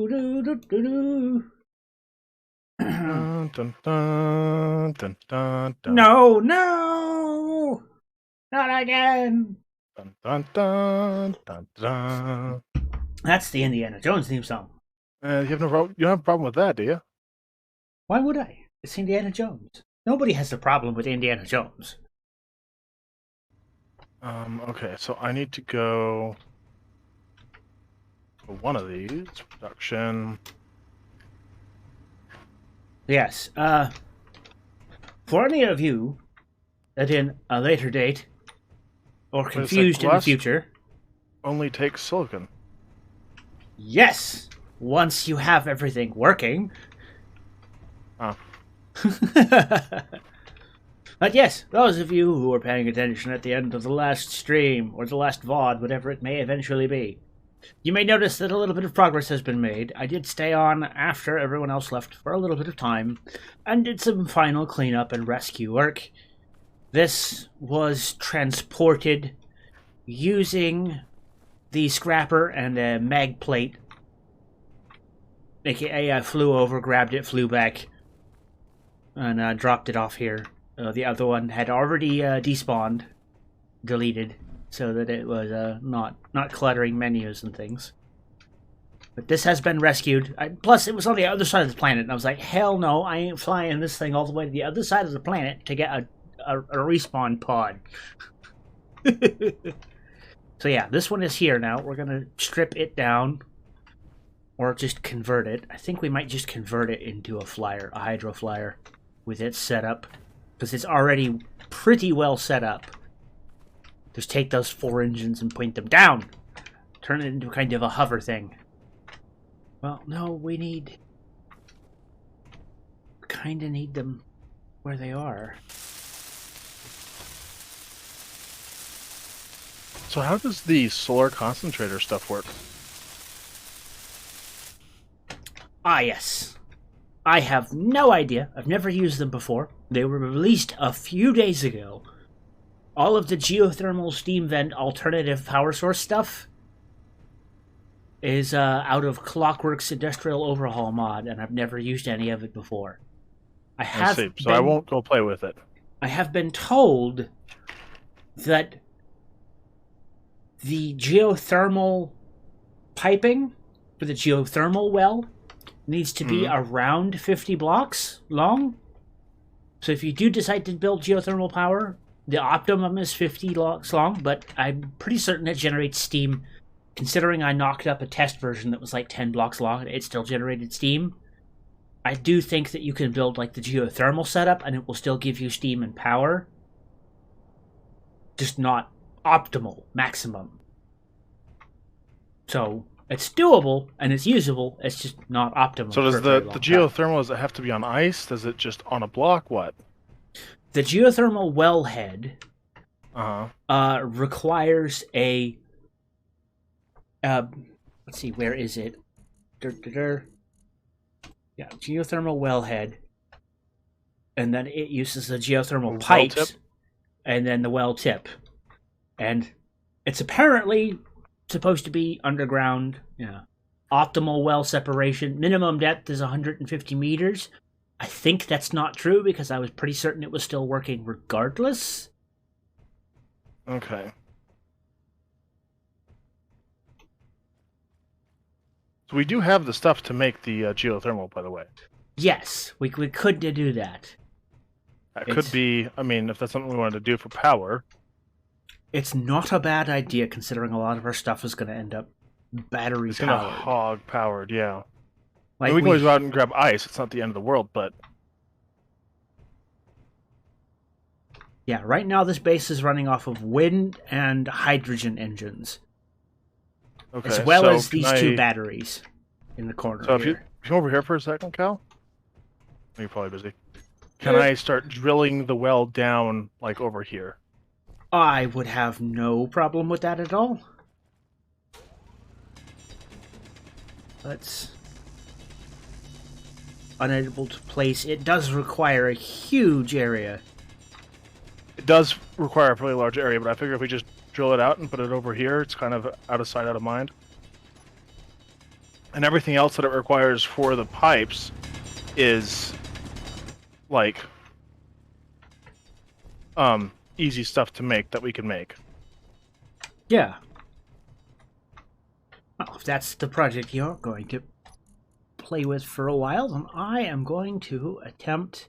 Dun, dun, dun, dun, dun, dun, No, no, not again. dun, dun, dun, dun, dun. That's the Indiana Jones theme song. You don't have a problem with that, do you? Why would I? It's Indiana Jones. Nobody has a problem with Indiana Jones. Okay, so I need to go to one of these. Production. Yes. For any of you that in a later date or Wait a sec, confused in the glass future, only takes silicon. yes, once you have everything working. Oh. But yes, those of you who were paying attention at the end of the last stream, or the last VOD, whatever it may eventually be, you may notice that a little bit of progress has been made. I did stay on after everyone else left for a little bit of time, and did some final cleanup and rescue work. This was transported using the scrapper and a mag plate. AKA, I flew over, grabbed it, flew back, and dropped it off here. The other one had already despawned, deleted, so that it was not cluttering menus and things. But this has been rescued. Plus, it was on the other side of the planet, and I was like, hell no, I ain't flying this thing all the way to the other side of the planet to get a respawn pod. So yeah, this one is here now. We're going to strip it down, or just convert it. I think we might just convert it into a flyer, a hydro flyer, with its setup, because it's already pretty well set up. Just take those 4 engines and point them down. Turn it into kind of a hover thing. Well, no, we kind of need them where they are. So how does the solar concentrator stuff work? Ah, yes. I have no idea. I've never used them before. They were released a few days ago. All of the geothermal steam vent alternative power source stuff is out of Clockwork's Industrial Overhaul mod, and I've never used any of it before. I see. So I won't go play with it. I have been told that the geothermal piping for the geothermal well needs to be around 50 blocks long. So if you do decide to build geothermal power, the optimum is 50 blocks long, but I'm pretty certain it generates steam. Considering I knocked up a test version that was like 10 blocks long and it still generated steam, I do think that you can build like the geothermal setup and it will still give you steam and power. Just not optimal, maximum. So it's doable and it's usable, it's just not optimal. So does the geothermal, does it have to be on ice? Does it just on a block? What? The geothermal wellhead requires a... let's see, where is it? Yeah, geothermal wellhead. And then it uses the geothermal pipes. And then the well tip. And it's apparently supposed to be underground. Yeah. Optimal well separation. Minimum depth is 150 meters. I think that's not true because I was pretty certain it was still working regardless. Okay. So we do have the stuff to make the geothermal, by the way. Yes, we could do that. That could be, I mean, if that's something we wanted to do for power. It's not a bad idea considering a lot of our stuff is going to end up battery powered. It's going to hog powered, yeah. Like we can always go out and grab ice. It's not the end of the world, but... Yeah, right now this base is running off of wind and hydrogen engines. Okay, as well as these 2 batteries in the corner. So if you come over here for a second, Cal? You're probably busy. Can I start drilling the well down, like, over here? I would have no problem with that at all. Let's... Unable to place. It does require a huge area. It does require a really large area, but I figure if we just drill it out and put it over here, it's kind of out of sight, out of mind. And everything else that it requires for the pipes is like easy stuff to make that we can make. Yeah. Well, if that's the project you're going to play with for a while, then I am going to attempt...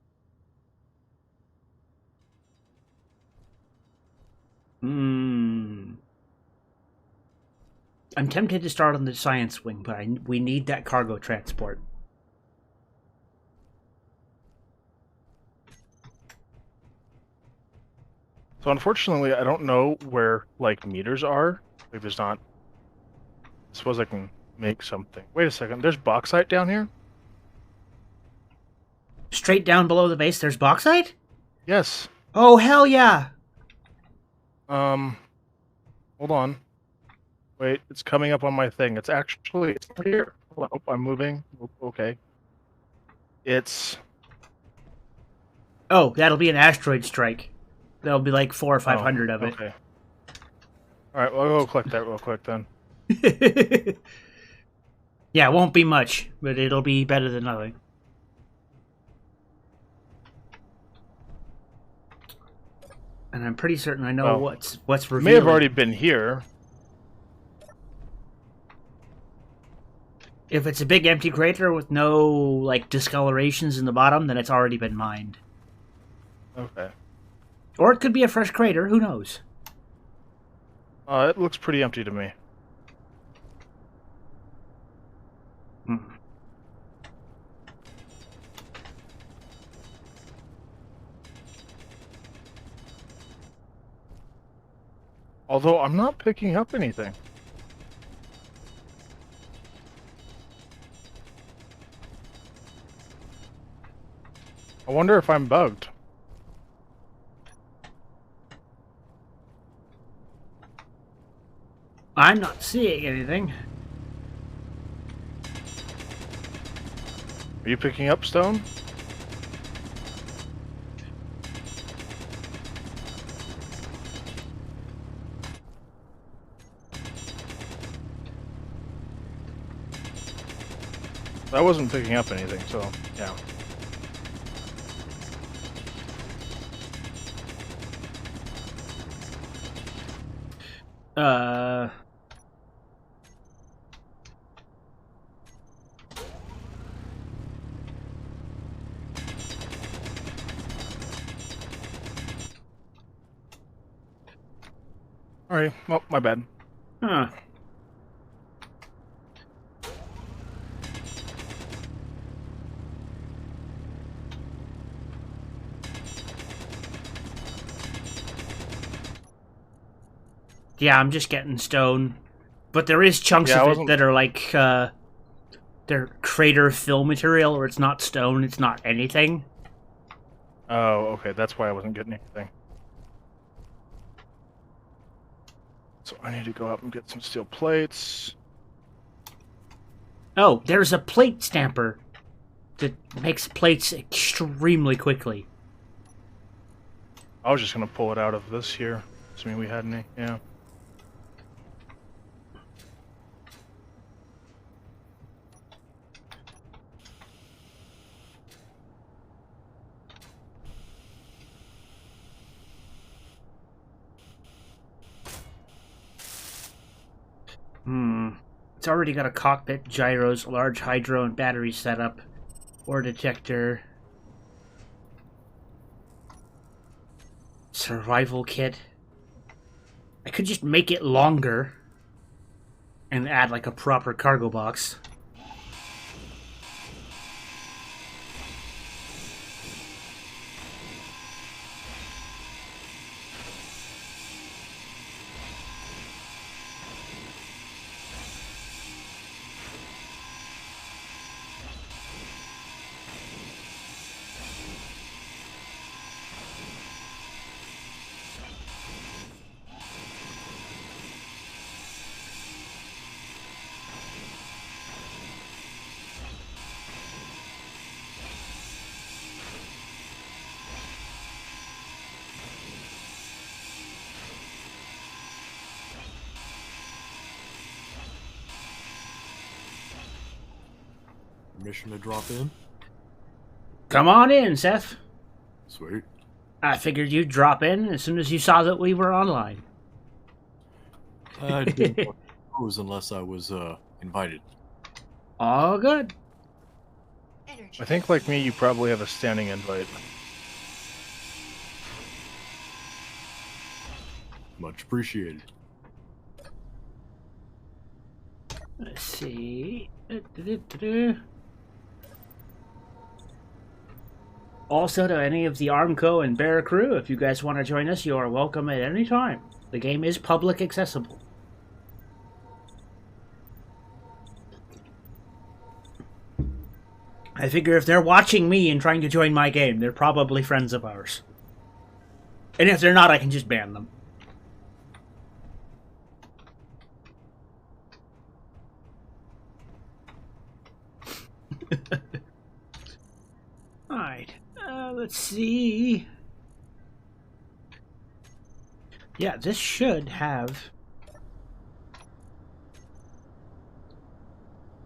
I'm tempted to start on the science wing, but we need that cargo transport. So unfortunately, I don't know where like meters are. Like there's not. I suppose I can make something. Wait a second. There's bauxite down here? Straight down below the base, there's bauxite? Yes. Oh, hell yeah! Hold on. Wait, it's coming up on my thing. It's right here. Oh, I'm moving. Okay. It's... Oh, that'll be an asteroid strike. There'll be like 400 or 500 of it. Okay. Alright, well, I'll go collect that real quick then. Yeah, it won't be much, but it'll be better than nothing. And I'm pretty certain I know what's revealing. May have already been here. If it's a big empty crater with no like discolorations in the bottom, then it's already been mined. Okay. Or it could be a fresh crater, who knows? It looks pretty empty to me. Although I'm not picking up anything. I wonder if I'm bugged. I'm not seeing anything. Are you picking up stone? I wasn't picking up anything, so yeah. Alright, well, my bad. Huh. Yeah, I'm just getting stone. But there is chunks of it that are like, they're crater fill material, or it's not stone, it's not anything. Oh, okay, that's why I wasn't getting anything. So I need to go up and get some steel plates. Oh, there's a plate stamper that makes plates extremely quickly. I was just gonna pull it out of this here, assuming we had any, yeah. It's already got a cockpit, gyros, large hydro and battery setup, ore detector, survival kit. I could just make it longer and add like a proper cargo box. Permission to drop in? Come on in, Seth. Sweet. I figured you'd drop in as soon as you saw that we were online. I didn't propose unless I was invited. All good. I think, like me, you probably have a standing invite. Much appreciated. Let's see. Also, to any of the Armco and Bear crew, if you guys want to join us, you are welcome at any time. The game is public accessible. I figure if they're watching me and trying to join my game, they're probably friends of ours. And if they're not, I can just ban them. Alright, let's see. Yeah, this should have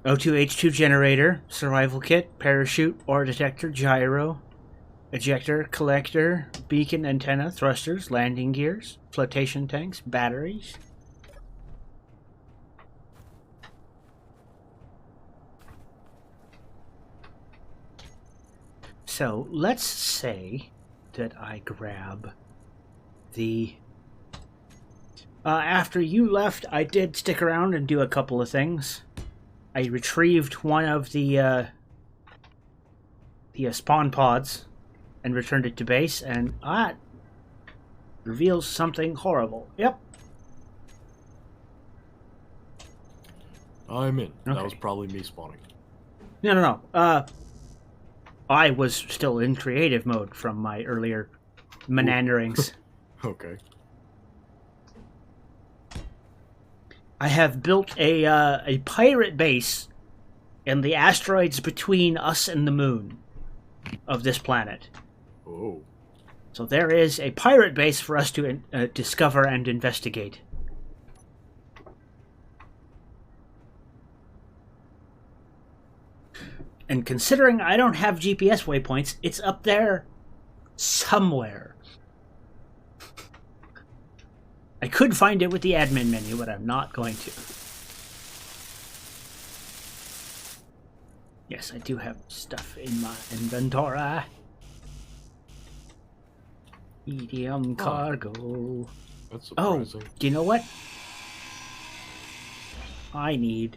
O2H2 generator, survival kit, parachute, ore detector, gyro, ejector, collector, beacon, antenna, thrusters, landing gears, flotation tanks, batteries. So let's say that I grab the... after you left, I did stick around and do a couple of things. I retrieved one of the spawn pods and returned it to base, and that reveals something horrible. Yep. I'm in. Okay. That was probably me spawning. No. I was still in creative mode from my earlier menanderings. Okay. I have built a pirate base in the asteroids between us and the moon of this planet. Oh. So there is a pirate base for us to discover and investigate. And considering I don't have GPS waypoints, it's up there somewhere. I could find it with the admin menu, but I'm not going to. Yes, I do have stuff in my inventory. Medium cargo. That's Oh, surprising. do you know what? I need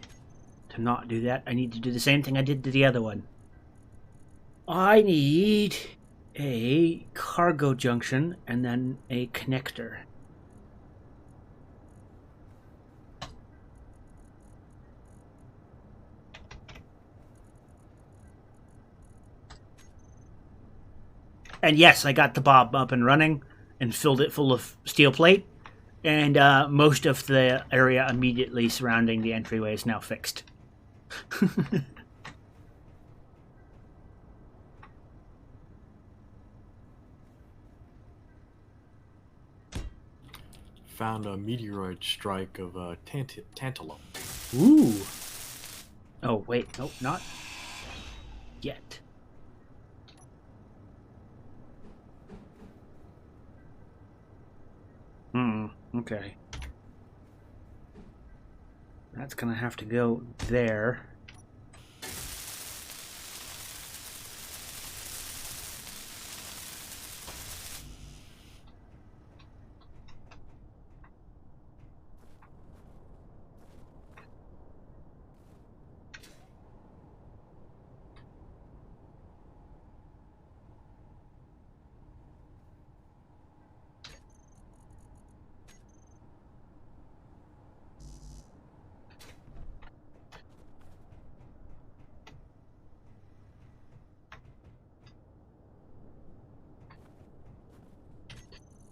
to not do that. I need to do the same thing I did to the other one. I need a cargo junction and then a connector. And yes, I got the Bob up and running and filled it full of steel plate. And most of the area immediately surrounding the entryway is now fixed. Found a meteoroid strike of tantalum. Ooh. Oh, wait. Nope, not yet. Okay. That's gonna have to go there.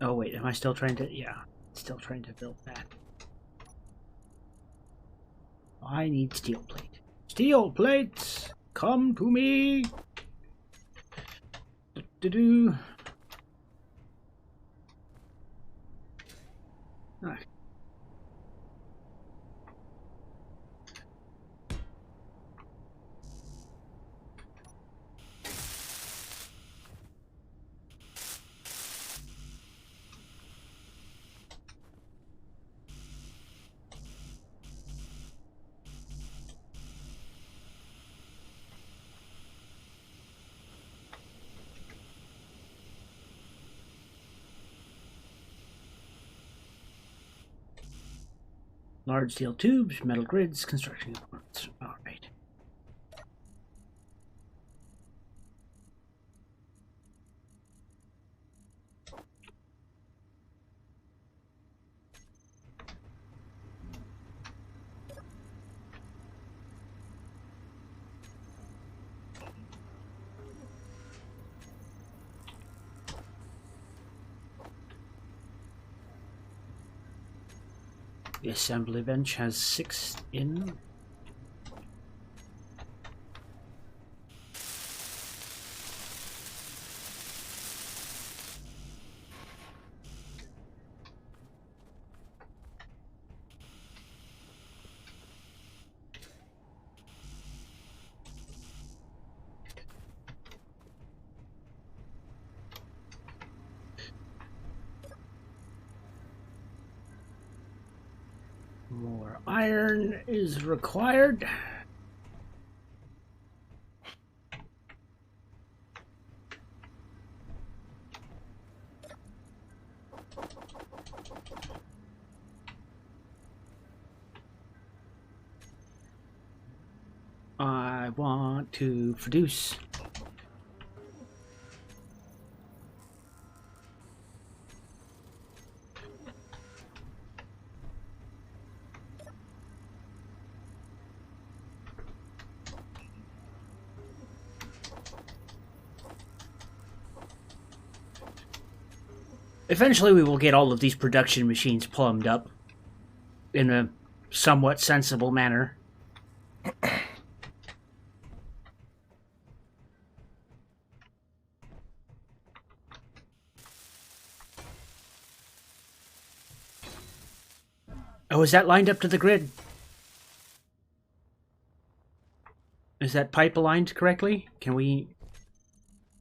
Oh wait, am I still trying to... Yeah, still trying to build that. I need steel plate. Steel plates! Come to me! Do-do-do. Alright. Large steel tubes, metal grids, construction components. All right. The assembly bench has 6 in. More iron is required. I want to produce. Eventually we will get all of these production machines plumbed up in a somewhat sensible manner. Oh, is that lined up to the grid? Is that pipe aligned correctly? Can we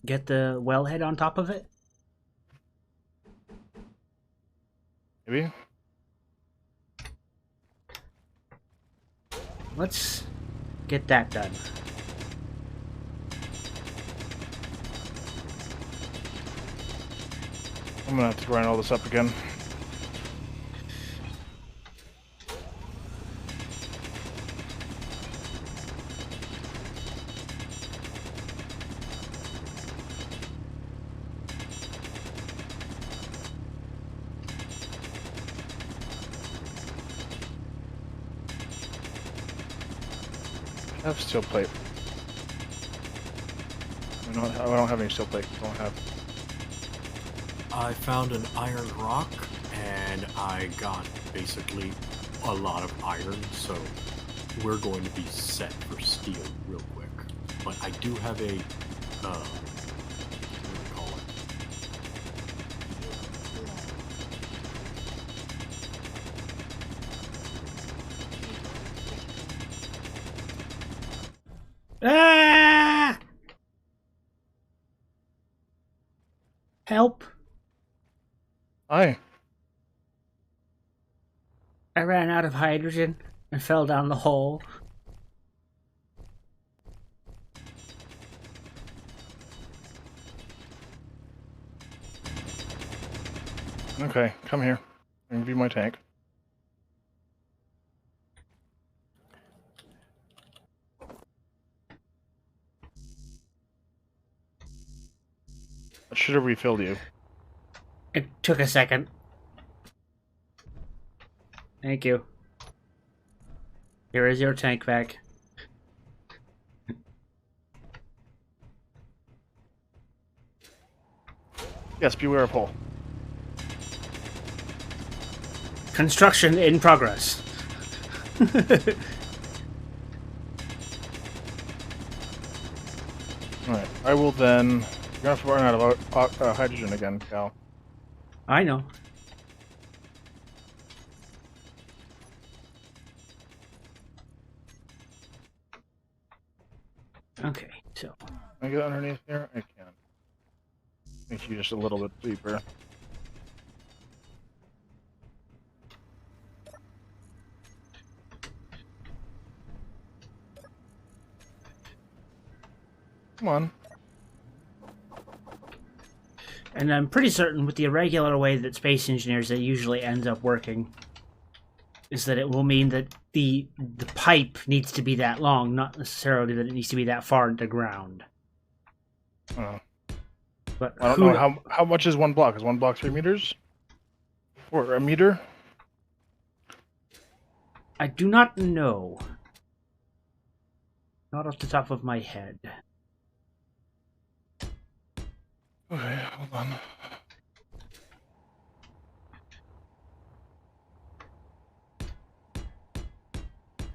get the wellhead on top of it? Maybe. Let's get that done. I'm gonna have to grind all this up again. I have steel plate. I don't have any steel plate. I don't have. I found an iron rock, and I got basically a lot of iron, so we're going to be set for steel real quick. But I do have a, what do we call it? Ah! Help! Aye. I ran out of hydrogen and fell down the hole. Okay, come here. I can view my tank. That should have refilled you. It took a second. Thank you. Here is your tank back. Yes, beware of hole. Construction in progress. Alright, I will then... You're gonna have to run out of hydrogen again, Cal. I know. Okay, so... Can I get underneath here? I can. Make you just a little bit deeper. Come on. And I'm pretty certain with the irregular way that space engineers, it usually ends up working. is that it will mean that the pipe needs to be that long, not necessarily that it needs to be that far underground. Oh. But I don't know how much is one block. Is one block 3 meters? Or a meter? I do not know. Not off the top of my head. Okay, hold on.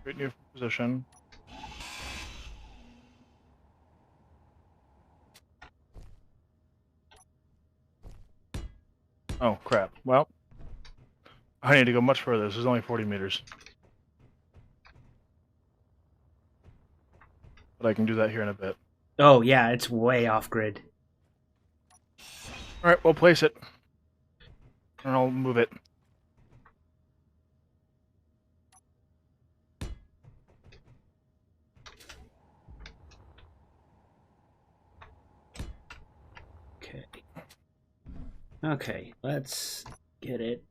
Great new position. Oh, crap. Well, I need to go much further. This is only 40 meters. But I can do that here in a bit. Oh, yeah, it's way off grid. Alright, we'll place it. And I'll move it. Okay. Okay, let's get it.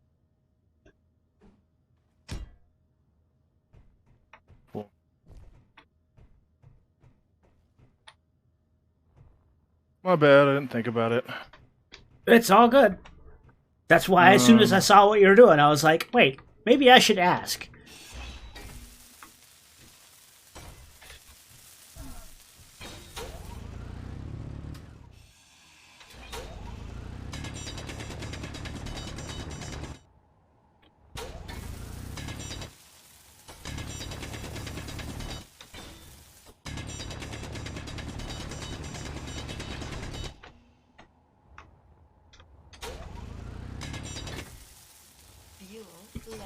Cool. My bad, I didn't think about it. It's all good. That's why as soon as I saw what you were doing, I was like, wait, maybe I should ask. Fuel low.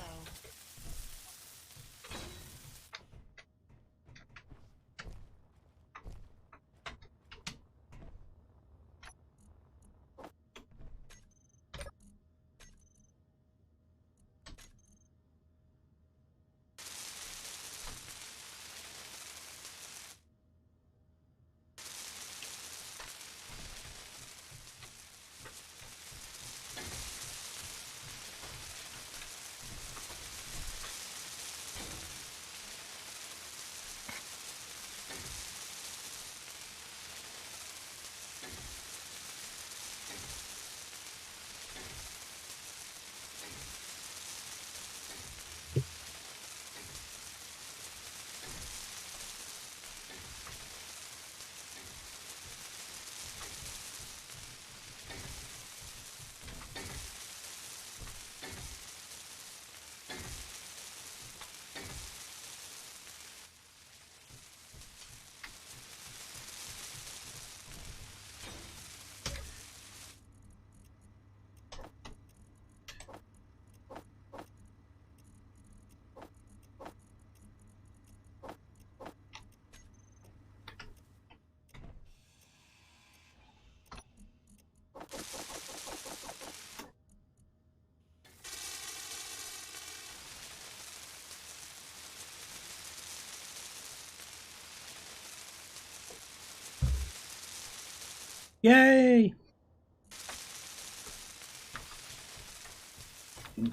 Yay!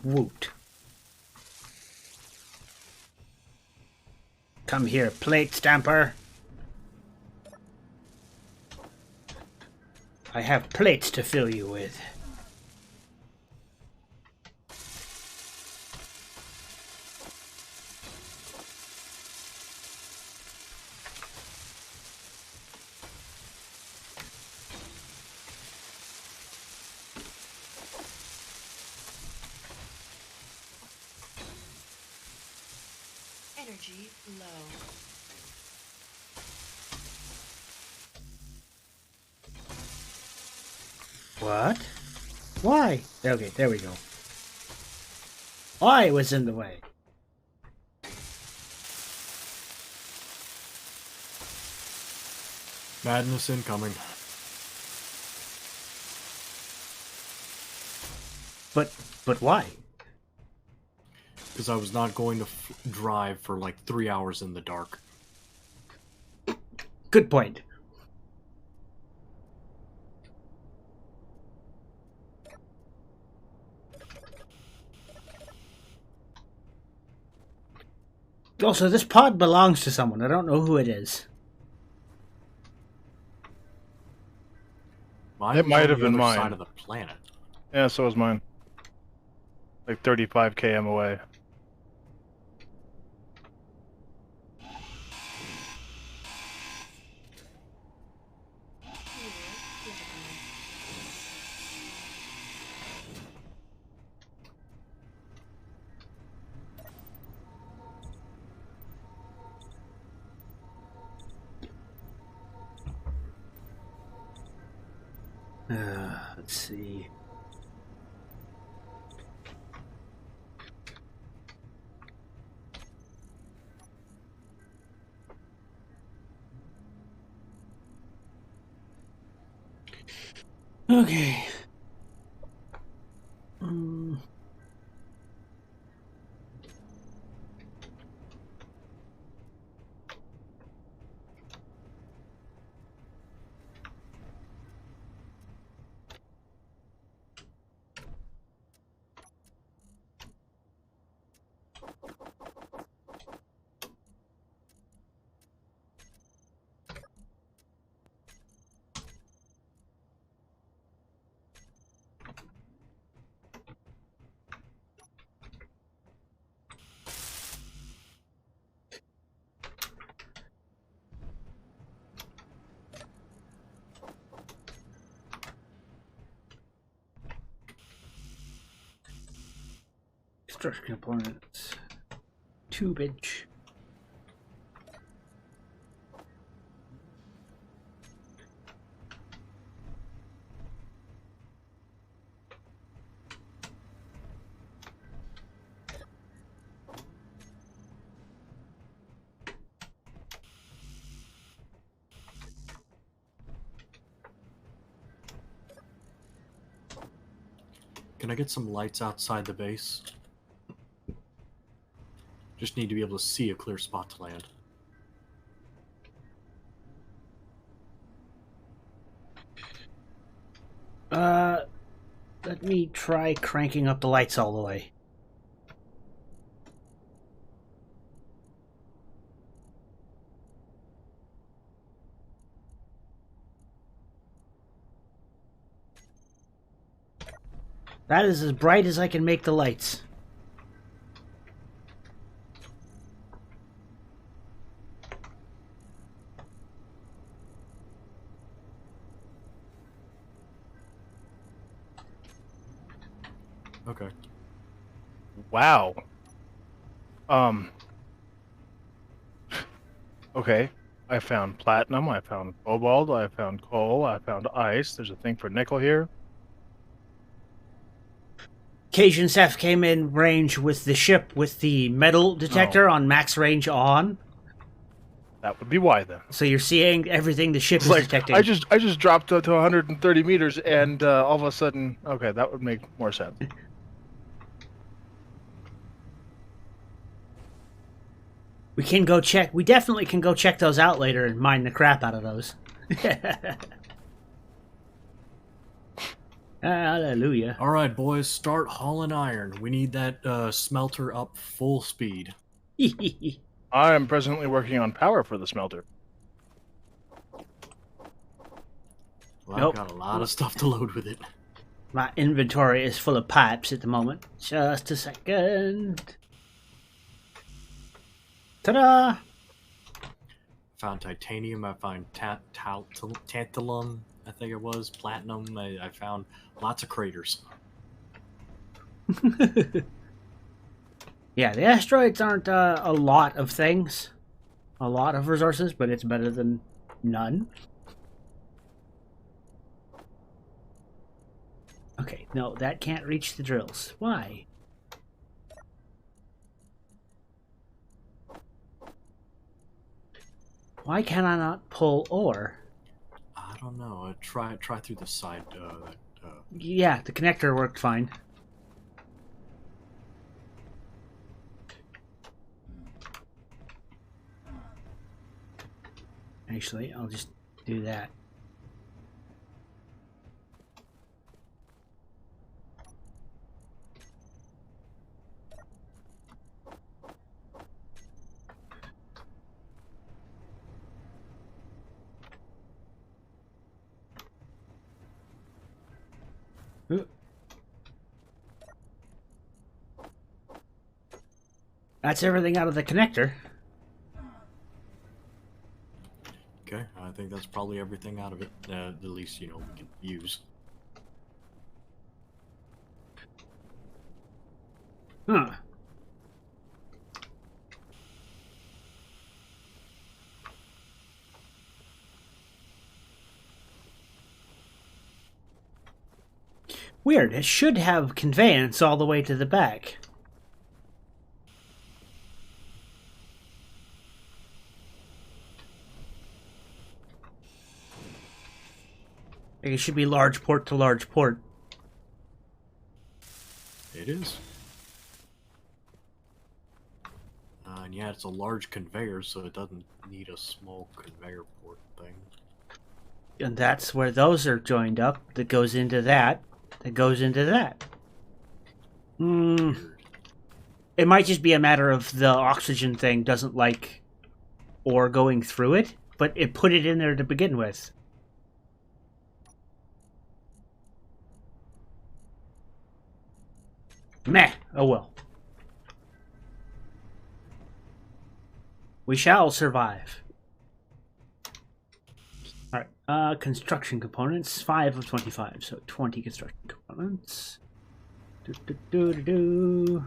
Woot. Come here, plate stamper. I have plates to fill you with. Energy low. What? Why? Okay, there we go. I was in the way. Madness incoming. But why? Because I was not going to drive for like 3 hours in the dark. Good point. Also, this pod belongs to someone. I don't know who it is. Mine It was might on have the been other mine. side of the planet. Yeah, so was mine. Like 35 km away. Let's see. Okay. Structure components. Tubage. Can I get some lights outside the base? Just need to be able to see a clear spot to land. Let me try cranking up the lights all the way. That is as bright as I can make the lights. Okay. Wow. Okay. I found platinum, I found cobalt, I found coal, I found ice. There's a thing for nickel here. Cajun Seth came in range with the ship with the metal detector on max range on. That would be why then. So you're seeing everything the ship It's is like detecting. I just dropped to 130 meters and all of a sudden, okay, that would make more sense. We can go check. We definitely can go check those out later and mine the crap out of those. Hallelujah. All right, boys, start hauling iron. We need that smelter up full speed. I am presently working on power for the smelter. Well, Nope. I've got a lot of stuff to load with it. My inventory is full of pipes at the moment. Just a second. Ta-da! Found titanium. I found tantalum. I think it was platinum. I found lots of craters. Yeah, the asteroids aren't a lot of things. A lot of resources, but it's better than none. Okay, no, that can't reach the drills. Why? Why can I not pull ore? I don't know. Try through the side. Yeah, the connector worked fine. Actually, I'll just do that. That's everything out of the connector. Okay, I think that's probably everything out of it. At least, we can use. Huh. Weird. It should have conveyance all the way to the back. It should be large port to large port. It is. And yeah, it's a large conveyor, so it doesn't need a small conveyor port thing. And that's where those are joined up. That goes into that. That goes into that. Weird. It might just be a matter of the oxygen thing doesn't like ore going through it, but it put it in there to begin with. Meh. Oh well. We shall survive. Alright, construction components. 5 of 25, so 20 construction components. Do.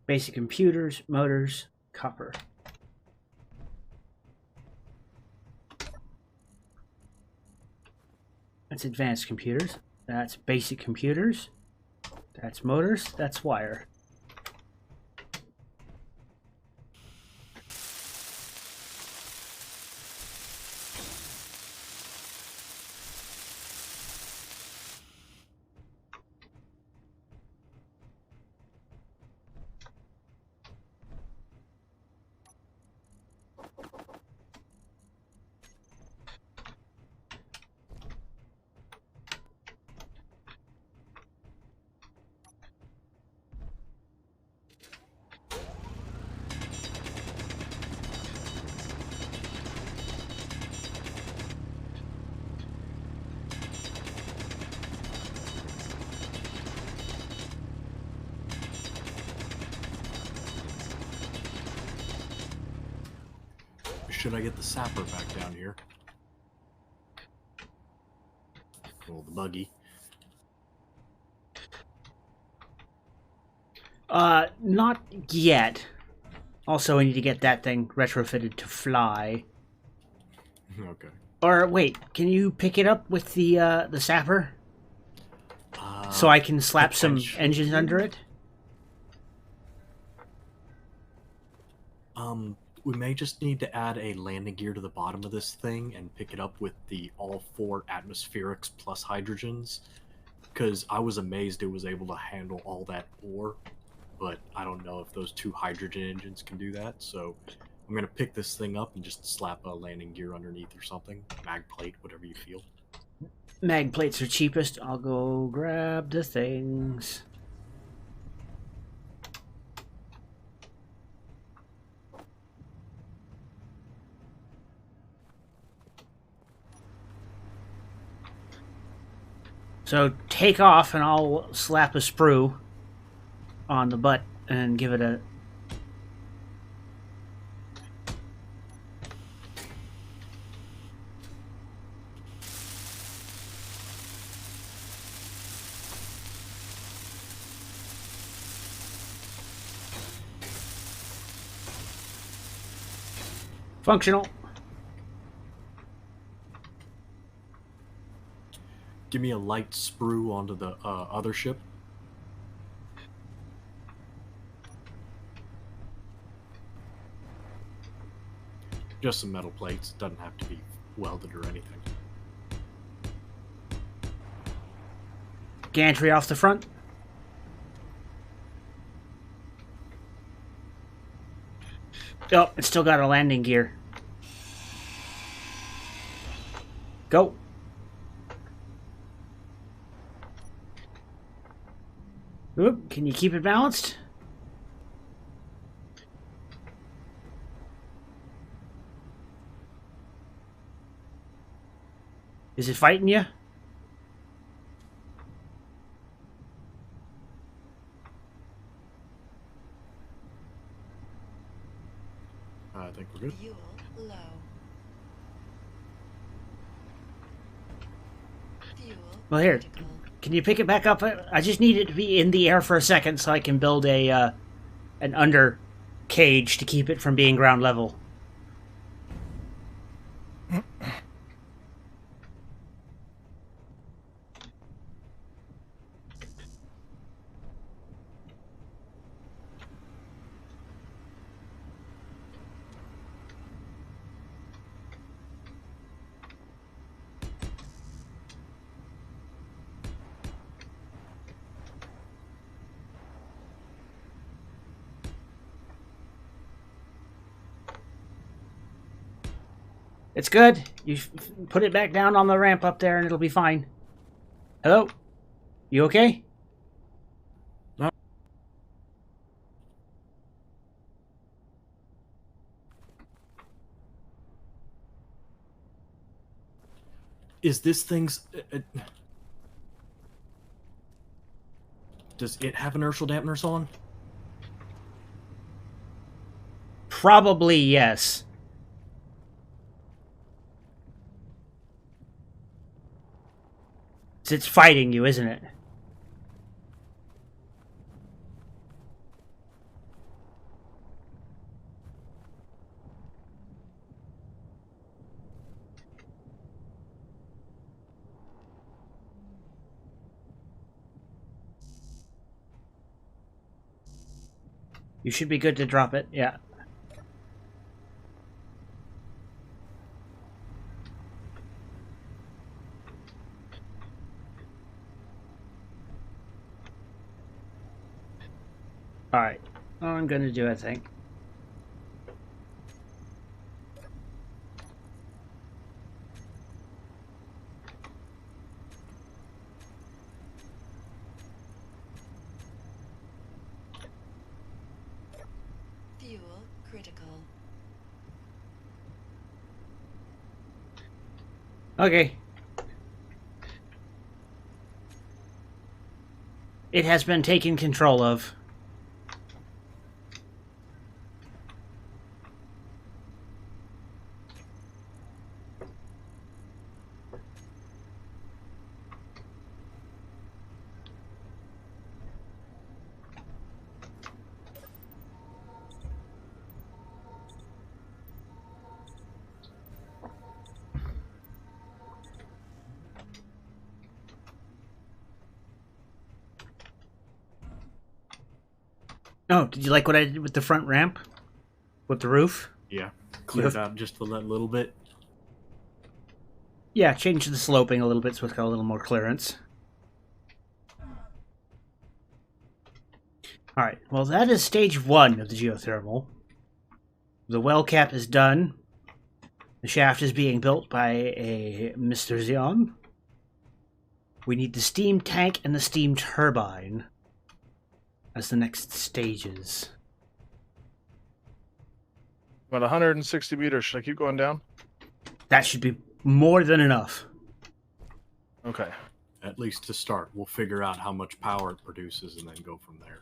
Basic computers, motors, copper. That's advanced computers. That's basic computers. That's motors. That's wire. Should I get the sapper back down here? Well, the buggy. Not yet. Also, I need to get that thing retrofitted to fly. Okay. Or wait, can you pick it up with the sapper? So I can slap some engines under it? We may just need to add a landing gear to the bottom of this thing and pick it up with the all 4 atmospherics plus hydrogens. Because I was amazed it was able to handle all that ore, but I don't know if those 2 hydrogen engines can do that, so I'm going to pick this thing up and just slap a landing gear underneath or something. Mag plate, whatever you feel. Mag plates are cheapest. I'll go grab the things. So take off and I'll slap a sprue on the butt and give it a... Functional. Give me a light sprue onto the other ship. Just some metal plates. Doesn't have to be welded or anything. Gantry off the front. Oh, it's still got a landing gear. Go. Oop, can you keep it balanced? Is it fighting you? I think we're good. Fuel low. Fuel Well, here. critical. Can you pick it back up? I just need it to be in the air for a second so I can build a an under cage to keep it from being ground level. It's good. You put it back down on the ramp up there and it'll be fine. Hello? You okay? No. Is this thing's... does it have inertial dampeners on? Probably yes. It's fighting you, isn't it? You should be good to drop it, yeah. Alright. I'm gonna do, I think. Fuel critical. Okay. It has been taken control of. Oh, did you like what I did with the front ramp? With the roof? Yeah. Cleared Yep. out just a little bit. Yeah, changed the sloping a little bit so it's got a little more clearance. Alright, well that is stage 1 of the geothermal. The well cap is done. The shaft is being built by a Mr. Zion. We need the steam tank and the steam turbine as the next stages. About 160 meters. Should I keep going down? That should be more than enough. Okay. At least to start. We'll figure out how much power it produces and then go from there.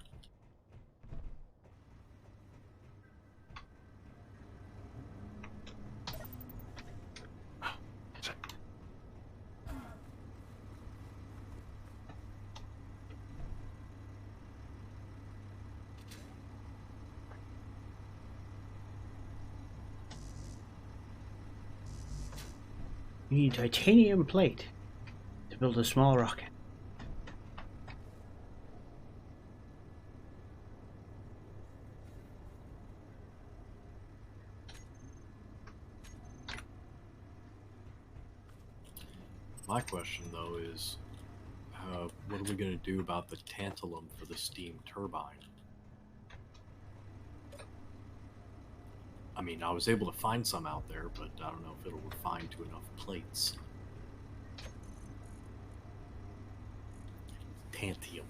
You need titanium plate to build a small rocket. My question, though, is what are we going to do about the tantalum for the steam turbine? I mean, I was able to find some out there, but I don't know if it'll refine to enough plates. Tantium.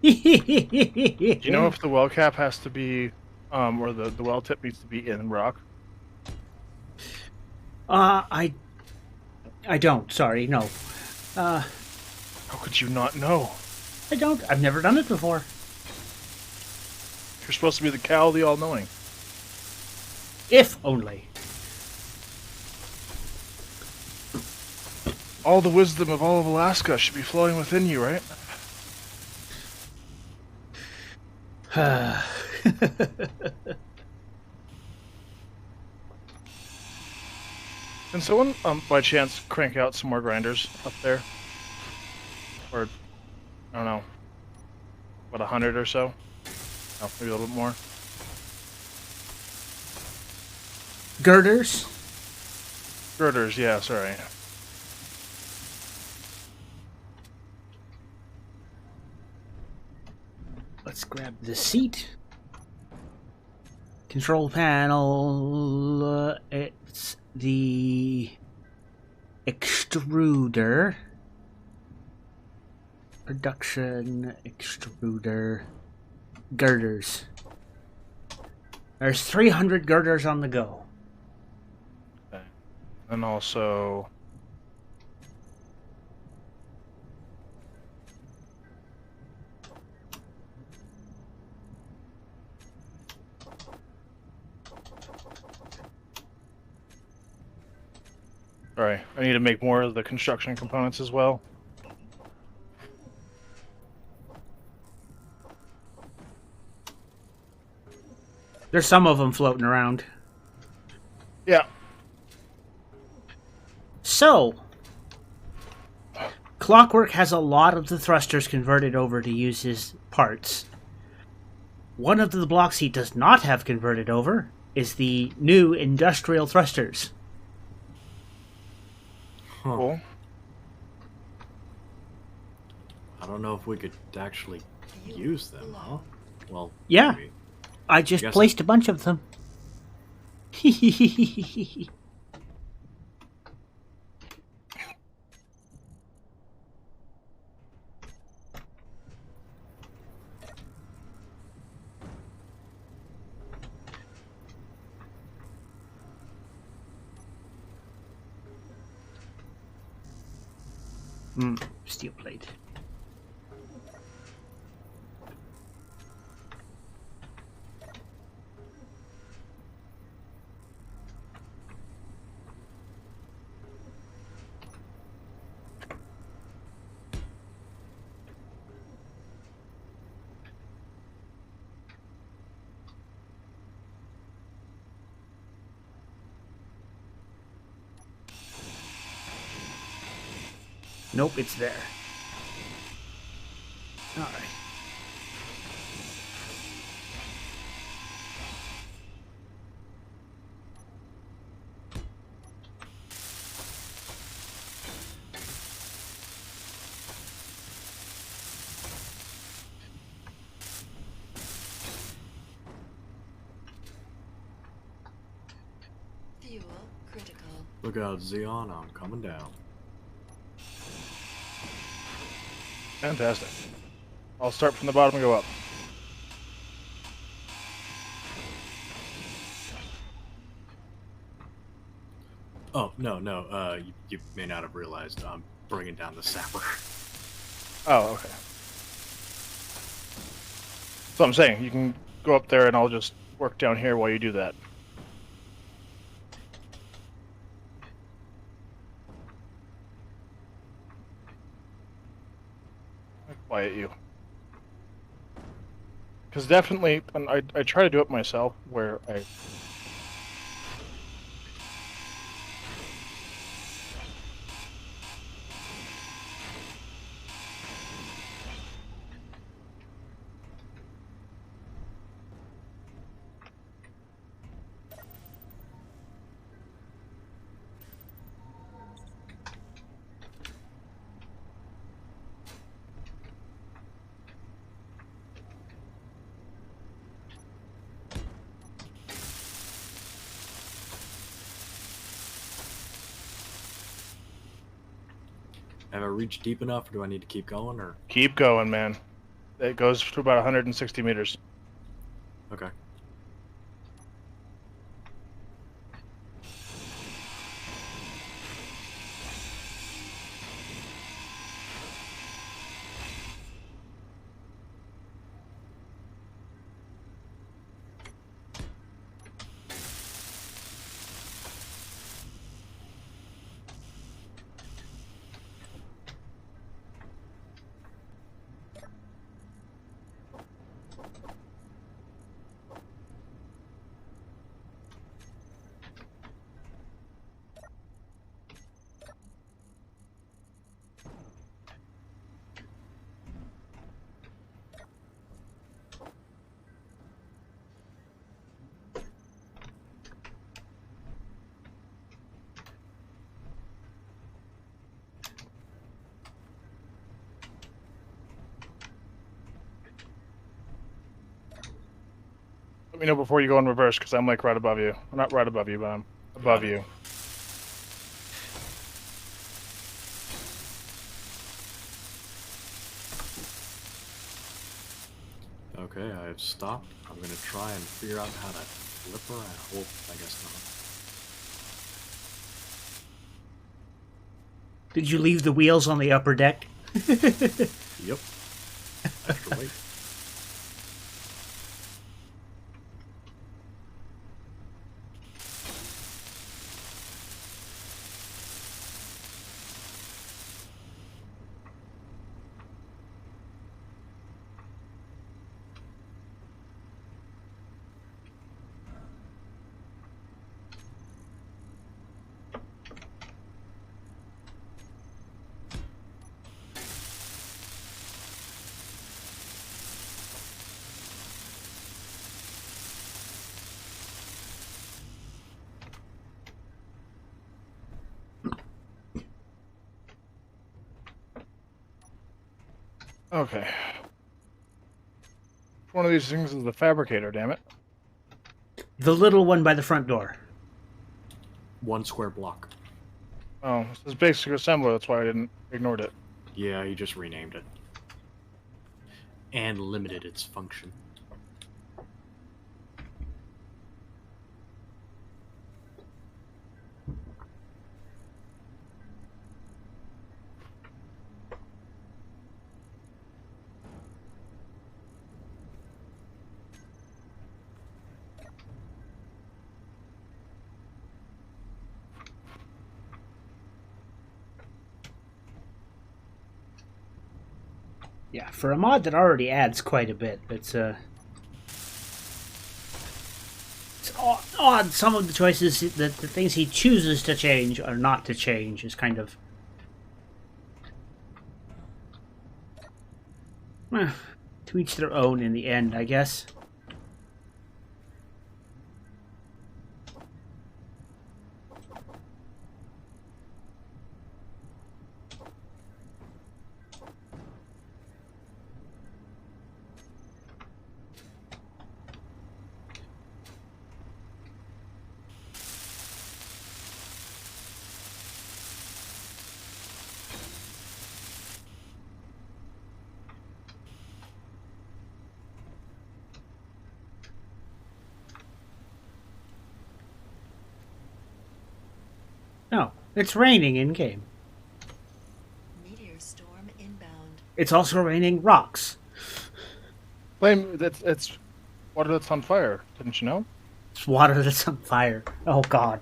Do you know if the well cap has to be, or the well tip needs to be in rock? I don't. Sorry, no. How could you not know? I don't. I've never done it before. You're supposed to be the cow, the all-knowing. If only. All the wisdom of all of Alaska should be flowing within you, right? Can someone, by chance, crank out some more grinders up there? Or, I don't know, what, 100 or so? No, maybe a little bit more. Girders? Girders, yeah, sorry. Let's grab the seat. Control panel. It's the extruder. Production extruder. Girders. There's 300 girders on the go. Okay. And also... Sorry, I need to make more of the construction components as well. There's some of them floating around. Yeah. So, Clockwork has a lot of the thrusters converted over to use his parts. One of the blocks he does not have converted over is the new industrial thrusters. Huh. Cool. I don't know if we could actually use them, huh? Well, Yeah. maybe. I just Guess placed a bunch of them. Steel plate. Nope, it's there. All right. Fuel critical. Look out, Xeon, I'm coming down. Fantastic. I'll start from the bottom and go up. Oh, no, you may not have realized I'm bringing down the sapper. Oh, okay. So I'm saying, you can go up there and I'll just work down here while you do that. Quiet you. Because definitely, and I try to do it myself, where I... Have I reached deep enough, or do I need to keep going, or... Keep going, man. It goes to about 160 meters. Okay. Let me know before you go in reverse, because I'm like right above you. Well, not right above you, but I'm above Got it. you. Okay, I've stopped. I'm gonna try and figure out how to flip around. Well, I guess Did you leave the wheels on the upper deck? not. Yep. Extra weight. Okay. One of these things is the fabricator, damn it. The little one by the front door. 1 square block. Oh, this is basic assembler, that's why I didn't ignored it. Yeah, he just renamed it. And limited its function. Yeah, for a mod that already adds quite a bit, it's odd. Some of the choices, the things he chooses to change or not to change, is kind of to each their own in the end, I guess. No, it's raining in game. Meteor storm inbound. It's also raining rocks. Blame, it's water that's on fire, didn't you know? It's water that's on fire. Oh god.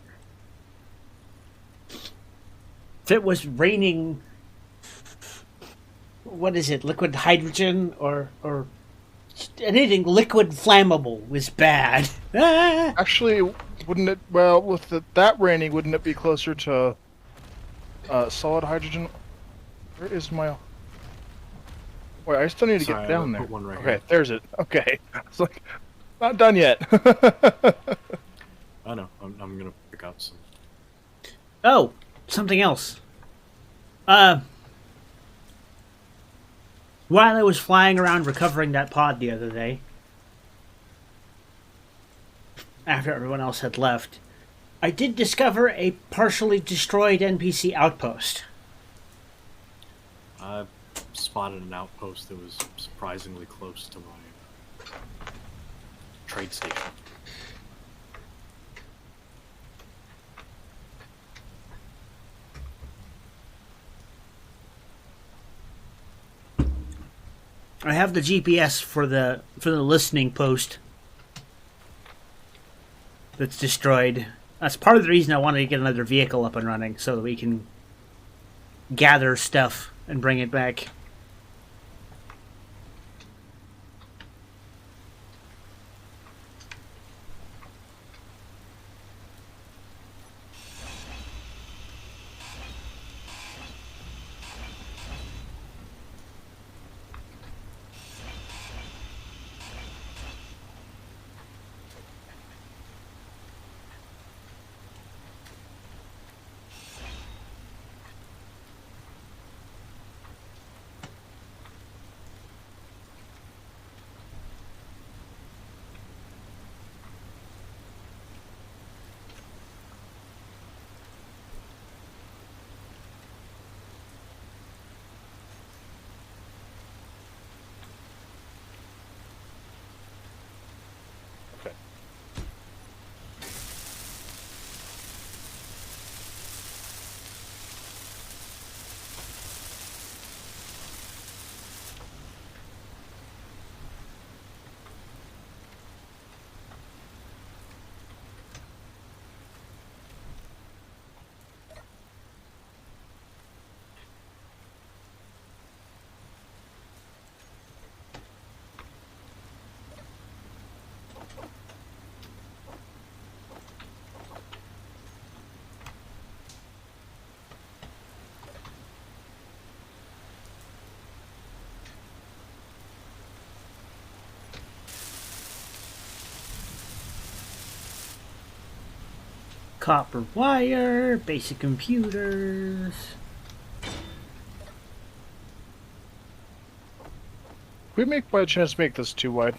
If it was raining, what is it, liquid hydrogen or anything liquid flammable was bad. Ah! Actually, wouldn't it, well, with that raining, wouldn't it be closer to solid hydrogen? Where is my... Wait, I still need to Sorry, get down I there. put one right Okay, here. there's it. Okay. It's like, not done yet. I know. I'm gonna pick out some. Oh, something else. While I was flying around recovering that pod the other day, after everyone else had left, I did discover a partially destroyed NPC outpost. I spotted an outpost that was surprisingly close to my trade station. I have the GPS for the listening post that's destroyed. That's part of the reason I wanted to get another vehicle up and running, so that we can gather stuff and bring it back. Okay. Copper wire, basic computers. Could we by chance make this too wide?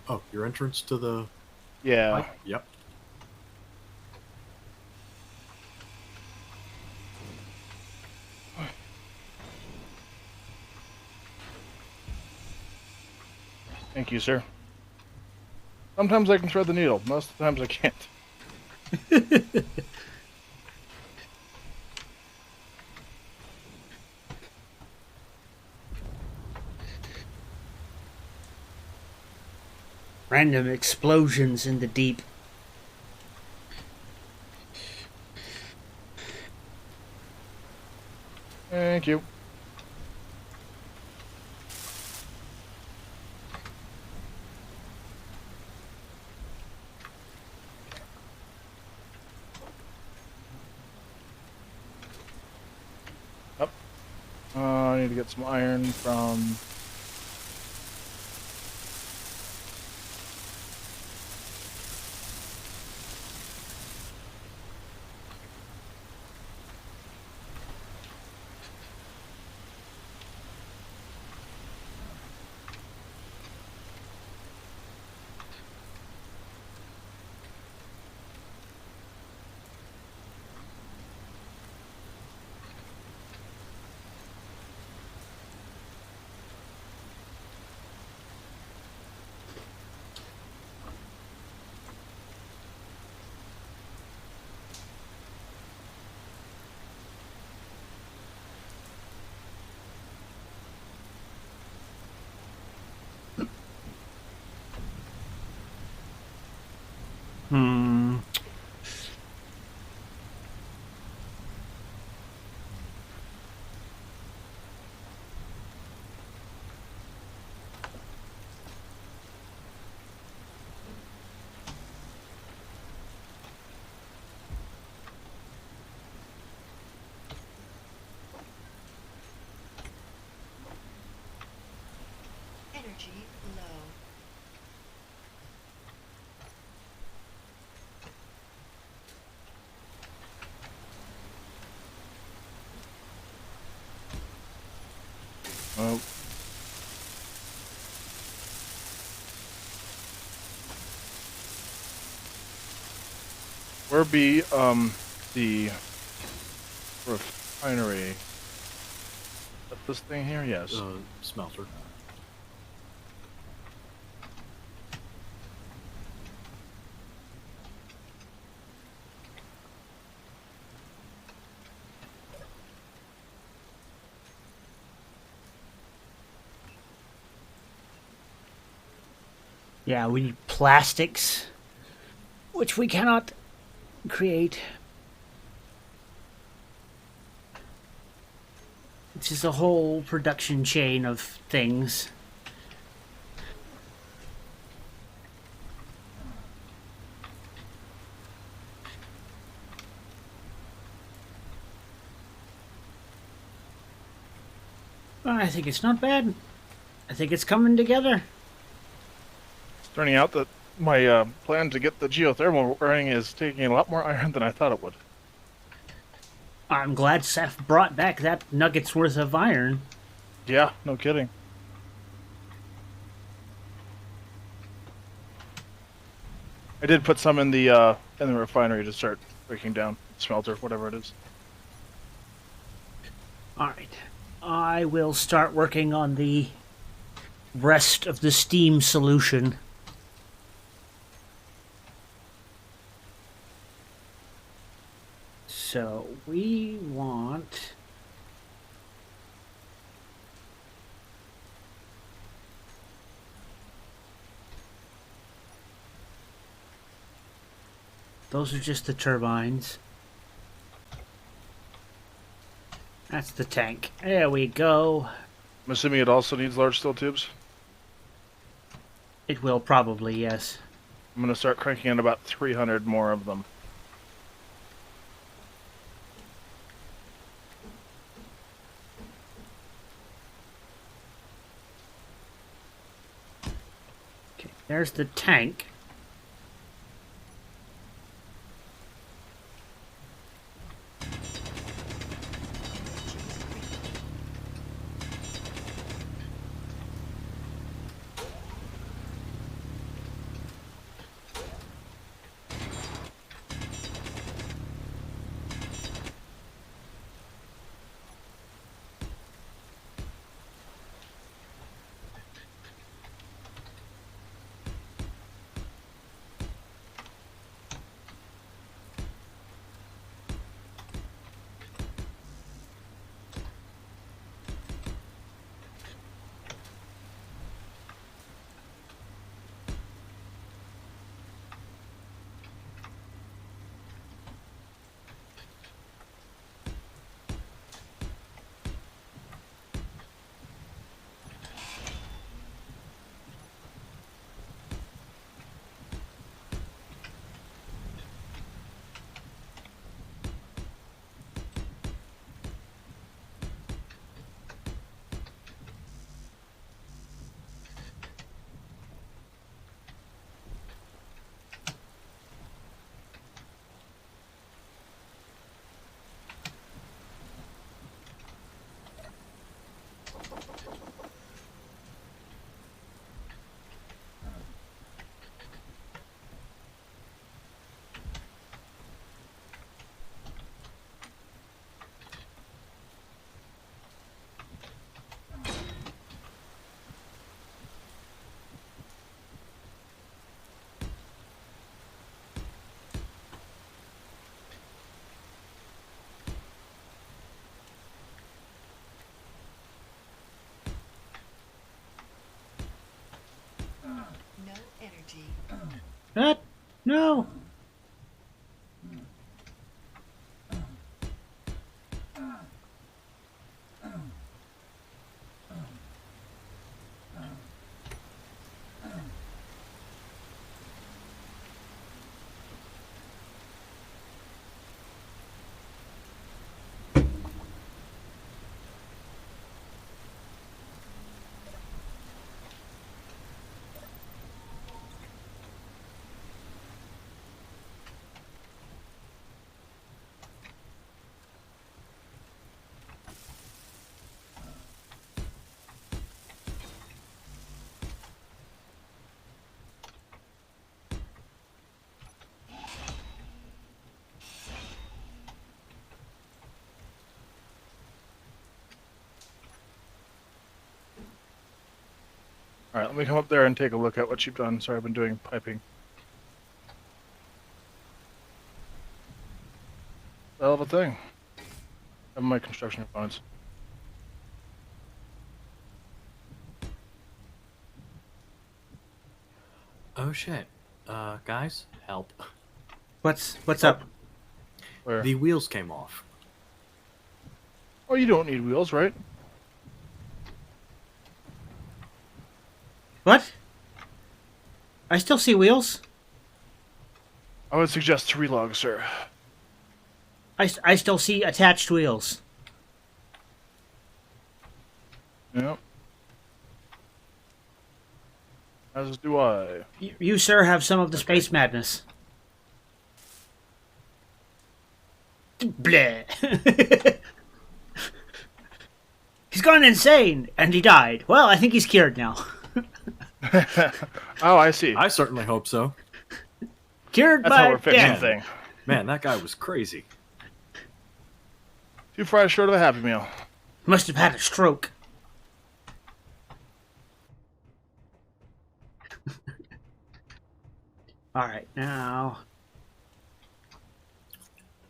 Oh, your entrance to the Yeah. pipe? Yep. Thank you, sir. Sometimes I can thread the needle. Most of the times I can't. Random explosions in the deep. Thank you. Up. I need to get some iron from... Hmm. Energy low. Oh. Where be the Refinery. But this thing here, yes. Smelter. Yeah, we need plastics, which we cannot create. It's just a whole production chain of things. Well, I think it's not bad. I think it's coming together. It's turning out that my plan to get the geothermal running is taking a lot more iron than I thought it would. I'm glad Seth brought back that nugget's worth of iron. Yeah, no kidding. I did put some in the refinery to start breaking down smelter, whatever it is. Alright. I will start working on the rest of the steam solution. So we want... Those are just the turbines. That's the tank. There we go. I'm assuming it also needs large steel tubes. It will probably, yes. I'm going to start cranking in about 300 more of them. Okay, there's the tank. No energy. What? No! Alright, let me come up there and take a look at what you've done. Sorry, I've been doing piping. Hell of a thing. Have my construction components. Oh shit. Guys, help. What's up? Where? The wheels came off. Oh, you don't need wheels, right? What? I still see wheels. I would suggest 3 logs, sir. I still see attached wheels. Yep. As do I. You, sir, have some of the space madness. Bleh. He's gone insane, and he died. Well, I think he's cured now. Oh, I see. I certainly hope so. Cured That's by how we're fixing death. thing. Man, that guy was crazy. 2 fries short of a Happy Meal. Must have had a stroke. All right, now.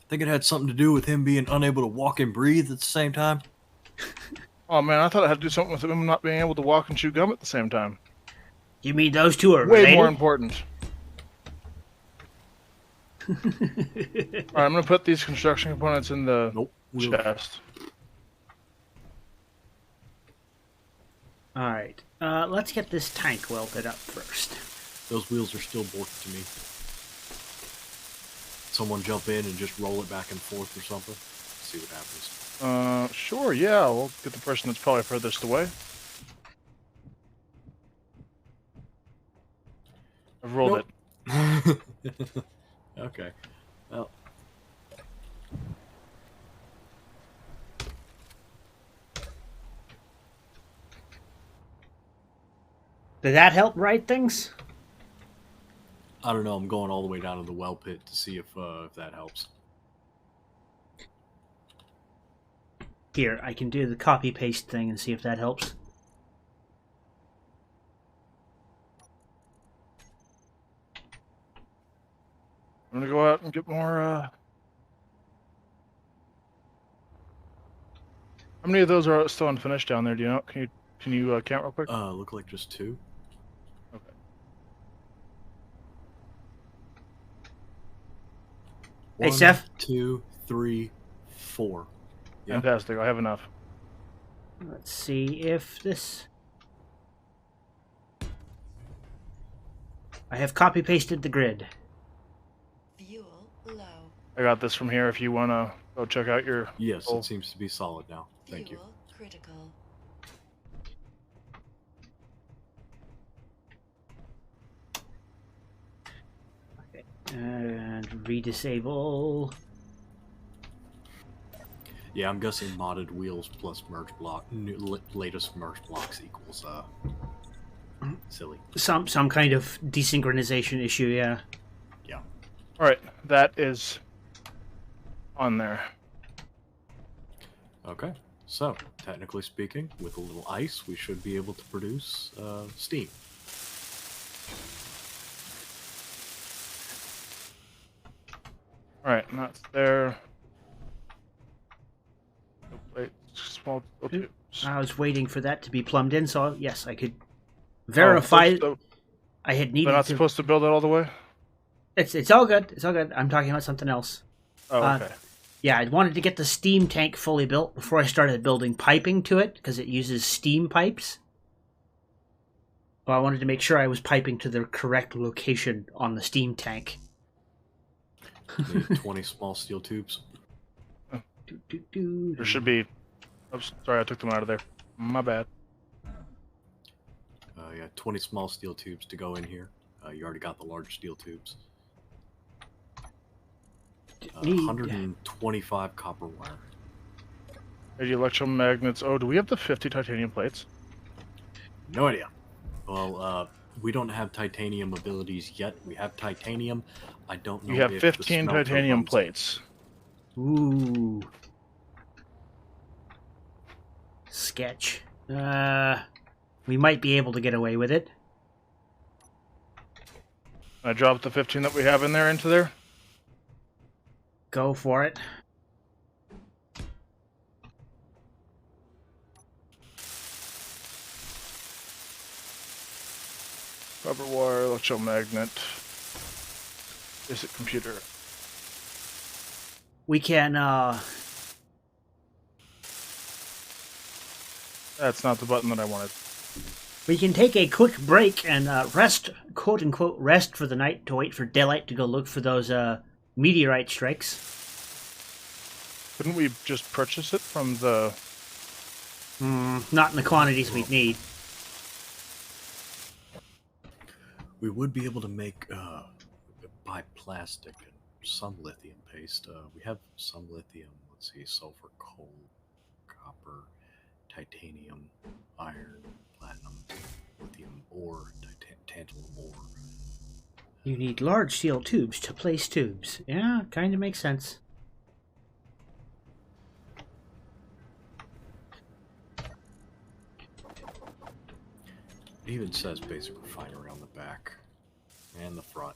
Think it had something to do with him being unable to walk and breathe at the same time? Oh man, I thought it had to do something with him not being able to walk and chew gum at the same time. You mean those two are Way related? more important. Alright, I'm gonna put these construction components in the Nope. chest. All right, let's get this tank welded up first. Those wheels are still borked to me. Someone jump in and just roll it back and forth or something. See what happens. Sure, yeah, we'll get the person that's probably furthest away. I've rolled Nope. it. Okay. Well, Did that help right things? I don't know. I'm going all the way down to the well pit to see if that helps. Here, I can do the copy paste thing and see if that helps. I'm gonna go out and get more, How many of those are still unfinished down there, do you know? Can you count real quick? Look like just 2. Okay. Hey, 1, Seth? 2, 3, 4. Yeah. Fantastic, I have enough. Let's see if this... I have copy pasted the grid. Fuel low. I got this from here if you wanna go check out your... Yes, Oh. it seems to be solid now. Thank you. Fuel critical. And redisable. Yeah, I'm guessing modded wheels plus merge block, latest merge blocks equals silly. Some kind of desynchronization issue, yeah. Yeah. Alright, that is on there. Okay. So, technically speaking, with a little ice, we should be able to produce steam. Alright, and that's there. Oh, wait, small... Okay. I was waiting for that to be plumbed in, so yes, I could verify. I had They're needed not to... supposed to build it all the way? It's all good. It's all good. I'm talking about something else. Oh, okay. Yeah, I wanted to get the steam tank fully built before I started building piping to it, because it uses steam pipes. Well, I wanted to make sure I was piping to the correct location on the steam tank. Need 20 small steel tubes. There should be... Oops, sorry, I took them out of there. My bad. Yeah, 20 small steel tubes to go in here. You already got the large steel tubes. 125 copper wire. The electromagnets. Oh, do we have the 50 titanium plates? No idea. Well, we don't have titanium abilities yet. We have titanium. I don't know You have if the 15 smelter titanium runs it. plates. Ooh. Sketch. We might be able to get away with it. I dropped the 15 that we have in there into there. Go for it. Rubber wire, electromagnet, basic computer. We can, That's not the button that I wanted. we can take a quick break and rest, quote unquote, rest for the night to wait for daylight to go look for those meteorite strikes. Couldn't we just purchase it from the... Not in the quantities we'd need. We would be able to make buy plastic and some lithium paste. We have some lithium. Let's see, sulfur, coal, copper, titanium, iron, platinum, lithium ore, tantalum ore. You need large steel tubes to place tubes. Yeah, kind of makes sense. It even says basic refinery on the back and the front.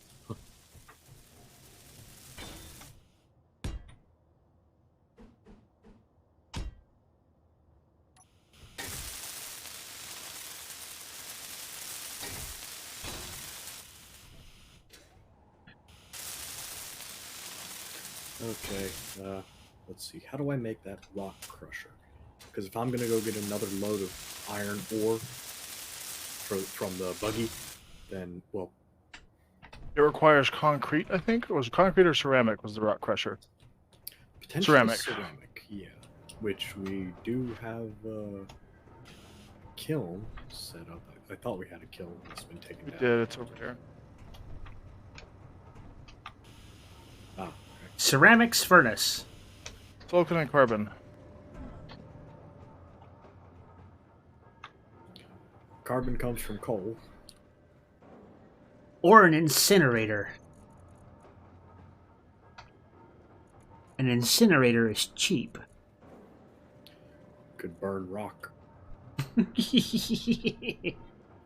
Okay, let's see. How do I make that rock crusher? Because if I'm going to go get another load of iron ore from the buggy, then, well... It requires concrete, I think? Or was it concrete or ceramic was the rock crusher? Potentially ceramic, yeah. Which we do have a kiln set up. I thought we had a kiln that's been taken down. We did, it's over here. Ah, okay. Ceramics furnace. Silicon and carbon. Carbon comes from coal. Or an incinerator. An incinerator is cheap. Could burn rock.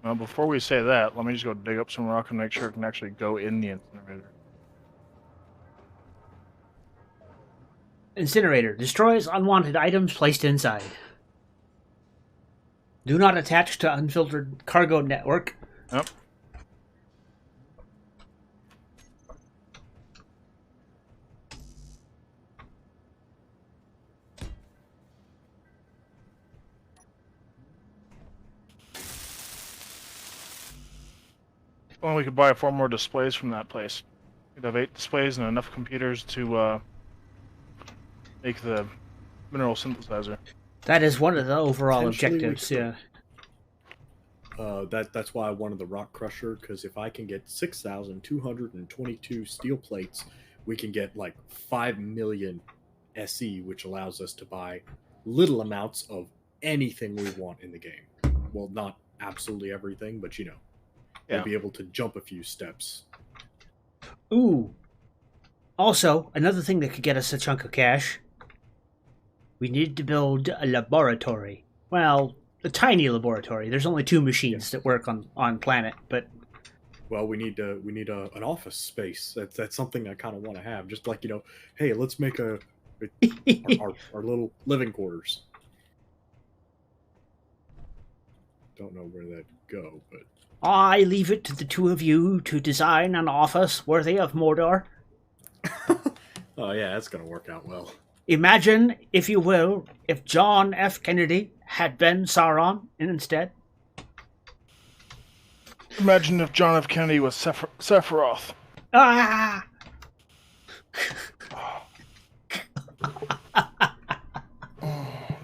Well, before we say that, let me just go dig up some rock and make sure it can actually go in the incinerator. Incinerator destroys unwanted items placed inside. Do not attach to unfiltered cargo network. Yep. Well, we could buy 4 more displays from that place. We'd have 8 displays and enough computers to make the mineral synthesizer. That is one of the overall Potentially objectives, yeah. That's why I wanted the rock crusher, because if I can get 6,222 steel plates, we can get like 5 million SE, which allows us to buy little amounts of anything we want in the game. Well, not absolutely everything, but you know, we'll be able to jump a few steps. Ooh. Also, another thing that could get us a chunk of cash. We need to build a laboratory. Well, a tiny laboratory. There's only 2 machines that work on planet, but... Well, we need an office space. That's something I kind of want to have. Just like, you know, hey, let's make our little living quarters. Don't know where that'd go, but... I leave it to the 2 of you to design an office worthy of Mordor. Oh yeah, that's gonna work out well. Imagine, if you will, if John F. Kennedy had been Sauron instead. Imagine if John F. Kennedy was Sephiroth. Ah!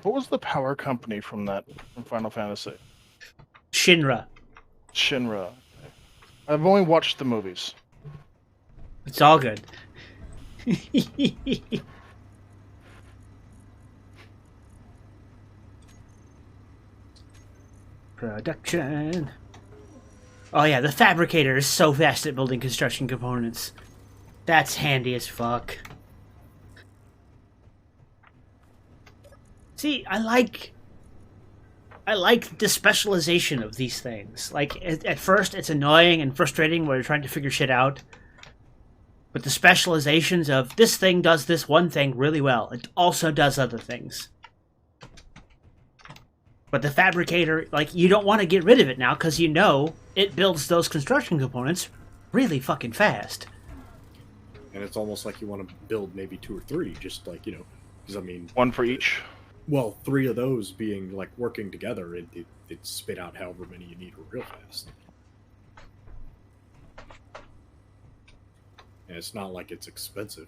What was the power company from Final Fantasy? Shinra. Shinra. I've only watched the movies. It's all good. Production. Oh yeah, the fabricator is so fast at building construction components. That's handy as fuck. See, I like I like the specialization of these things. Like, at first, it's annoying and frustrating when you're trying to figure shit out. But the specializations of this thing does this one thing really well. It also does other things. But the fabricator, like, you don't want to get rid of it now because you know it builds those construction components really fucking fast. And it's almost like you want to build maybe 2 or 3, just like, you know, because I mean... One for each. Well, 3 of those being, like, working together, it spit out however many you need real fast. And it's not like it's expensive.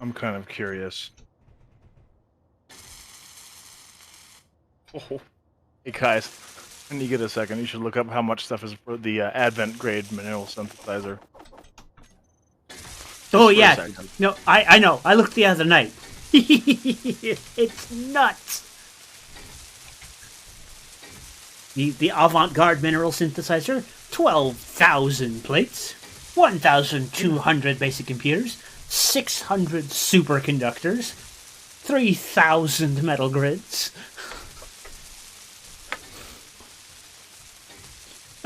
I'm kind of curious. Oh. Hey guys, when you get a second, you should look up how much stuff is for the Advent grade mineral synthesizer. Oh For a yeah, second. no, I know. I looked the other night. It's nuts. The avant-garde mineral synthesizer, 12,000 plates, 1,200 basic computers, 600 superconductors, 3,000 metal grids.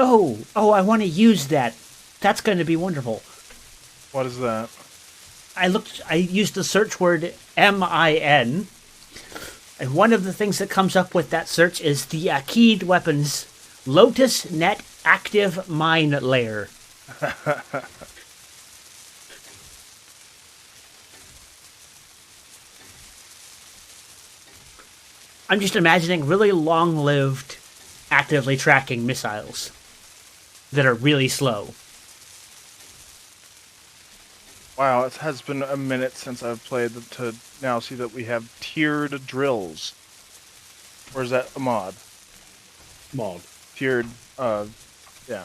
Oh, I want to use that. That's going to be wonderful. What is that? I used the search word MIN, and one of the things that comes up with that search is the Akid Weapons Lotus Net Active Mine Layer. I'm just imagining really long-lived, actively tracking missiles that are really slow. Wow, it has been a minute since I've played to now see that we have tiered drills. Or is that a mod? Mod. Tiered, yeah.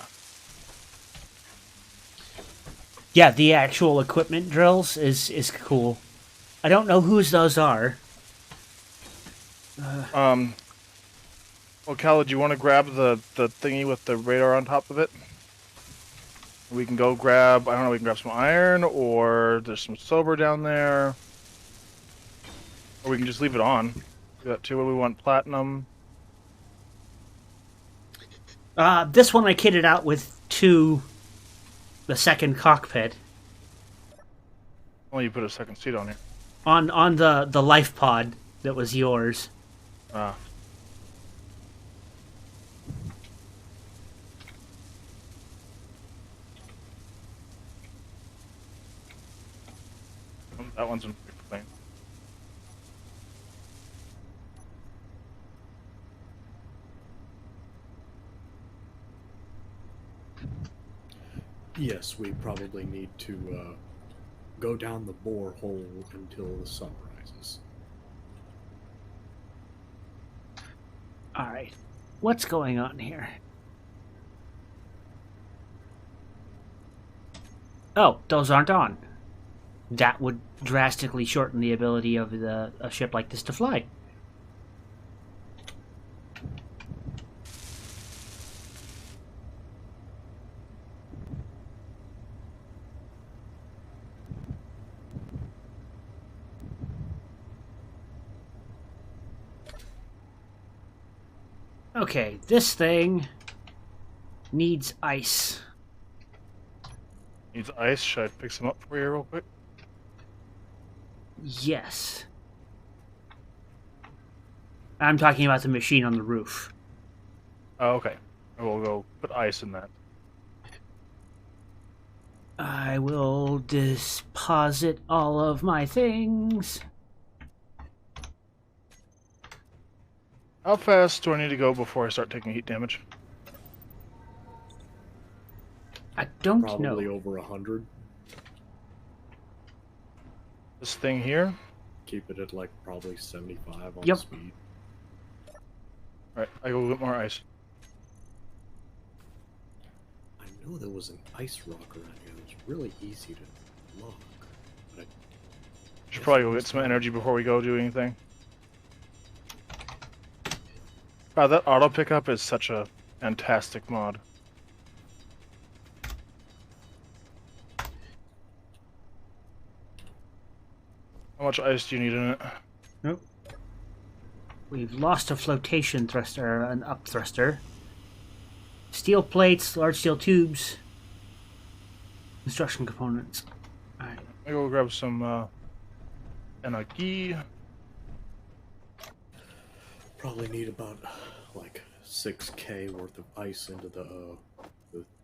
Yeah, the actual equipment drills is cool. I don't know whose those are. Well, Cal, do you want to grab the thingy with the radar on top of it? We can go grab, I don't know, we can grab some iron, or there's some silver down there. Or we can just leave it on. Do that too, where we want platinum. This one I kitted out with the second cockpit. Oh, you put a second seat on here. On the life pod that was yours. Ah. That one's in plane. Yes, we probably need to go down the borehole until the sun rises. Alright. What's going on here? Oh, those aren't on. That would drastically shorten the ability of a ship like this to fly. Okay, this thing needs ice. Needs ice. Should I pick some up for you real quick? Yes. I'm talking about the machine on the roof. Oh, okay. I will go put ice in that. I will deposit all of my things. How fast do I need to go before I start taking heat damage? I don't Probably know. over 100. This thing here? Keep it at like probably 75 on Yep. speed. Alright, I go get more ice. I know there was an ice rock around here that was really easy to lock. But Should probably go get some energy before we go do anything. Wow, that auto pickup is such a fantastic mod. How much ice do you need in it? Nope. We've lost a flotation thruster, an up thruster. Steel plates, large steel tubes, construction components. Alright. Maybe we'll grab some energy. Probably need about like 6K worth of ice into the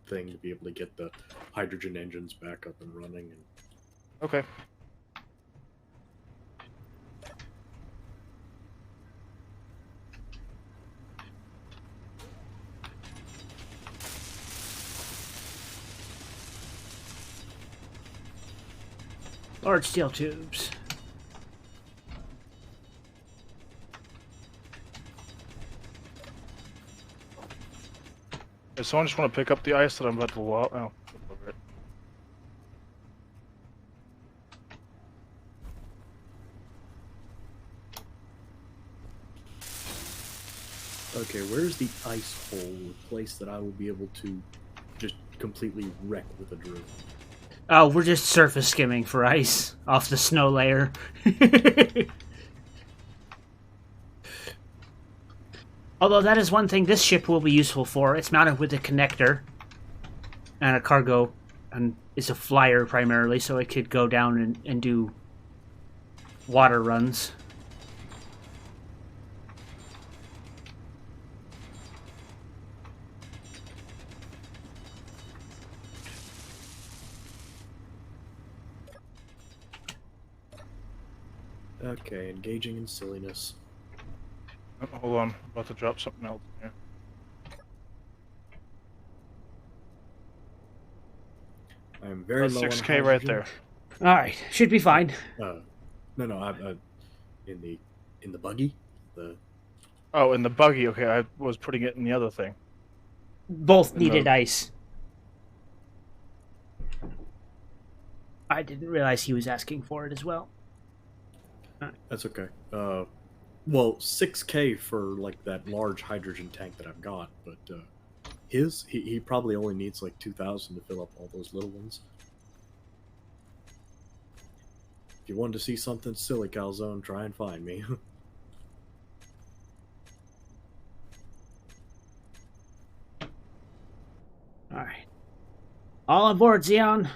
thing to be able to get the hydrogen engines back up and running. And Okay. Large steel tubes. Does someone just want to pick up the ice that I'm about to wall? Oh, flip over it. okay, where's the ice hole, the place that I will be able to just completely wreck with a drill? Oh, we're just surface skimming for ice off the snow layer. Although that is one thing this ship will be useful for. It's mounted with a connector and a cargo, and it's a flyer primarily, so it could go down and do water runs. Okay, engaging in silliness. Oh, hold on, I'm about to drop something else here. I am very That's low on 6K right hydrogen. there. Alright, should be fine. No, I in the buggy. The Oh, in the buggy. Okay, I was putting it in the other thing. Both In needed the- ice. I didn't realize he was asking for it as well. That's okay. Well, 6K for like that large hydrogen tank that I've got, but he probably only needs like 2,000 to fill up all those little ones. If you wanted to see something silly, Calzone, try and find me. Alright. All on board, Xeon.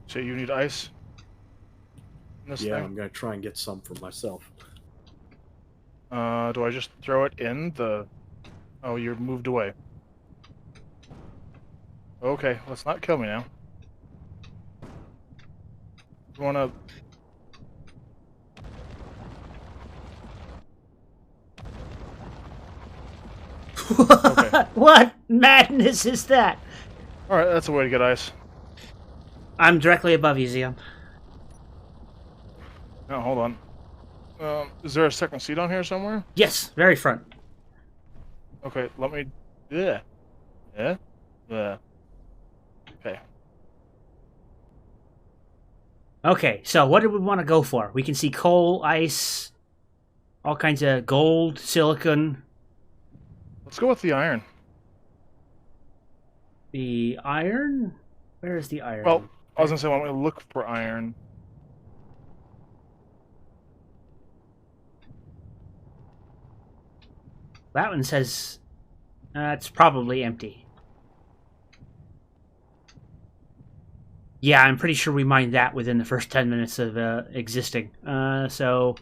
So you need ice in this Yeah, thing? I'm gonna try and get some for myself. Do I just throw it in the... Oh, you're moved away. Okay, let's not kill me now. You wanna... Okay. What madness is that? Alright, that's a way to get ice. I'm directly above you, Xeon. No, hold on. Is there a second seat on here somewhere? Yes, very front. Okay, let me... Yeah. Yeah? Yeah. Okay. Okay, so what do we want to go for? We can see coal, ice, all kinds of gold, silicon. Let's go with the iron. The iron? Where is the iron? Well, I was gonna say, why don't we look for iron? That one says it's probably empty. Yeah, I'm pretty sure we mined that within the first 10 minutes of existing. So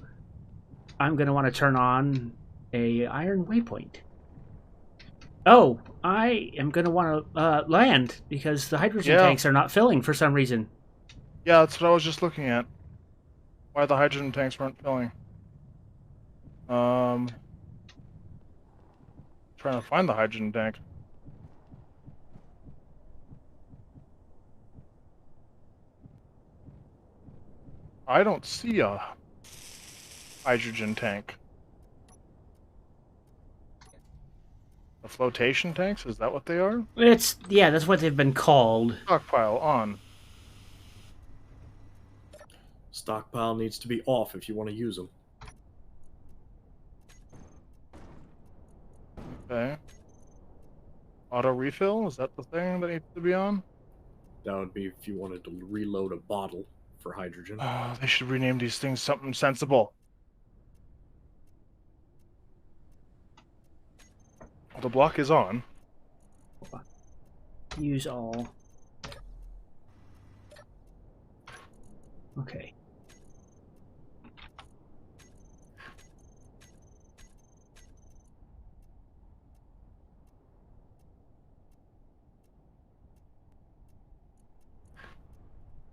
I'm going to want to turn on a iron waypoint. Oh, I am going to want to land because the hydrogen Yeah. tanks are not filling for some reason. Yeah, that's what I was just looking at. Why the hydrogen tanks weren't filling. Trying to find the hydrogen tank. I don't see a hydrogen tank. The flotation tanks? Is that what they are? Yeah, that's what they've been called. Stockpile on. Stockpile needs to be off if you want to use them. Okay. Auto refill? Is that the thing that needs to be on? That would be if you wanted to reload a bottle for hydrogen. They should rename these things something sensible. Well, the block is on. Use all. Okay.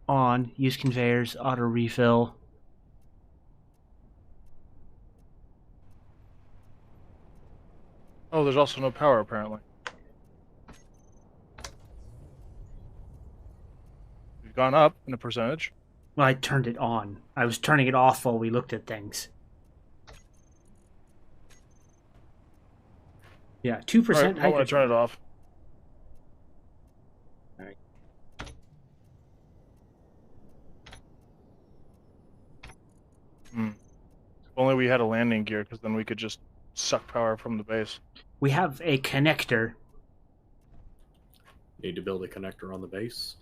On. Use conveyors. Auto refill. Oh, there's also no power, apparently. We've gone up in a percentage. Well, I turned it on. I was turning it off while we looked at things. Yeah, 2% Alright, I want to turn it off. Alright. If only we had a landing gear, because then we could just suck power from the base. We have a connector. Need to build a connector on the base.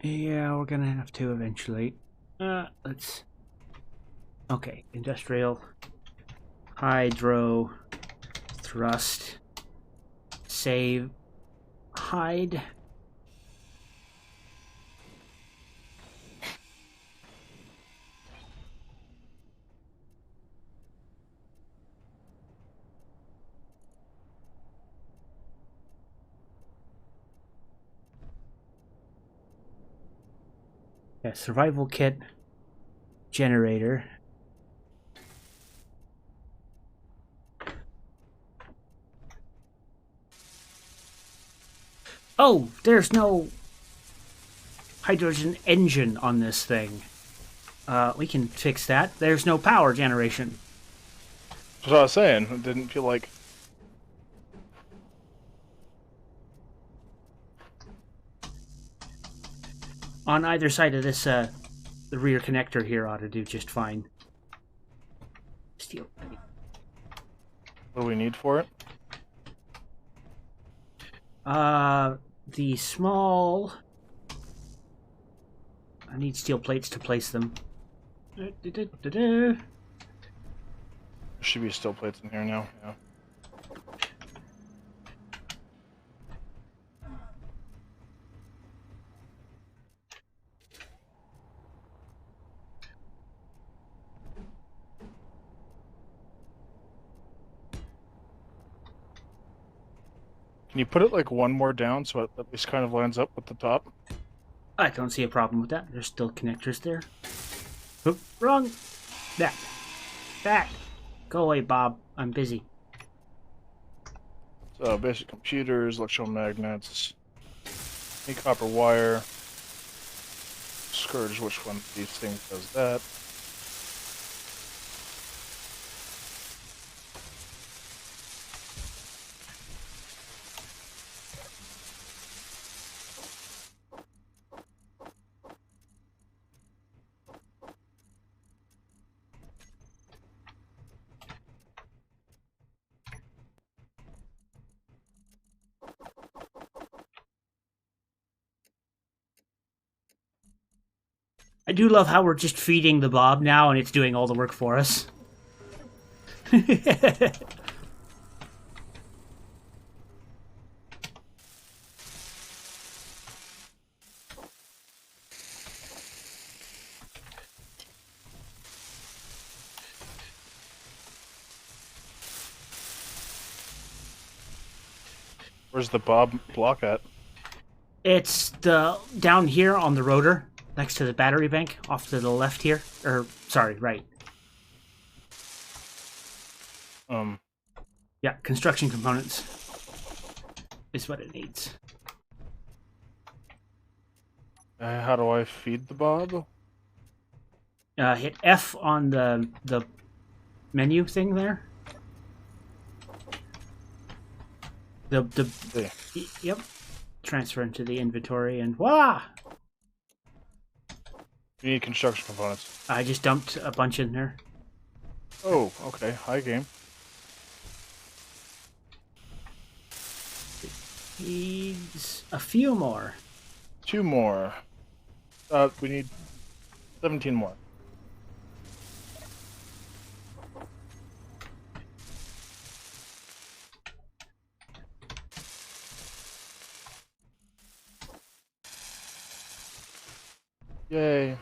Yeah, we're gonna have to eventually. Let's... Okay, industrial. Hydro. Thrust. Save. Hide. Yeah, survival kit. Generator. Oh, there's no hydrogen engine on this thing. We can fix that. There's no power generation. That's what I was saying. It didn't feel like... On either side of this, the rear connector here ought to do just fine. Steel. What do we need for it? The small... I need steel plates to place them. There should be steel plates in here now, yeah. Can you put it like one more down so it at least kind of lines up with the top? I don't see a problem with that. There's still connectors there. Oop, wrong! That. That! Go away, Bob. I'm busy. So basic computers, electromagnets, any copper wire, scourge, which one of these things does that? I do love how we're just feeding the Bob now and it's doing all the work for us. Where's the Bob block at? It's the down here on the rotor, next to the battery bank, off to the left here. Or, sorry, right. Yeah, construction components is what it needs. How do I feed the Bob? Hit F on the menu thing there. Yep. Transfer into the inventory and voila! You need construction components. I just dumped a bunch in there. Oh, okay. Hi, game. Needs a few more. 2 more. We need 17 more. Yay.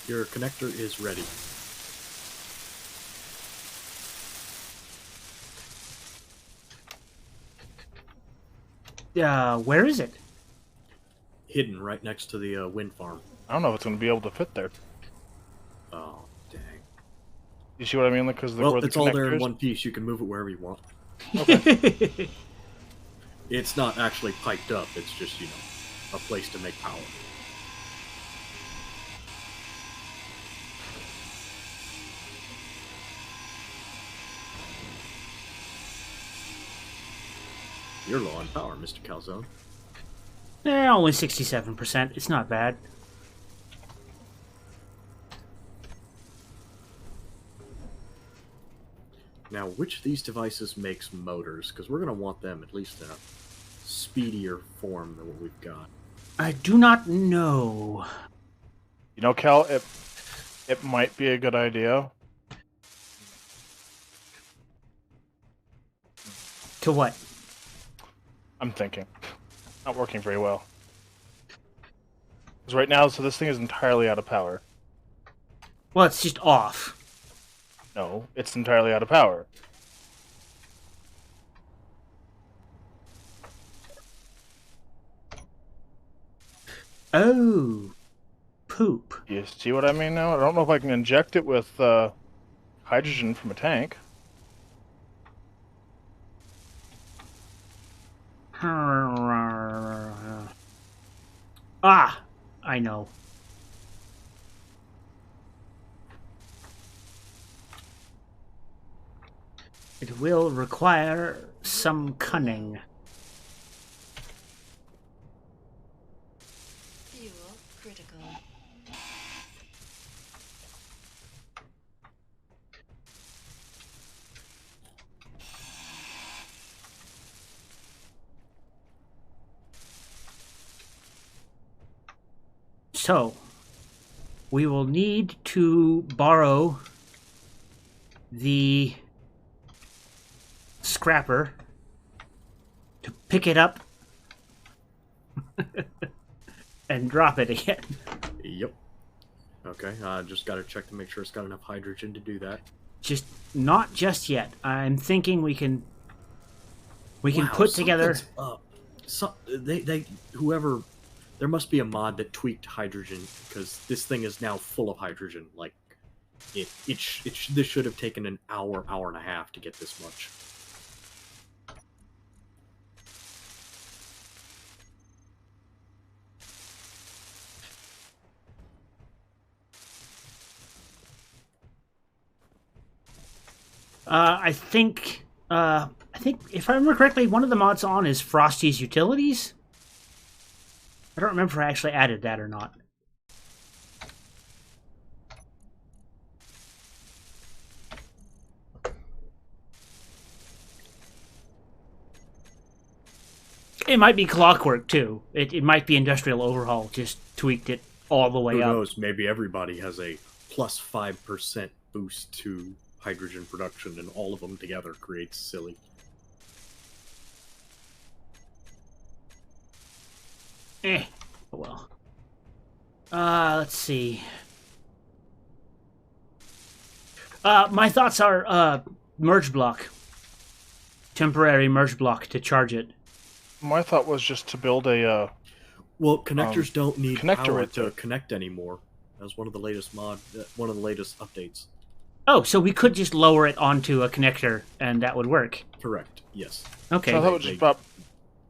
Your connector is ready. Where is it? Hidden right next to the wind farm. I don't know if it's going to be able to fit there. Oh, dang. You see what I mean? Like, because Well, where the it's all there in connectors. one piece. You can move it wherever you want. Okay. It's not actually piped up. It's just, a place to make power. You're low on power, Mr. Calzone. Only 67%. It's not bad. Now, which of these devices makes motors? Because we're going to want them at least in a speedier form than what we've got. I do not know. You know, Cal, it might be a good idea. To what? I'm thinking. Not working very well. Because right now, so this thing is entirely out of power. Well, it's just off. No, it's entirely out of power. Oh. Poop. You see what I mean now? I don't know if I can inject it with hydrogen from a tank. Ah, I know. It will require some cunning. Fuel critical. So, we will need to borrow the scrapper to pick it up and drop it again. Yep. Okay, just got to check to make sure it's got enough hydrogen to do that. Just not just yet. I'm thinking we can Wow, put together. something's up. Whoever, there must be a mod that tweaked hydrogen because this thing is now full of hydrogen. Like, this should have taken an hour and a half to get this much. I think if I remember correctly, one of the mods on is Frosty's Utilities. I don't remember if I actually added that or not. It might be Clockwork too. It might be Industrial Overhaul, just tweaked it all the way Who up. knows? Maybe everybody has a plus 5% boost to hydrogen production, and all of them together creates silly. Oh well. Let's see. My thoughts are merge block. Temporary merge block to charge it. My thought was just to build a Well, connectors don't need connector power right to there. connect anymore. That was one of the latest updates. Oh, so we could just lower it onto a connector and that would work. Correct. Yes. Okay. So I thought it was just about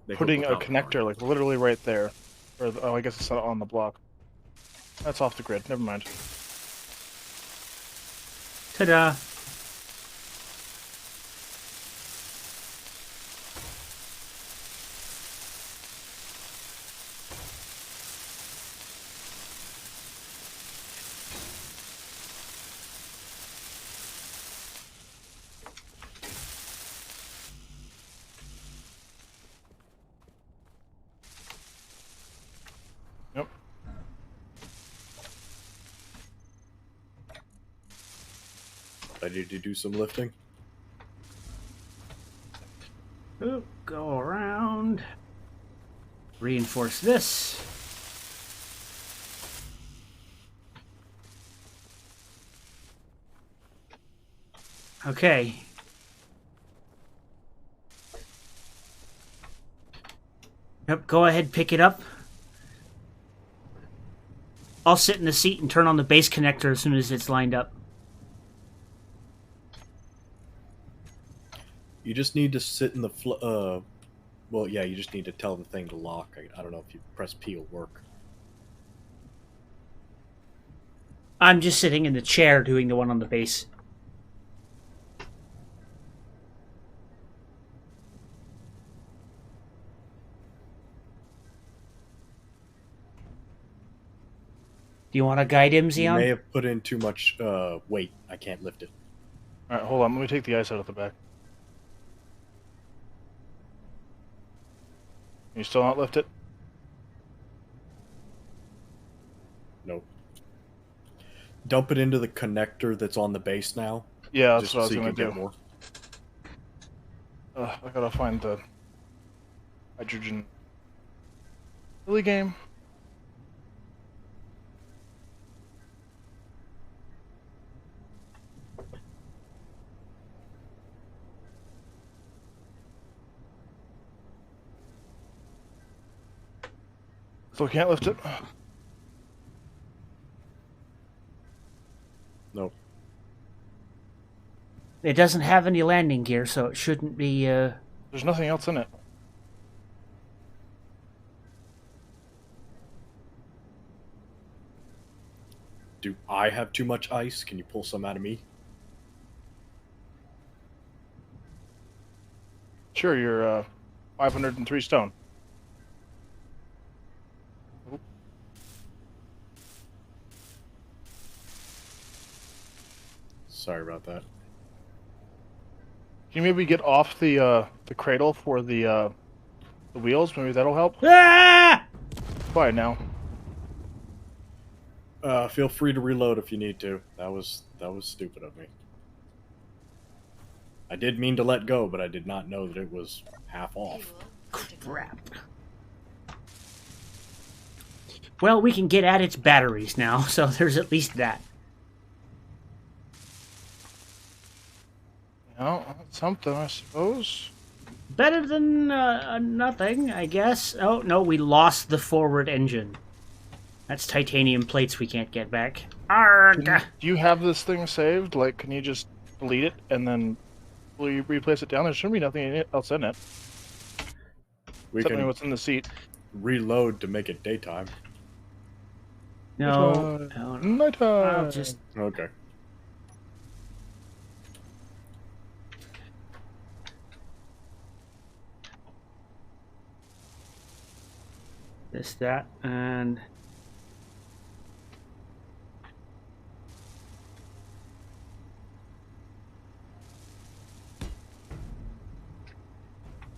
They hook putting a without connector, power. like literally right there. Or I guess it's not on the block. That's off the grid. Never mind. Ta-da. Ready to do some lifting? Oop, go around. Reinforce this. Okay. Yep, go ahead, pick it up. I'll sit in the seat and turn on the base connector as soon as it's lined up. You just need to sit in the well, yeah, you just need to tell the thing to lock. I don't know if you press P will work. I'm just sitting in the chair doing the one on the base. Do you want to guide him, You Xeon? may have put in too much weight. I can't lift it. All right, hold on. Let me take the ice out of the back. Can you still not lift it? Nope. Dump it into the connector that's on the base now. Yeah, that's just what I was so you gonna can do. get more. I gotta find the hydrogen. Really game. So can't lift it. Nope. It doesn't have any landing gear, so it shouldn't be, There's nothing else in it. Do I have too much ice? Can you pull some out of me? Sure, you're 503 stone. Sorry about that. Can you maybe get off the cradle for the wheels? Maybe that'll help. Ah! Fine now. Feel free to reload if you need to. That was stupid of me. I did mean to let go, but I did not know that it was half off. Fuel critical. Crap. Well, we can get at its batteries now, so there's at least that. No, that's something, I suppose. Better than nothing, I guess. Oh, no, we lost the forward engine. That's titanium plates we can't get back. Arrgh! Do you have this thing saved? Like, can you just delete it and then replace it down? There shouldn't be nothing else in it. We Except maybe can what's in the seat. reload to make it daytime. No, Nighttime. no, no. Nighttime. I'll just... Okay. this, that, and...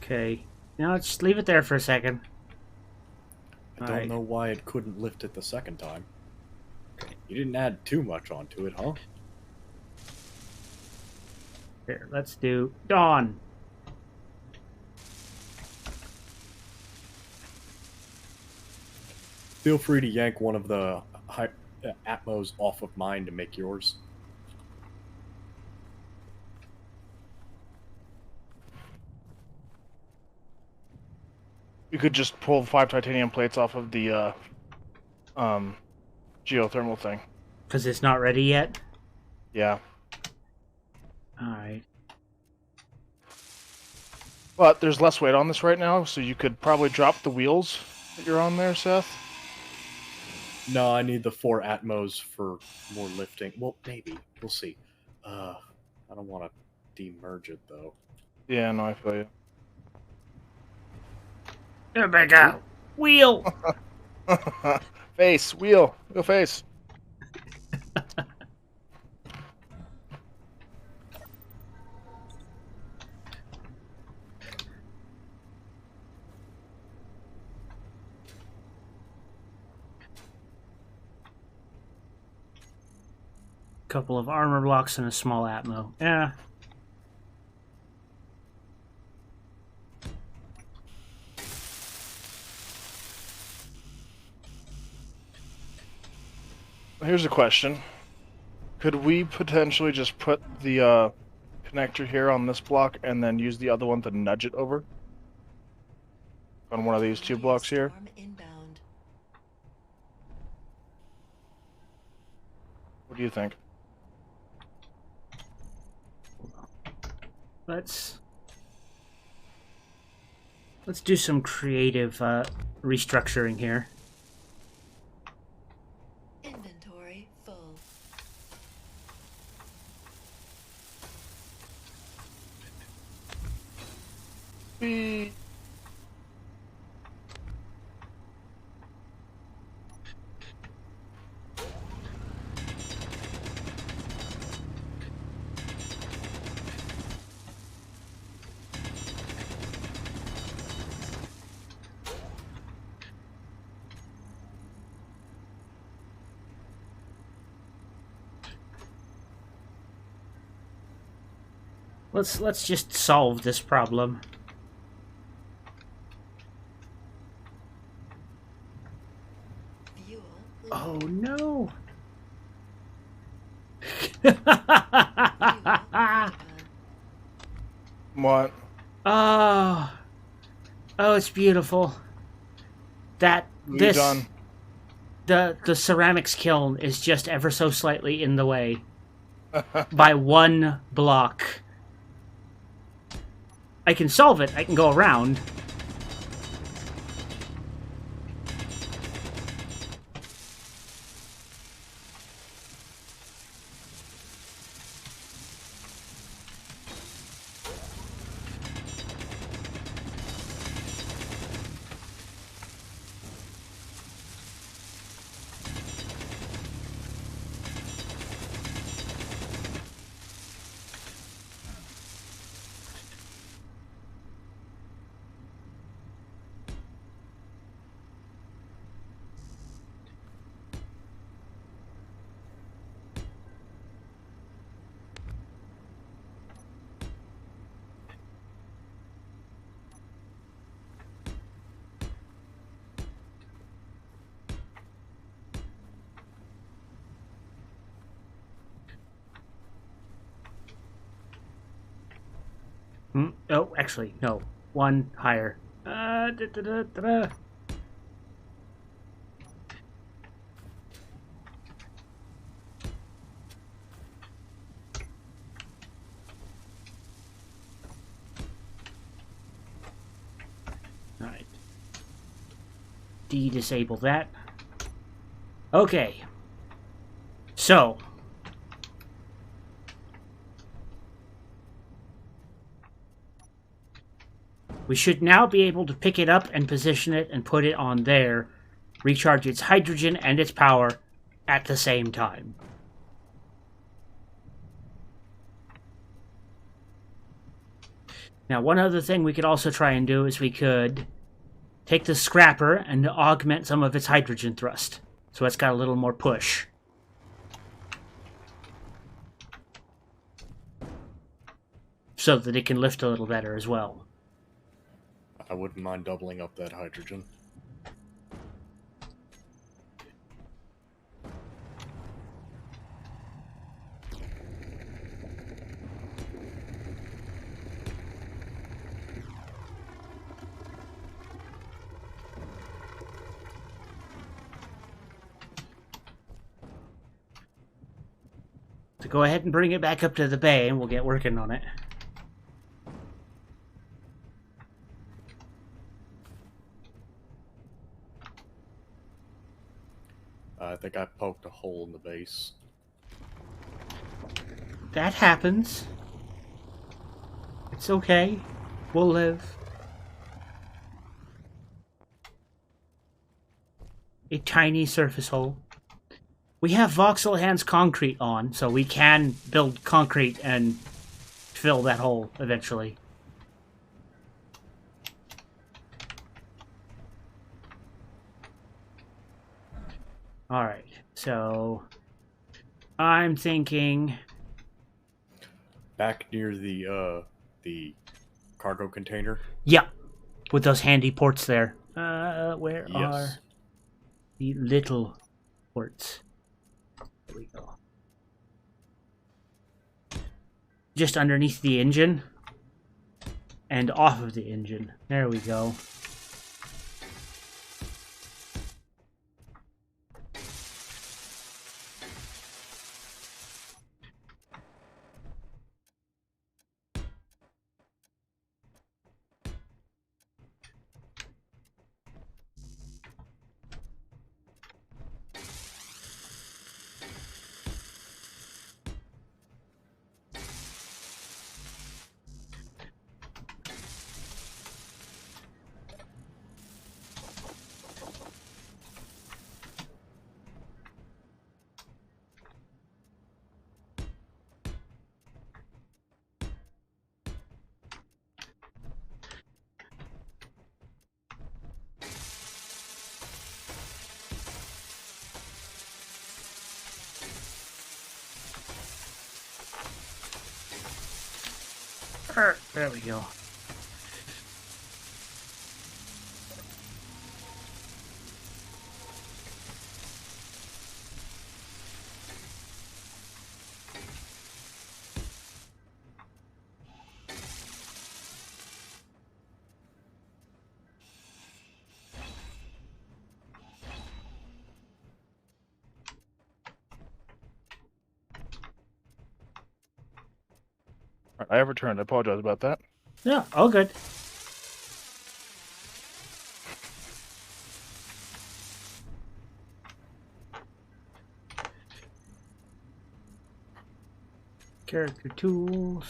Okay. Now let's just leave it there for a second. I don't Alright. know why it couldn't lift it the second time. You didn't add too much onto it, huh? Here, let's do Dawn. Feel free to yank one of the Atmos off of mine to make yours. You could just pull 5 titanium plates off of the geothermal thing. Because it's not ready yet? Yeah. Alright. But there's less weight on this right now, so you could probably drop the wheels that you're on there, Seth. No, I need the 4 Atmos for more lifting. Well, maybe. We'll see. I don't want to demerge it, though. Yeah, no, I feel you. Rebecca! Wheel! Face, wheel, go face. Couple of armor blocks and a small atmo. Yeah. Here's a question. Could we potentially just put the connector here on this block and then use the other one to nudge it over? On one of these two blocks here? Storm inbound. What do you think? Let's do some creative restructuring here. Inventory full. Beep. Let's just solve this problem. Fuel Oh low. no. Fuel critical. What? Oh, it's beautiful. What you This done? the ceramics kiln is just ever so slightly in the way by one block. I can solve it. I can go around. Oh, actually, no. One higher. Alright. Disable that. Okay. So. We should now be able to pick it up and position it and put it on there, recharge its hydrogen and its power at the same time. Now, one other thing we could also try and do is we could take the scrapper and augment some of its hydrogen thrust, so it's got a little more push. So that it can lift a little better as well. I wouldn't mind doubling up that hydrogen. So go ahead and bring it back up to the bay and we'll get working on it. I think I poked a hole in the base. That happens. It's okay. We'll live. A tiny surface hole. We have voxel hands concrete on, so we can build concrete and fill that hole eventually. Alright, so I'm thinking... Back near the cargo container. Yeah, with those handy ports there. Where Yes. are the little ports? There we go. Just underneath the engine. And off of the engine. There we go. There we go. All right, I have returned. I apologize about that. Yeah, all good. Character tools.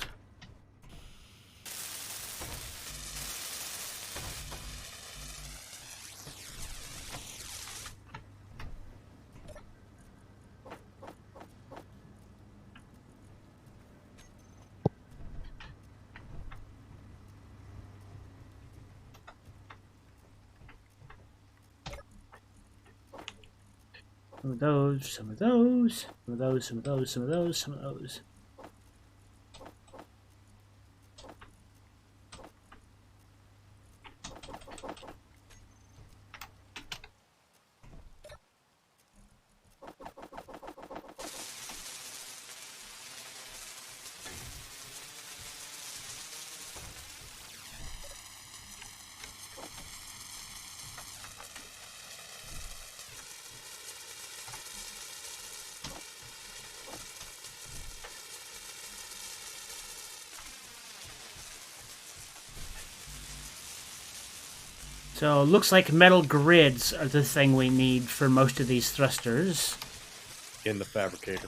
Some of those, some of those, some of those, some of those, some of those, some of those. So, looks like metal grids are the thing we need for most of these thrusters. In the fabricator.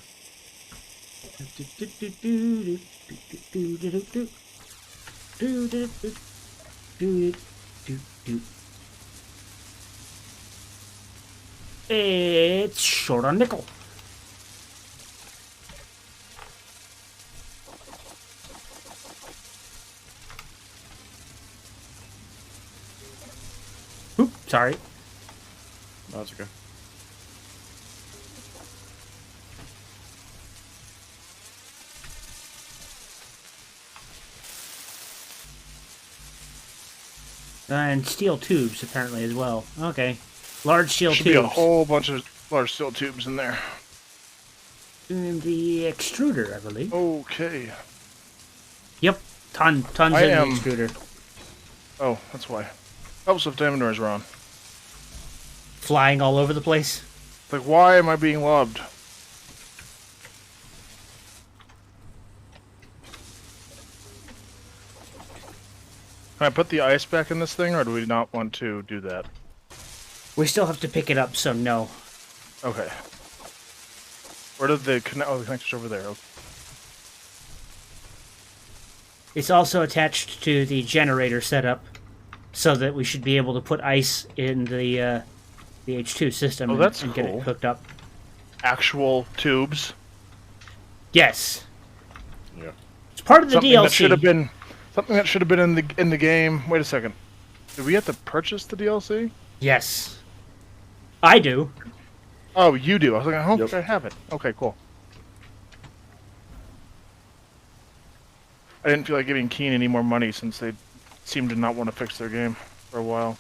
It's short on nickel. Oop, sorry. No, that's okay. And steel tubes, apparently, as well. Okay. Large steel Should tubes. be a whole bunch of large steel tubes in there. In the extruder, I believe. Okay. Yep. Tons in the extruder. Oh, that's why. Helps if the inventories are on. Flying all over the place. Like, why am I being lobbed? Can I put the ice back in this thing, or do we not want to do that? We still have to pick it up, so no. Okay. Where did the connect? Oh, the connector's over there. Okay. It's also attached to the generator setup, so that we should be able to put ice in the H2 system and get cool. it hooked up. Actual tubes. Yes. Yeah. It's part of the Something DLC. that should have been something that should have been in the game. Wait a second. Did we have to purchase the DLC? Yes. I do. Oh, you do. I was like, I don't Yep. think I have it. Okay, cool. I didn't feel like giving Keen any more money since they seemed to not want to fix their game for a while.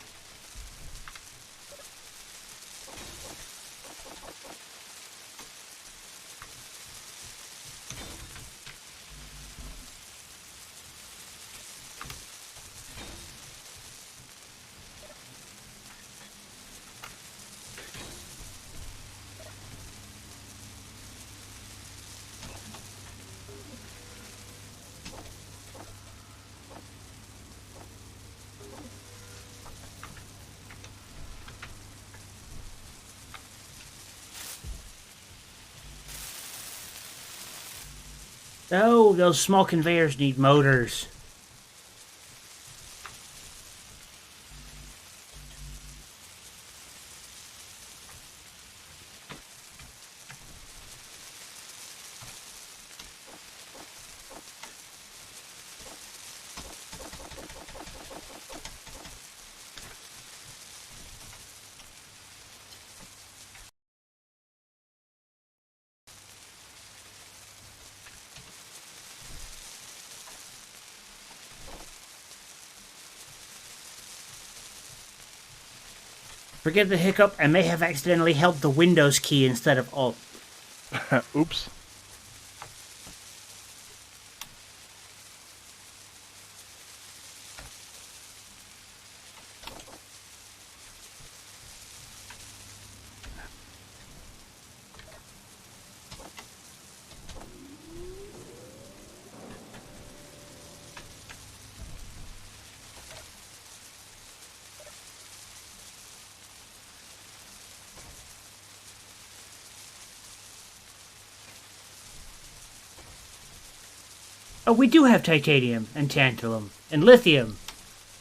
Oh, those small conveyors need motors. Forgive the hiccup, I may have accidentally held the Windows key instead of Alt. Oops. Oh, we do have titanium and tantalum and lithium.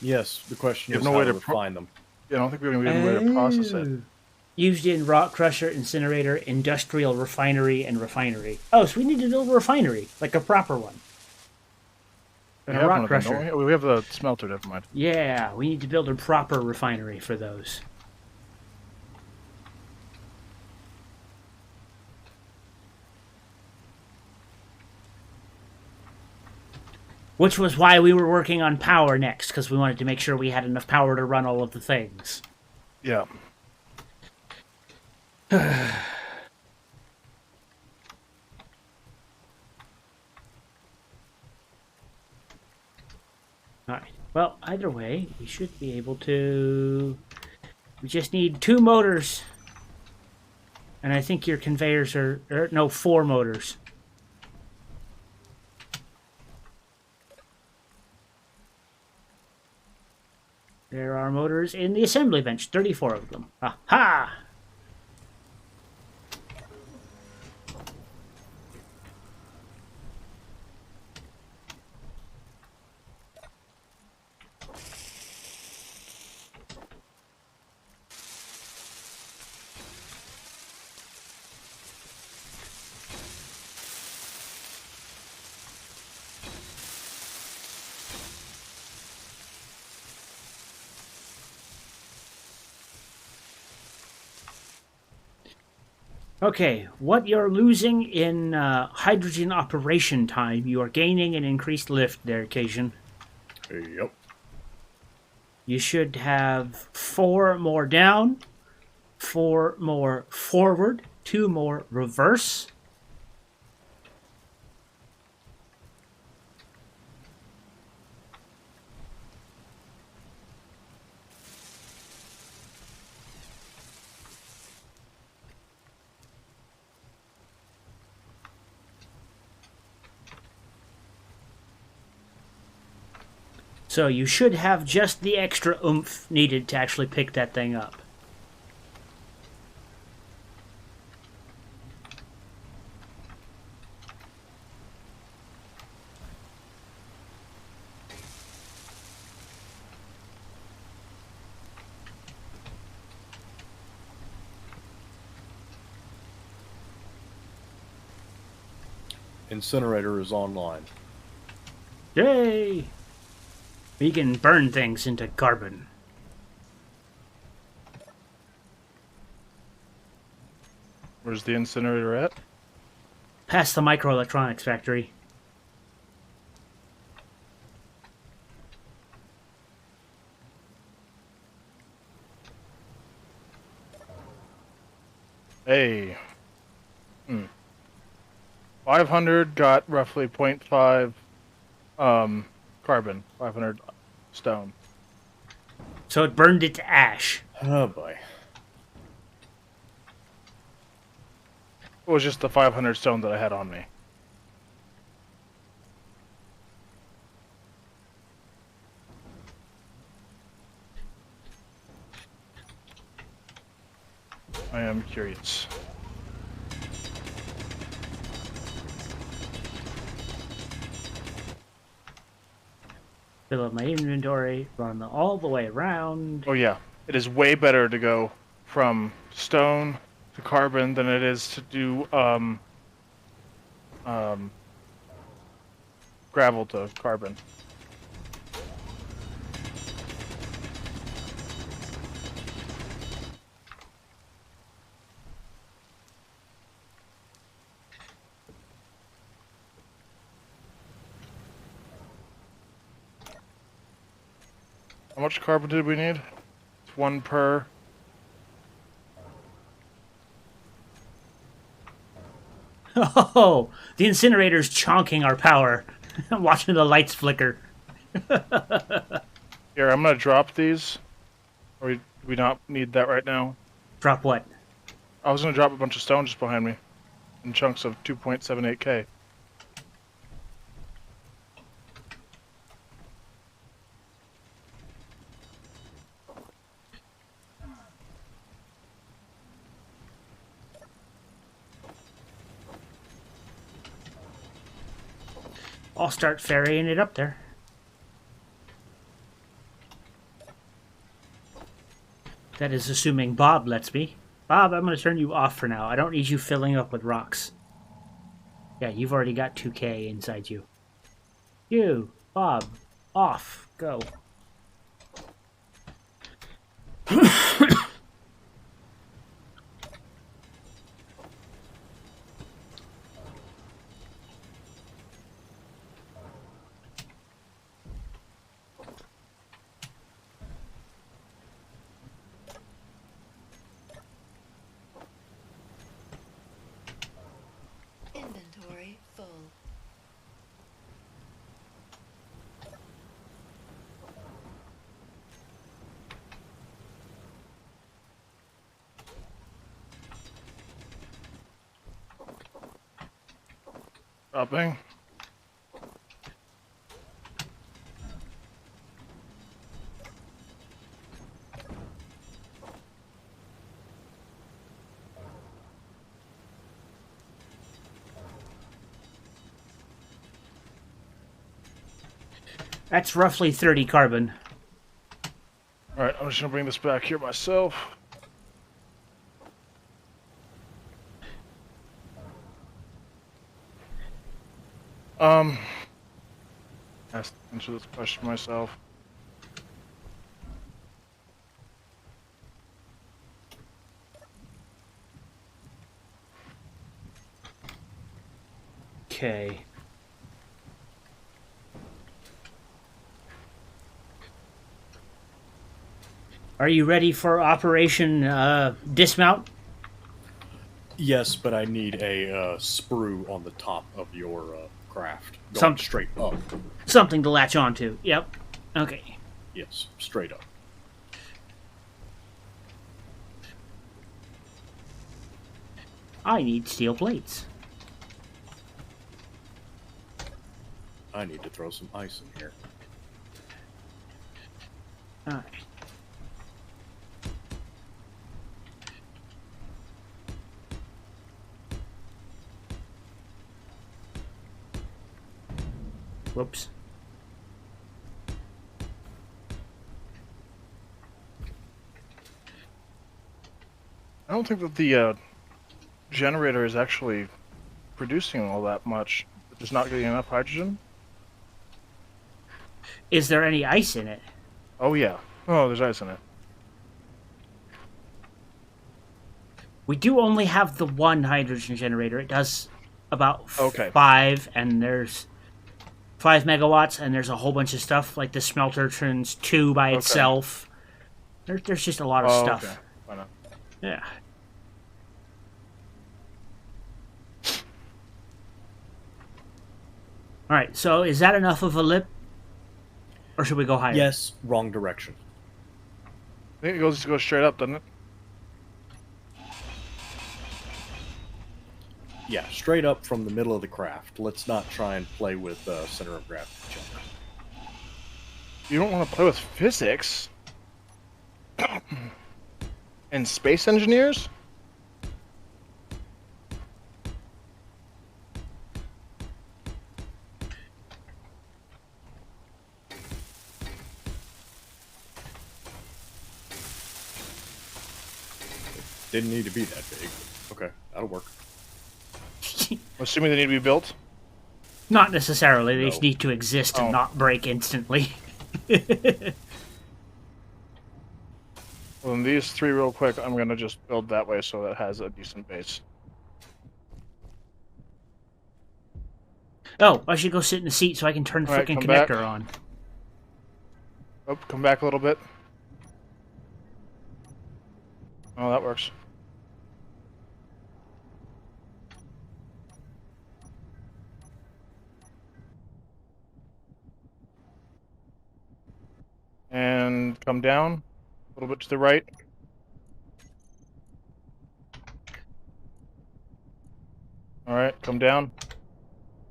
Yes, the question You have is no how way to to refine them. Yeah, I don't think we're going to be able to process it. Oh. Used in rock crusher, incinerator, industrial refinery, and refinery. Oh, so we need to build a refinery, like a proper one. We And a have rock one of them, crusher. don't we? We have the smelter, never mind. Yeah, we need to build a proper refinery for those. Which was why we were working on power next, because we wanted to make sure we had enough power to run all of the things. Yeah. Alright. Well, either way, we should be able to... We just need 2 motors. And I think your conveyors are... no, 4 motors. There are motors in the assembly bench, 34 of them. Aha! Okay, what you're losing in hydrogen operation time, you are gaining an increased lift there, Cajun. Yep. You should have 4 more down, 4 more forward, 2 more reverse. So you should have just the extra oomph needed to actually pick that thing up. Incinerator is online. Yay! We can burn things into carbon. Where's the incinerator at? Past the microelectronics factory. Hey. 500 got roughly 0.5 carbon. 500 stone. So it burned it to ash. Oh boy. It was just the 500 stone that I had on me. I am curious. Fill up my inventory, run all the way around. Oh yeah, it is way better to go from stone to carbon than it is to do gravel to carbon. How much carbon did we need? It's 1 per. Oh, the incinerator's chonking our power. I'm watching the lights flicker. Here, I'm gonna drop these. Or do we not need that right now? Drop what? I was gonna drop a bunch of stone just behind me. In chunks of 2.78k. I'll start ferrying it up there. That is assuming Bob lets me. Bob, I'm going to turn you off for now. I don't need you filling up with rocks. Yeah, you've already got 2k inside you. You, Bob, off. Go. Inventory full. Dropping. That's roughly 30 carbon. Alright, I'm just gonna bring this back here myself. Answer this question myself. Okay. Are you ready for Operation Dismount? Yes, but I need a sprue on the top of your craft. Going Some- straight up. Something to latch onto. Yep. Okay. Yes, straight up. I need steel plates. I need to throw some ice in here. Alright. Whoops. I don't think that the generator is actually producing all that much. It's just not getting enough hydrogen. Is there any ice in it? Oh yeah. Oh, there's ice in it. We do only have the one hydrogen generator. It does about Okay. 5, and there's 5 megawatts, and there's a whole bunch of stuff. Like the smelter turns 2 by Okay. itself. There's just a lot of Oh, stuff. okay. Why not? Yeah. All right. So is that enough of a lip, or should we go higher? Yes, wrong direction. I think it goes straight up, doesn't it? Yeah, straight up from the middle of the craft. Let's not try and play with center of gravity junk. You don't want to play with physics. And space engineers? Didn't need to be that big. Okay, that'll work. Assuming they need to be built? Not necessarily. They No. just need to exist and Oh. not break instantly. Well, then these three real quick, I'm going to just build that way so that it has a decent base. Oh, I should go sit in the seat so I can turn the All right, freaking come back. connector on. Oh, come back a little bit. Oh, that works. And come down a little bit to the right. All right, come down.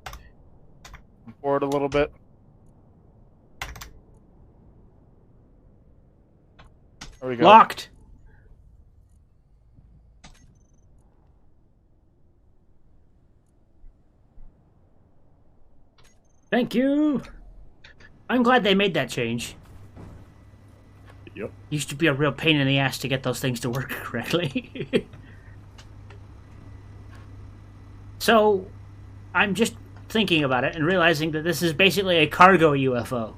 Come forward a little bit. There we go. Locked. Thank you. I'm glad they made that change. Yep. Used to be a real pain in the ass to get those things to work correctly. So, I'm just thinking about it and realizing that this is basically a cargo UFO.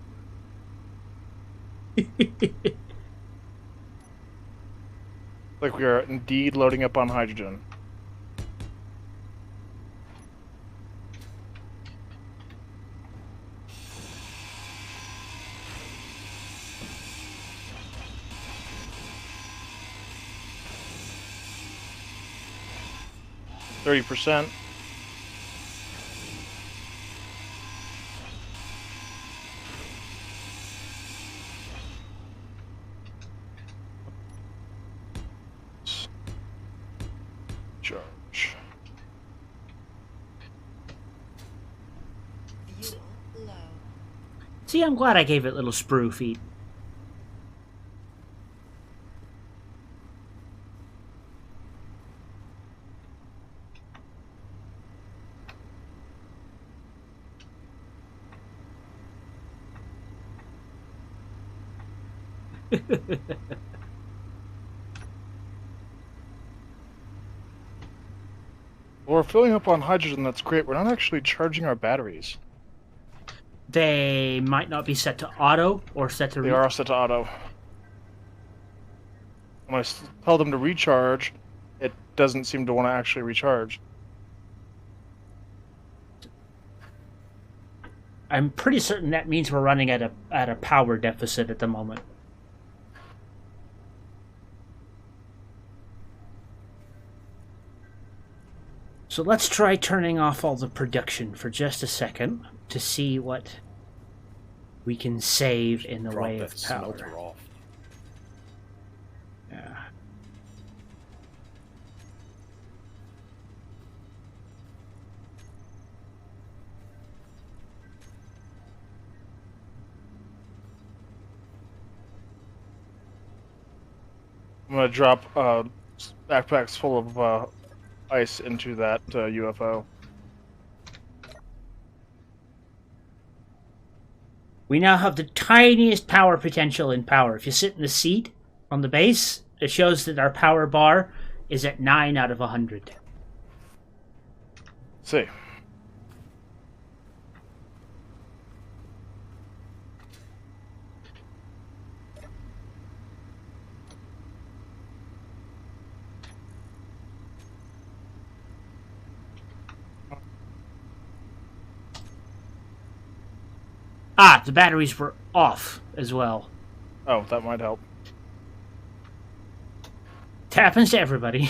Like we are indeed loading up on hydrogen. %. Charge. Fuel low. See, I'm glad I gave it little sprue feet. Well, we're filling up on hydrogen, that's great. We're not actually charging our batteries. They might not be set to auto or set to... They are set to auto. When I tell them to recharge, it doesn't seem to want to actually recharge. I'm pretty certain that means we're running at a power deficit at the moment. So let's try turning off all the production for just a second to see what we can save in the Drop way that of power. smelter off. Yeah. I'm gonna drop backpacks full of ice into that UFO. We now have the tiniest power potential in power. If you sit in the seat on the base, it shows that our power bar is at 9 out of 100. See. Ah, the batteries were off as well. Oh, that might help. It happens to everybody.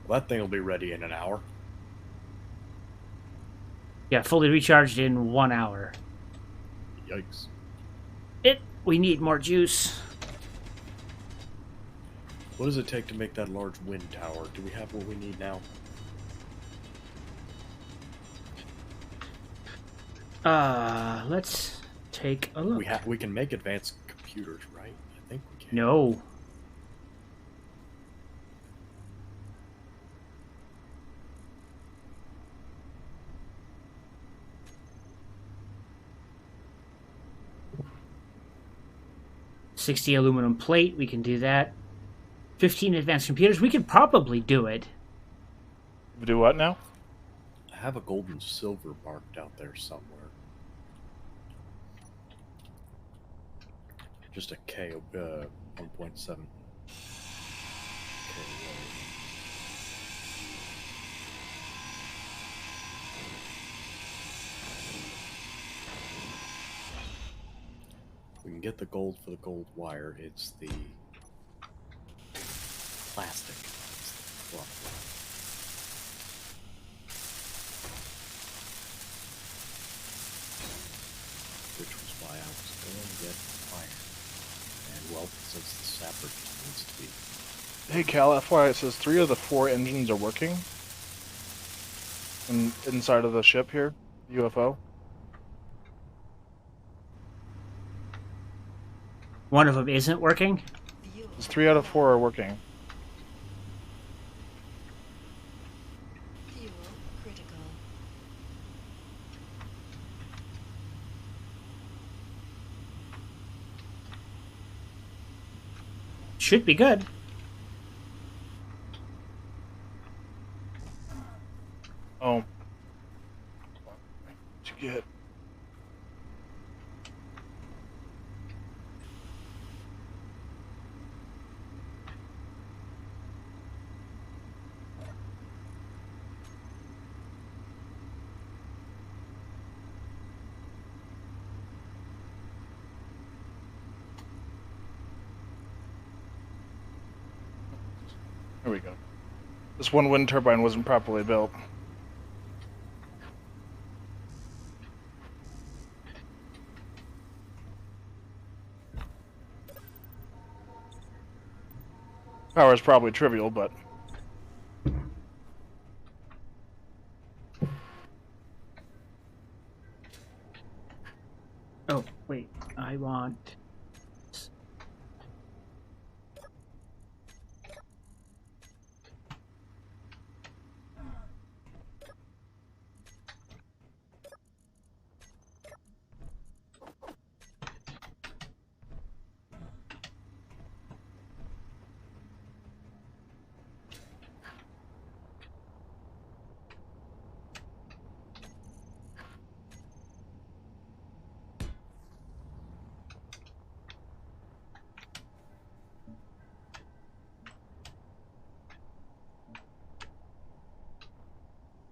Well, that thing will be ready in an hour. Yeah, fully recharged in 1 hour. Yikes. We need more juice. What does it take to make that large wind tower? Do we have what we need now? Let's take a look. We can make advanced computers, right? I think we can. No. $60 aluminum plate, we can do that. 15 advanced computers, we could probably do it. Do what now? I have a gold and silver marked out there somewhere. Just a K, 1.7. We can get the gold for the gold wire. It's the plastic. It's the fluff. Which was why I was going to get iron. And well, since the sapper just needs to be. Hey Cal, FYI, it says 3 of the 4 engines are working. Inside of the ship here, UFO. One of them isn't working? Fuel. It's 3 out of 4 are working. Fuel critical. Should be good. Oh. What'd you get? There we go. This one wind turbine wasn't properly built. Power is probably trivial, but Oh, wait. I want...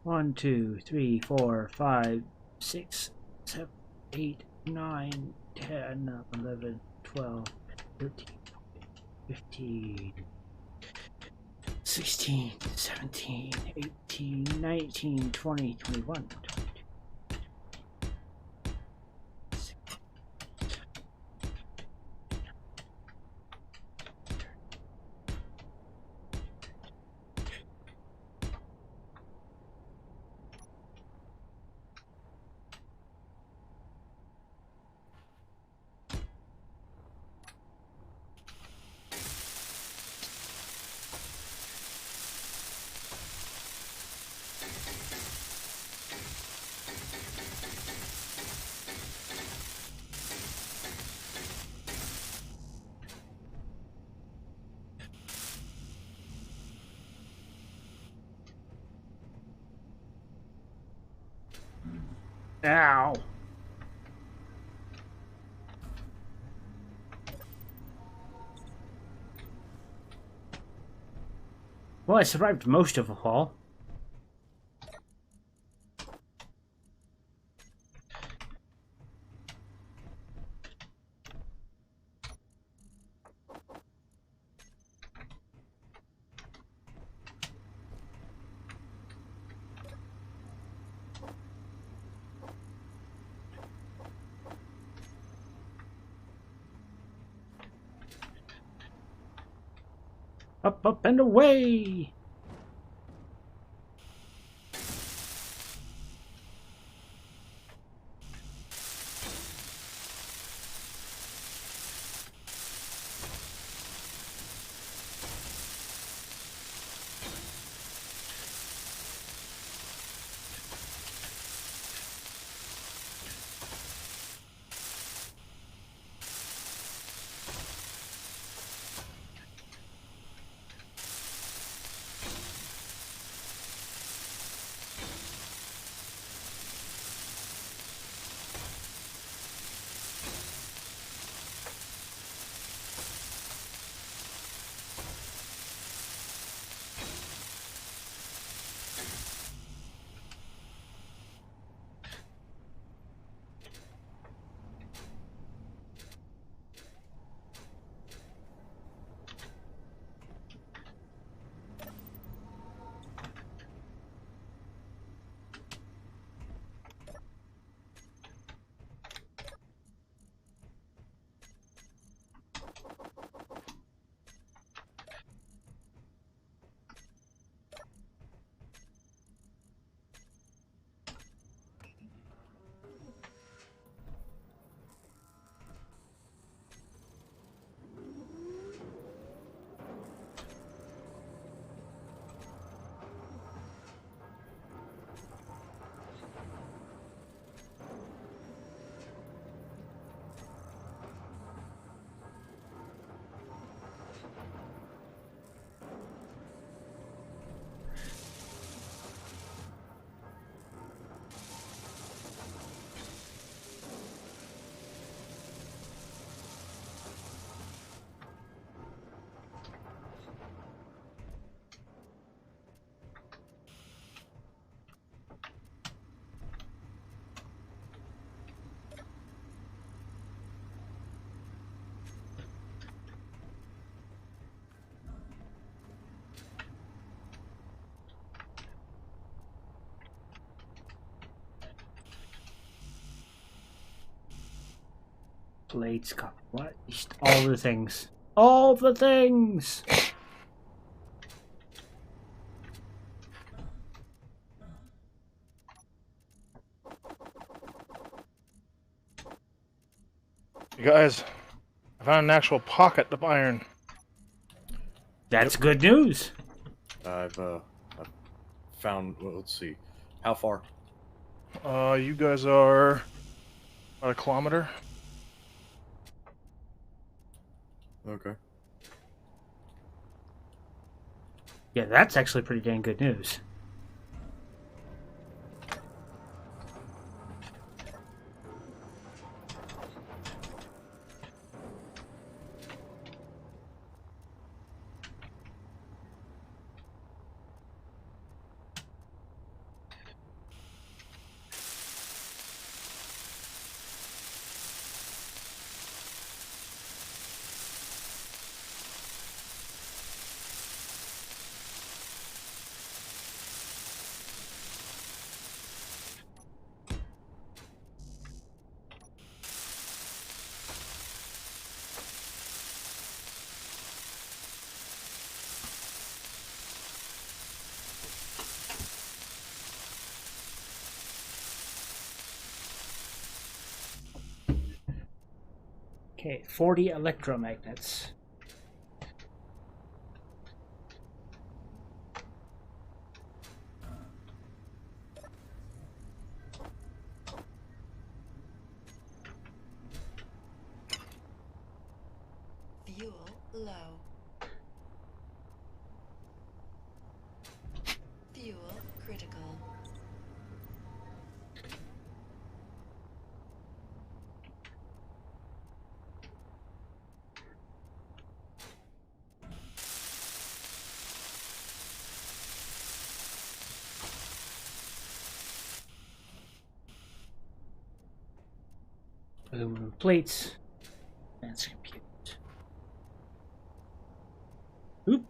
One, 2, 3, 4, 5, 6, 7, 8, 9, 10, 11, 12, 13, 15, 16, 17, 18, 19, 20, 21, 22. Ow. Well, I survived most of the fall. Up, up, and away! Plates, copper, what? Just all the things. All the things! You guys, I found an actual pocket of iron. That's good news. I've found. Well, let's see. How far? You guys are about a kilometer. Okay. Yeah, that's actually pretty dang good news. Okay, 40 electromagnets. Fuel low. Fuel critical. Aluminum plates. That's compute. Oop.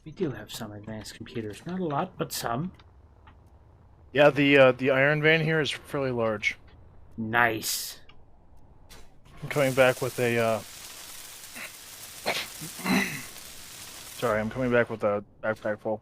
We do have some advanced computers. Not a lot, but some. Yeah, the iron vein here is fairly large. Nice. I'm coming back with a sorry, I'm coming back with a backpack full.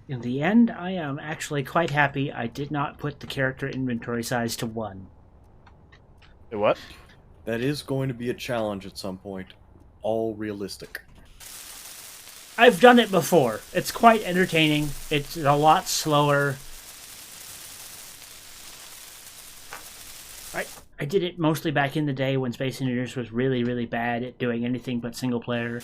In the end, I am actually quite happy I did not put the character inventory size to 1. Hey, what? That is going to be a challenge at some point. All realistic. I've done it before. It's quite entertaining. It's a lot slower. I did it mostly back in the day when Space Invaders was really, really bad at doing anything but single player.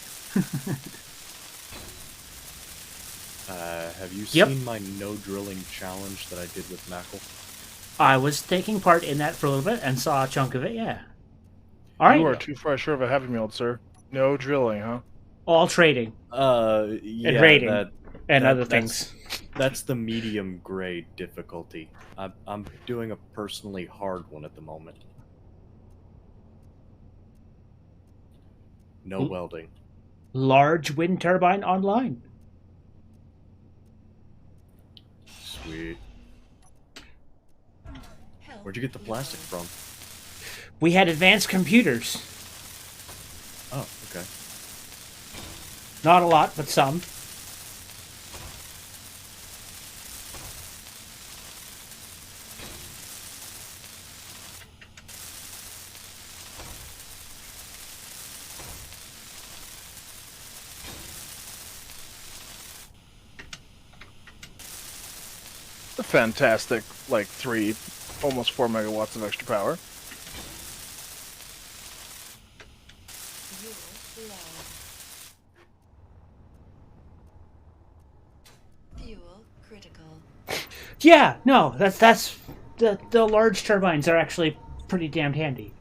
Have you Yep. seen my no drilling challenge that I did with Mackle? I was taking part in that for a little bit and saw a chunk of it, yeah. Alright, You are too far short of a heavy meal, sir. No drilling, huh? all trading Yeah, and raiding that and other that's- things. That's the medium grade difficulty. I'm doing a personally hard one at the moment. No Hmm. welding. Large wind turbine online. Sweet. Health Where'd you get the plastic level. from? We had advanced computers. Oh, okay. Not a lot, but some. A fantastic, like, almost 4 megawatts of extra power. Fuel low. Fuel critical. Yeah, no, that's the large turbines are actually pretty damned handy.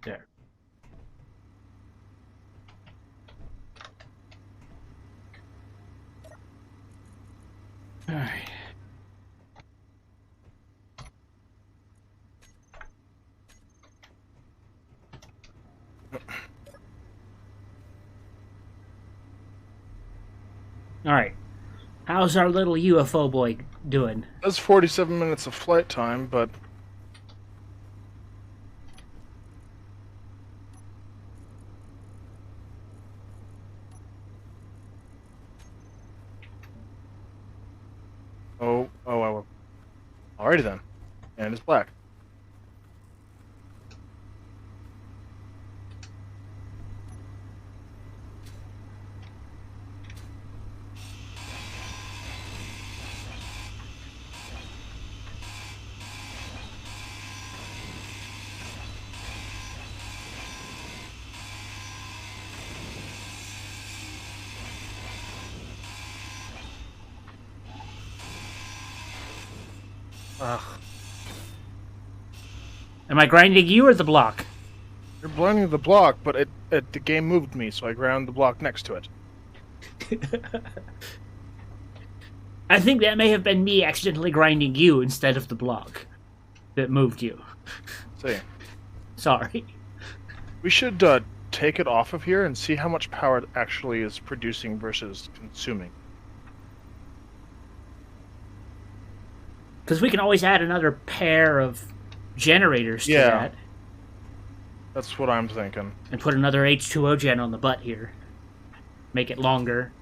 There. All right. All right. How's our little UFO boy doing? That's 47 minutes of flight time, but oh, alrighty then. And it's black. Ugh. Am I grinding you or the block? You're blinding the block, but the game moved me, so I ground the block next to it. I think that may have been me accidentally grinding you instead of the block that moved you. See. Sorry. We should take it off of here and see how much power it actually is producing versus consuming. Because we can always add another pair of generators to Yeah. that. That's what I'm thinking. And put another H2O gen on the butt here. Make it longer.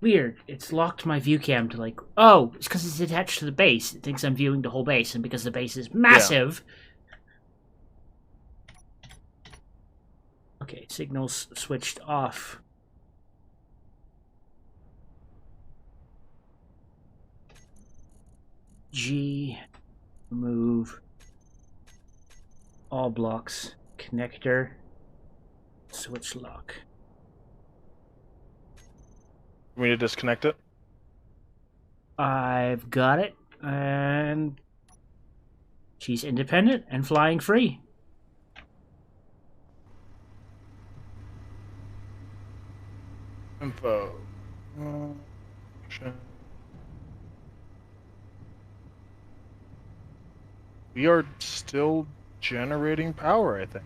Weird. It's locked my view cam to like. Oh, it's because it's attached to the base. It thinks I'm viewing the whole base, and because the base is massive. Okay, signals switched off. G, remove all blocks, connector, switch lock. You want me to disconnect it? I've got it, and she's independent and flying free. Info. We are still generating power, I think.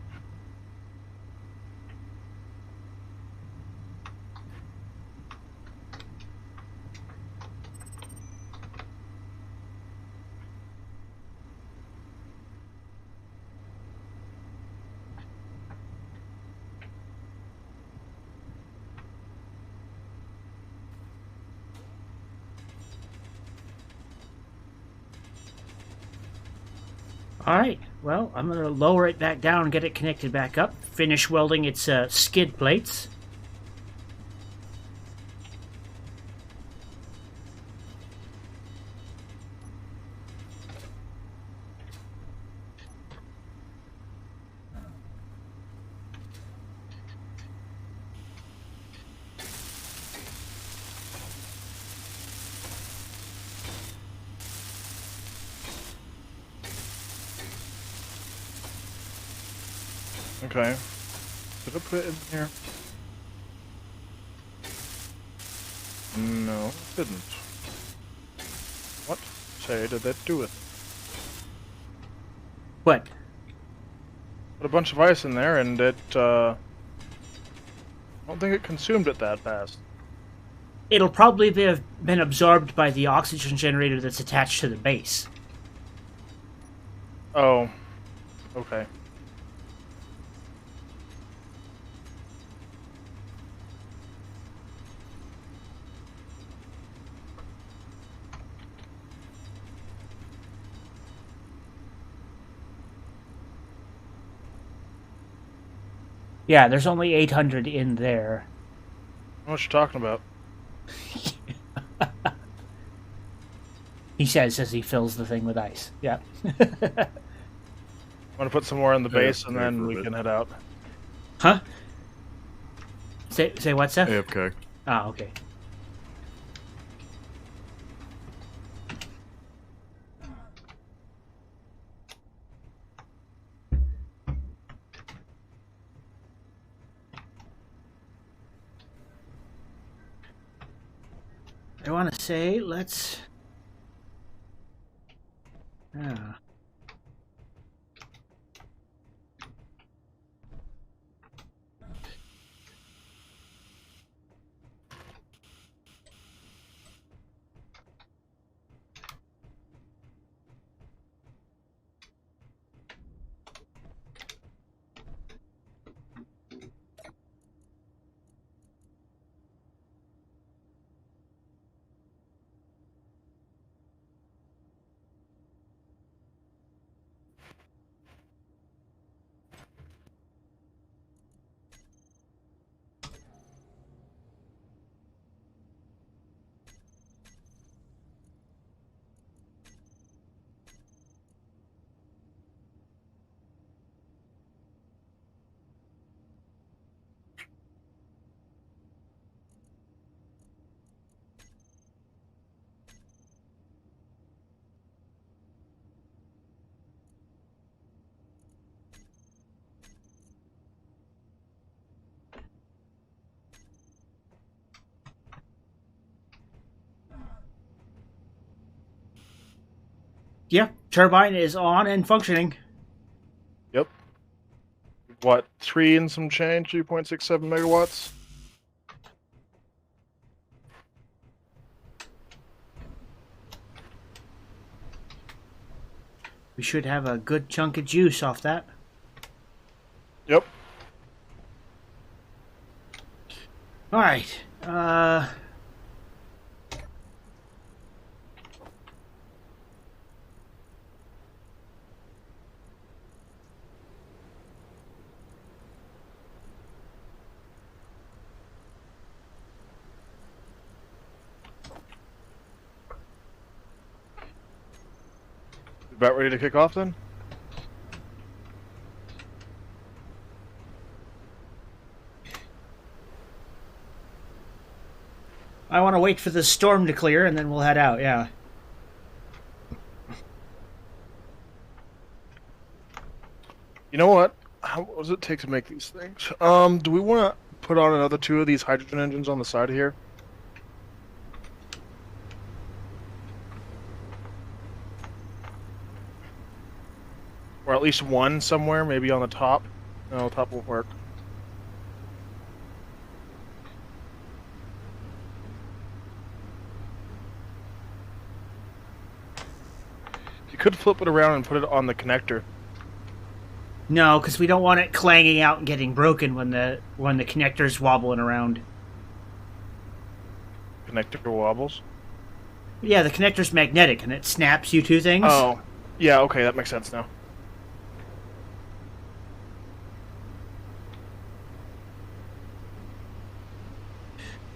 Alright, well, I'm going to lower it back down and get it connected back up. Finish welding its skid plates. Okay. Did I put it in here? No, it didn't. What, say, did that do with it? What? Put a bunch of ice in there, and it, I don't think it consumed it that fast. It'll probably have been absorbed by the oxygen generator that's attached to the base. Oh. Okay. Yeah, there's only 800 in there. What you talking about? He says as he fills the thing with ice. Yeah. I'm gonna put some more in the base, and then we bit. can head out. Huh? Say what, Seth? AFK. Ah, okay. I want to say, let's... Ah. Yeah, turbine is on and functioning. Yep. What, 3 and some change, 3.67 megawatts? We should have a good chunk of juice off that. Yep. Alright, About ready to kick off then? I want to wait for the storm to clear, and then we'll head out, yeah. You know what? What does it take to make these things? Do we want to put on another 2 of these hydrogen engines on the side here? Or at least one somewhere, maybe on the top? No, top won't work. You could flip it around and put it on the connector. No, because we don't want it clanging out and getting broken when the connector's wobbling around. Connector wobbles. Yeah, the connector's magnetic, and it snaps you two things. Oh, yeah, okay, that makes sense now.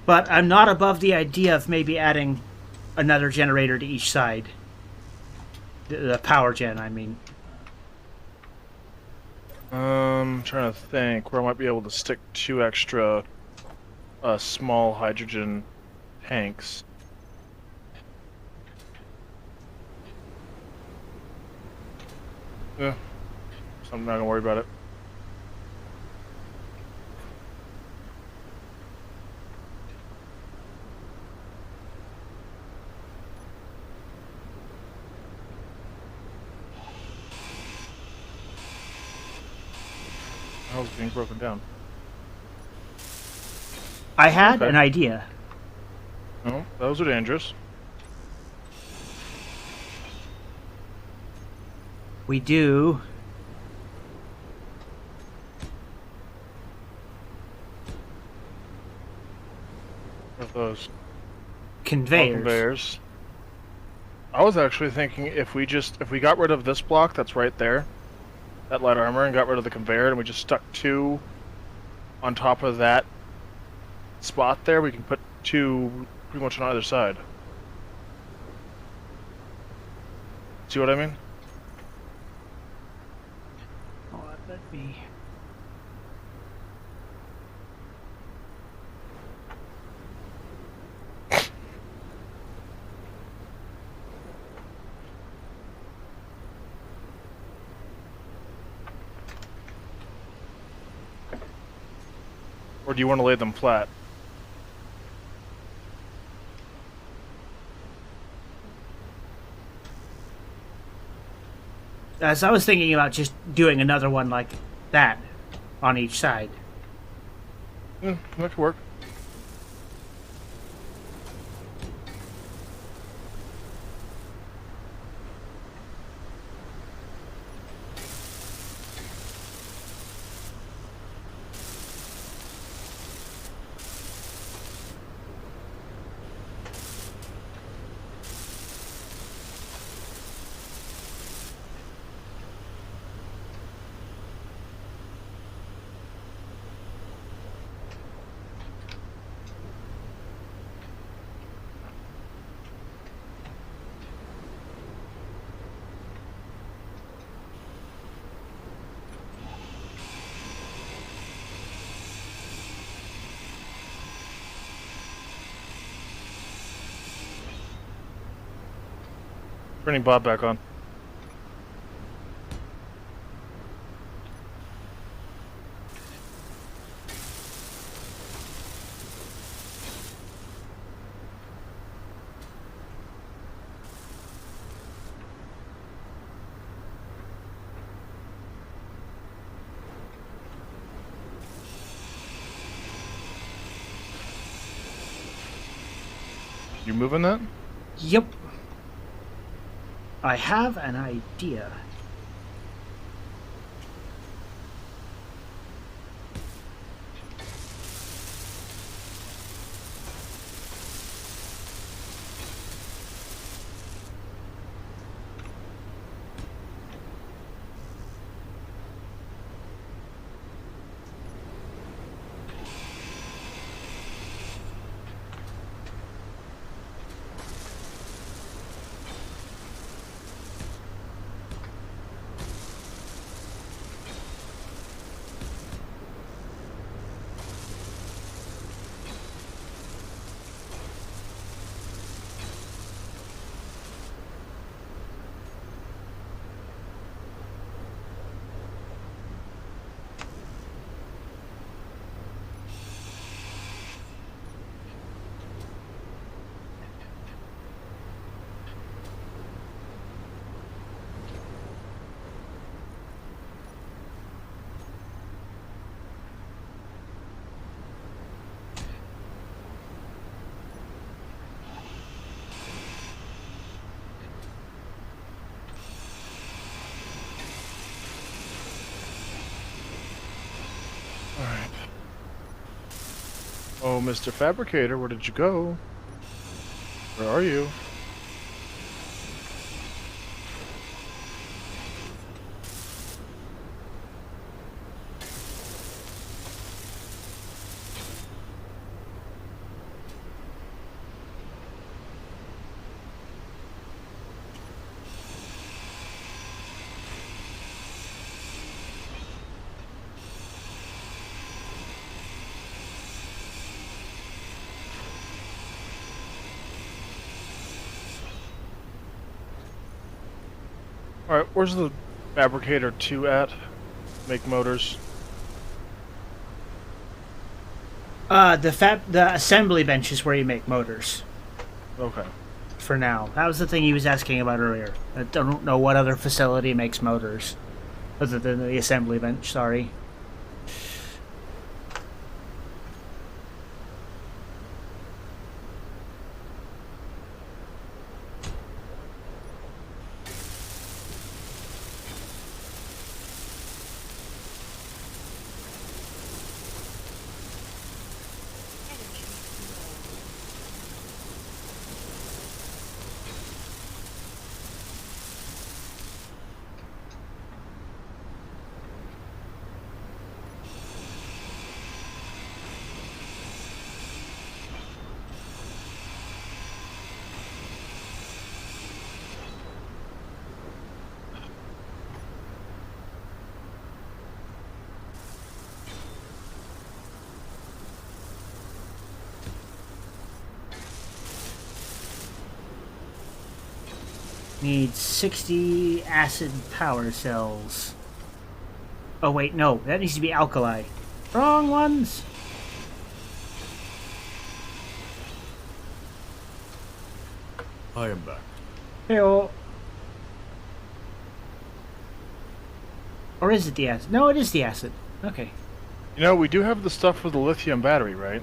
But I'm not above the idea of maybe adding another generator to each side. The power gen, I mean. I'm trying to think where I might be able to stick 2 extra small hydrogen tanks. Yeah, so I'm not gonna worry about it. I was being broken down. I had Okay. an idea. No, those are dangerous. We do What are those? conveyors. Conveyors. I was actually thinking if we got rid of this block that's right there, that light armor, and got rid of the conveyor, and we just stuck 2 on top of that spot there, we can put 2 pretty much on either side. See what I mean? Oh, let me. Or do you want to lay them flat? As I was thinking about just doing another one like that on each side. Yeah, that could work. Bringing Bob back on. You moving that? Yep. I have an idea. Oh, Mr. Fabricator, where did you go? Where are you? Alright, where's the Fabricator 2 at? Make motors. The assembly bench is where you make motors. Okay. For now, that was the thing he was asking about earlier. I don't know what other facility makes motors, other than the assembly bench. Sorry. Energy low. Needs 60 acid power cells. Oh wait, no, that needs to be alkali. Wrong ones. I am back. Hey-oh. Or is it the acid? No, it is the acid. Okay. You know, we do have the stuff for the lithium battery, right?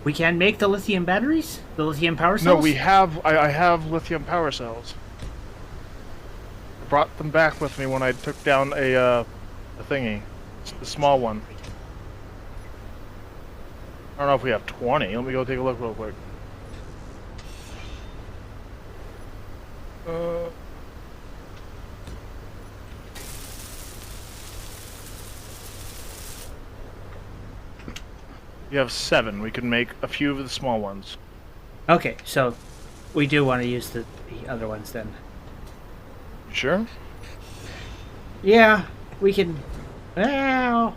We can make the lithium batteries? The lithium power No, cells? we have. I have lithium power cells. I brought them back with me when I took down a thingy, the small one. I don't know if we have 20. Let me go take a look real quick. You have 7. We can make a few of the small ones. Okay, so we do want to use the other ones then. You sure? Yeah, we can... Well,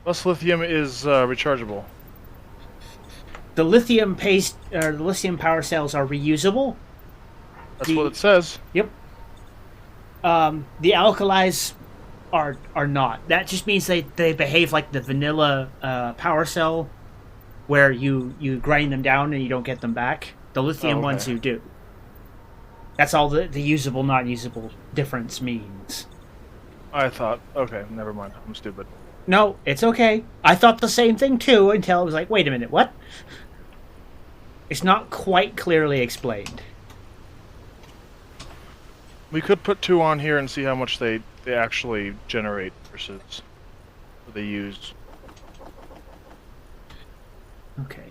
Plus lithium is rechargeable. the lithium paste, or the lithium power cells are reusable. That's what it says. Yep. The alkalis are not. That just means they behave like the vanilla power cell, where you grind them down and you don't get them back. The lithium Oh, okay. ones you do. That's all the usable, not usable difference means. I thought, okay, never mind. I'm stupid. No, it's okay. I thought the same thing too until I was like, wait a minute, what? It's not quite clearly explained. We could put 2 on here and see how much they actually generate versus what they use. Okay.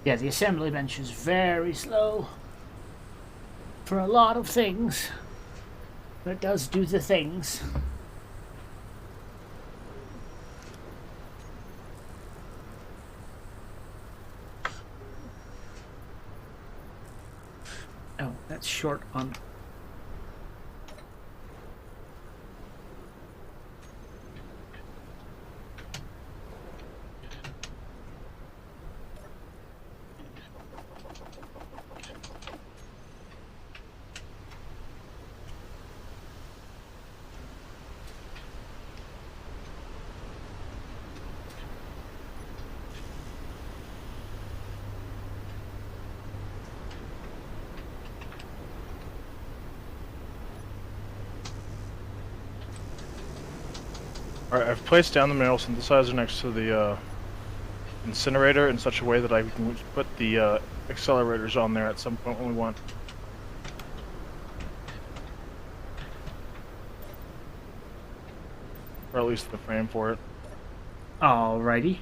Yeah, the assembly bench is very slow for a lot of things. But it does do the things. Oh, that's short on. Alright, I've placed down the mineral synthesizer next to the incinerator in such a way that I can put the accelerators on there at some point when we want. Or at least the frame for it. Alrighty.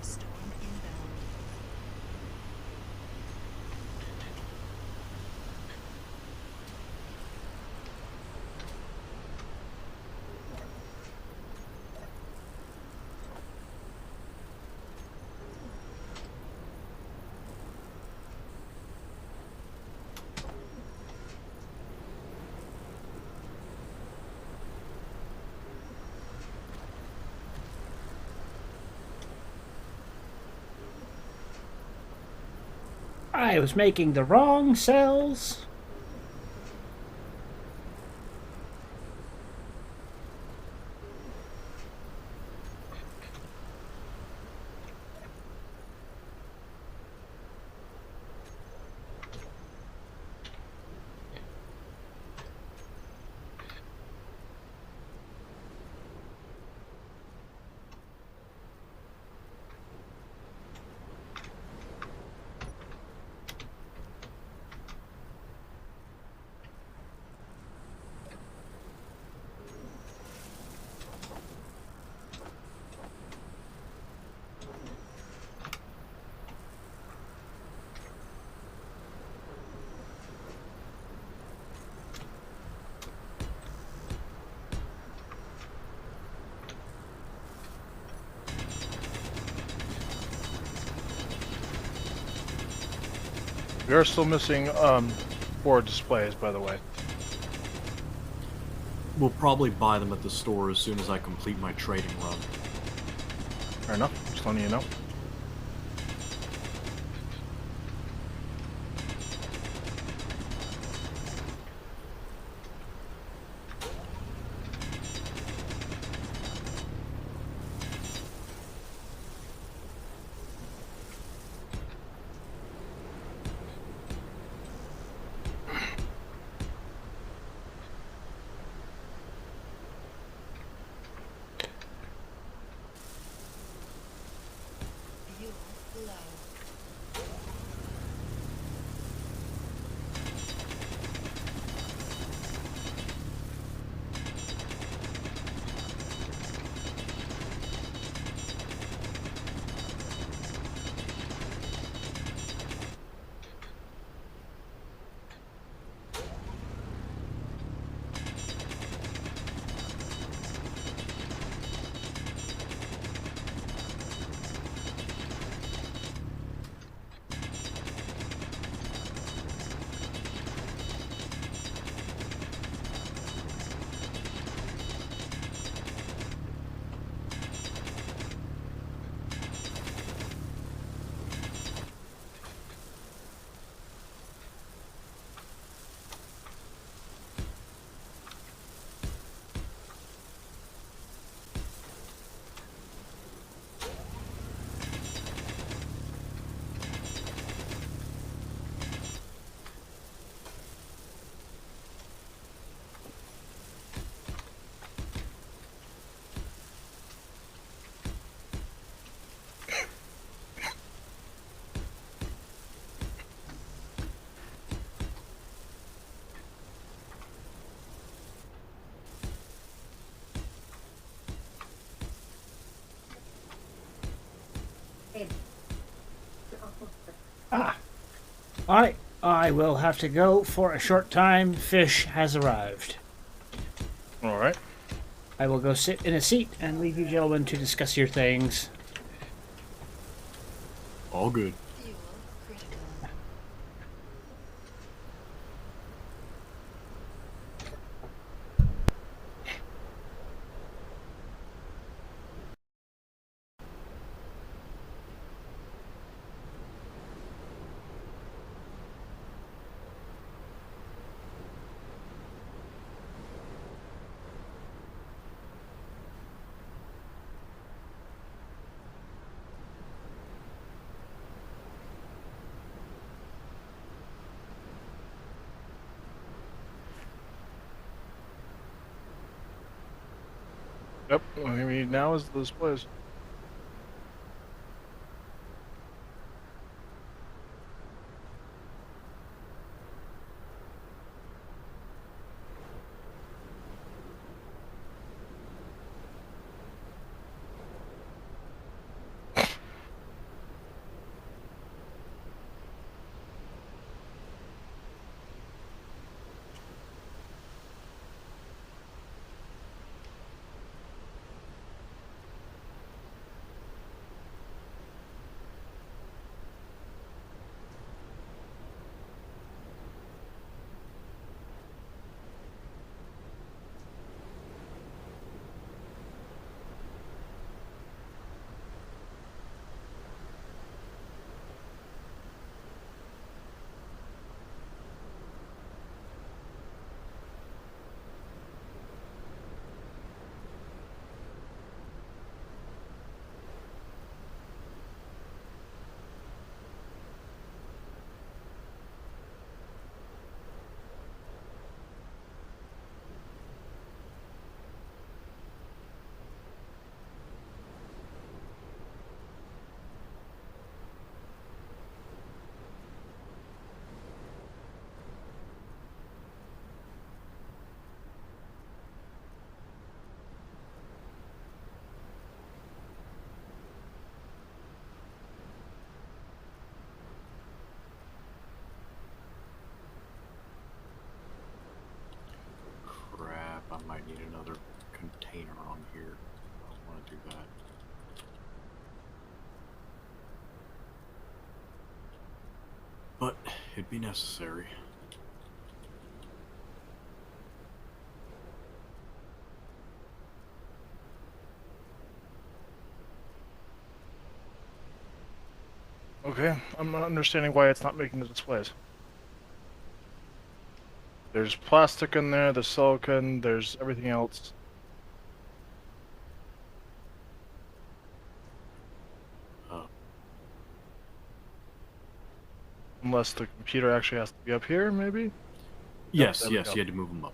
Storm inbound. I was making the wrong cells. We are still missing 4 displays, by the way. We'll probably buy them at the store as soon as I complete my trading run. Fair enough. Just letting you know. Fuel low. Alright, I will have to go for a short time. Fish has arrived. All right. I will go sit in a seat and leave you gentlemen to discuss your things. All good. Fuel critical. Yep. What we need now is the displays. Crap, I might need another container on here. I don't want to do that. But Could be necessary. Okay, I'm not understanding why it's not making the displays. There's plastic in there, there's silicon, there's everything else. Uh, Unless the computer actually has to be up here, maybe? yes, there we yes, go. you had to move them up.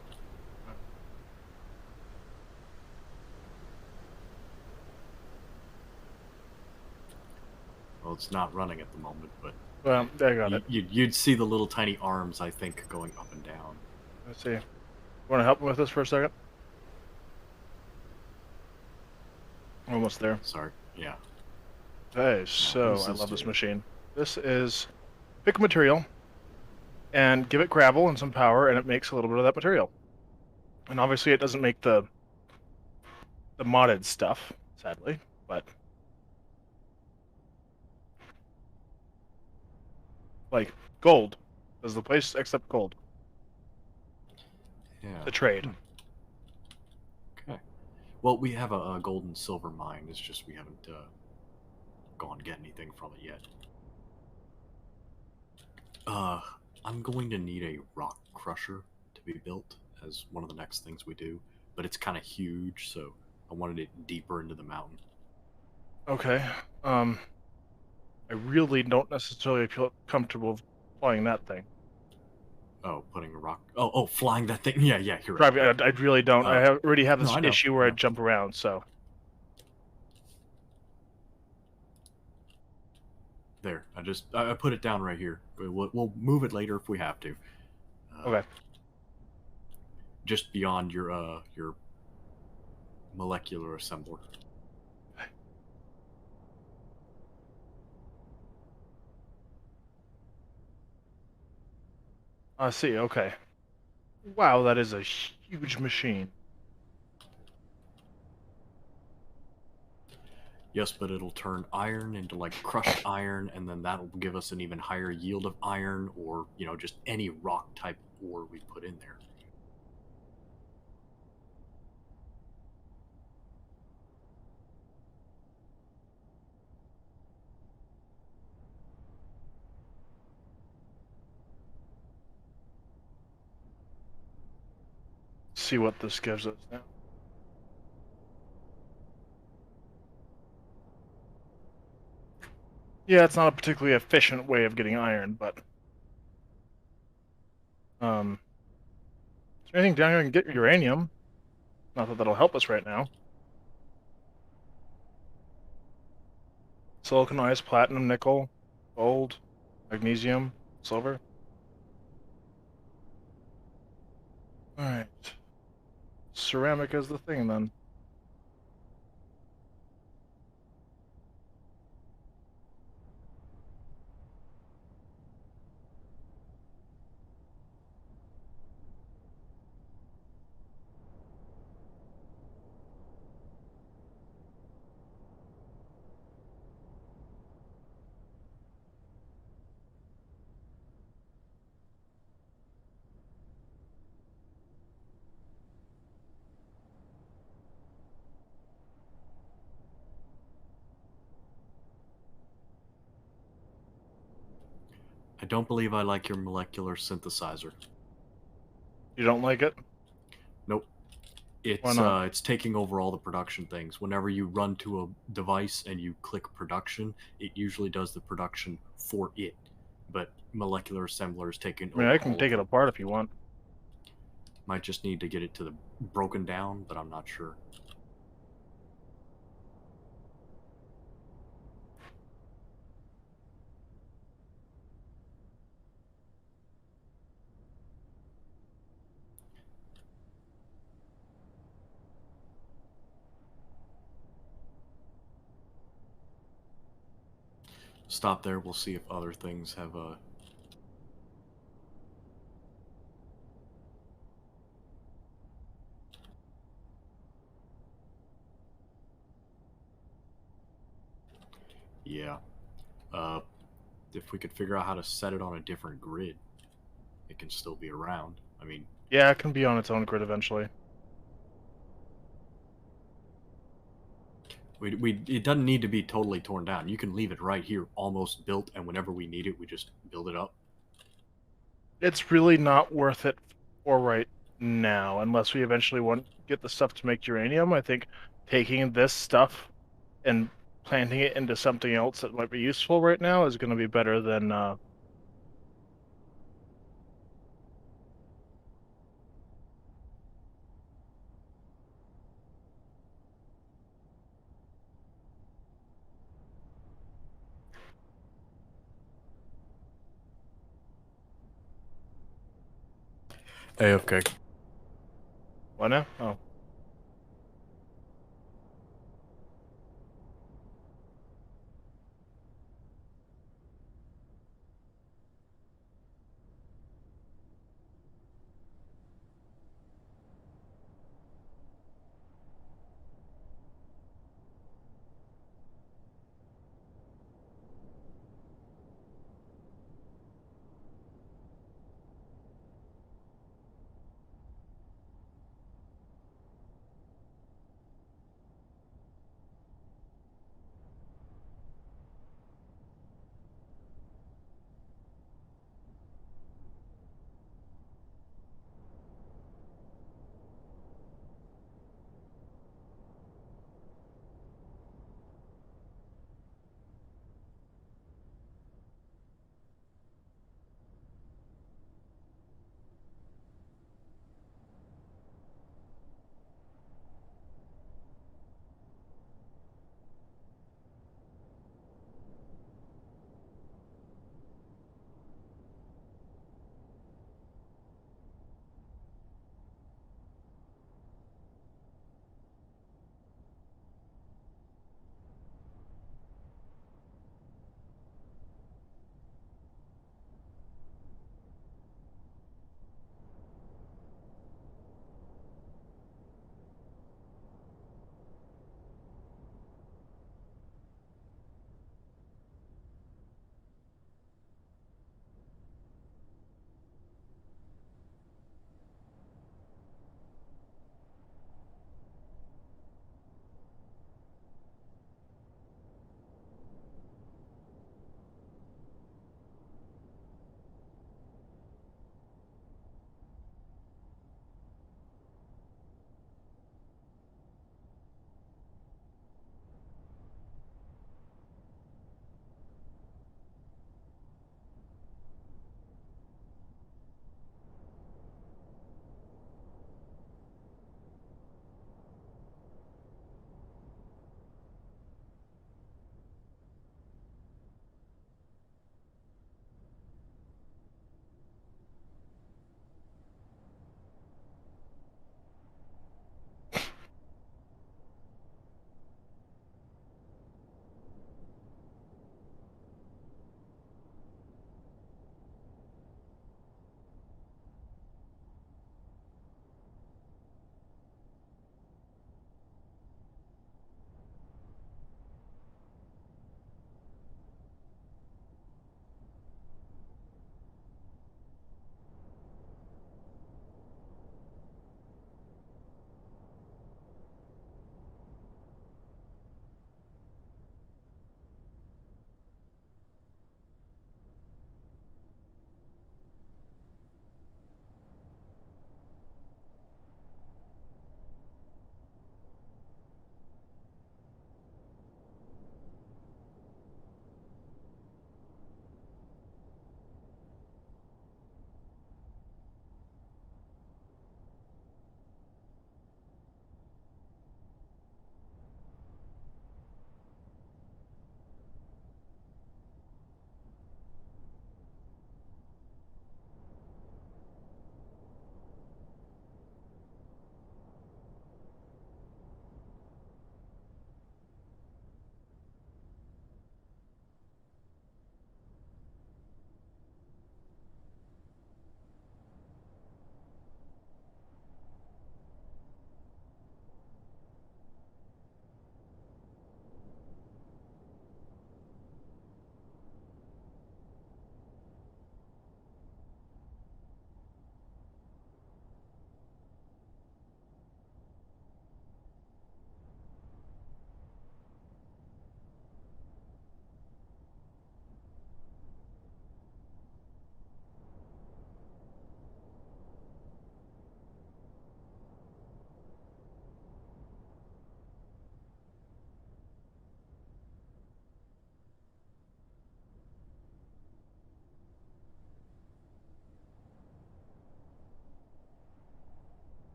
Well, it's not running at the moment, but Well, I got it. you'd see the little tiny arms, I think, going up and down. Let's see. You want to help me with this for a second? Almost there. Sorry. Yeah. Okay, so what's I this love this do? machine. This is pick a material and give it gravel and some power, and it makes a little bit of that material. And obviously, it doesn't make the modded stuff, sadly, but like gold. Does the place accept gold Yeah. to trade? Okay. Well, we have a gold and silver mine. It's just we haven't gone to get anything from it yet. I'm going to need a rock crusher to be built as one of the next things we do, but it's kind of huge, so I wanted it deeper into the mountain. Okay. I really don't necessarily feel comfortable flying that thing. Oh, putting a rock. Oh, flying that thing. Yeah, yeah, you're right. Driving, I really don't. Uh, Already have no, this I know. issue where I jump around, so. There, I put it down right here. We'll move it later if we have to. Okay. Just beyond your molecular assembler. I see, okay. Wow, that is a huge machine. Yes, but it'll turn iron into like crushed iron, and then that'll give us an even higher yield of iron, or just any rock type ore we put in there. See what this gives us now. Yeah, it's not a particularly efficient way of getting iron, but is there anything down here we can get uranium? Not that that'll help us right now. Silicon, ice, platinum, nickel, gold, magnesium, silver. Alright. Ceramic is the thing then. I don't believe I like your molecular synthesizer. You don't like it? Nope. Why not? It's taking over all the production things. Whenever you run to a device and you click production, it usually does the production for it. But molecular assembler is taking I mean, over I can all take of it apart if you want. Might just need to get it to the broken down, but I'm not sure. Stop there. We'll see if other things have Yeah. Uh, if we could figure out how to set it on a different grid, it can still be around. I mean, Yeah, it can be on its own grid eventually. it doesn't need to be totally torn down. You can leave it right here, almost built, and whenever we need it, we just build it up. It's really not worth it for right now, unless we eventually want get the stuff to make uranium. I think taking this stuff and planting it into something else that might be useful right now is going to be better than AFK. what now? Oh.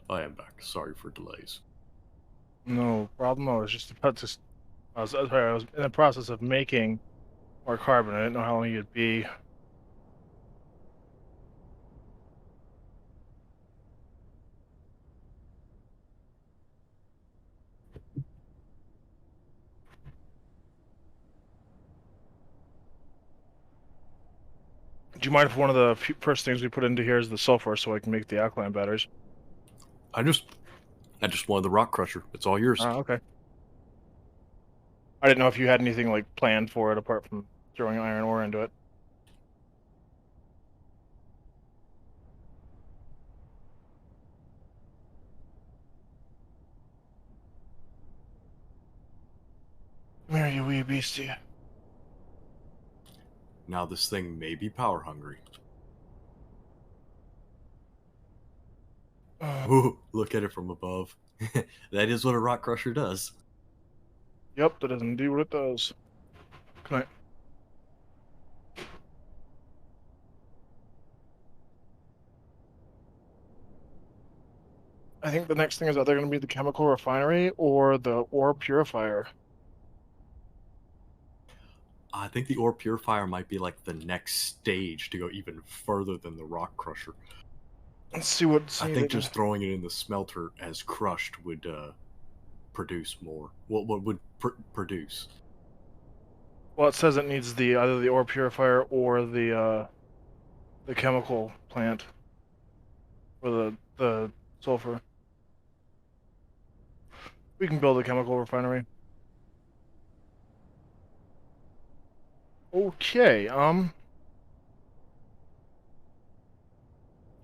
I am back. Sorry for delays. No problem. I was just about to. Sorry, I was in the process of making more carbon. I didn't know how long you'd be. Do you mind if one of the first things we put into here is the sulfur, so I can make the alkaline batteries? I just wanted the rock crusher. It's all yours. Okay. I didn't know if you had anything like planned for it apart from throwing iron ore into it. Come here, you wee beastie. Now this thing may be power hungry. Ooh, look at it from above. That is what a rock crusher does. Yep, that is indeed what it does. Can I think the next thing is either going to be the chemical refinery or the ore purifier. I think the ore purifier might be like the next stage to go even further than the rock crusher. Let's see what's I needed. think just throwing it in the smelter as crushed would produce more. What would produce? Well, it says it needs either the ore purifier or the chemical plant for the sulfur. We can build a chemical refinery. Okay. You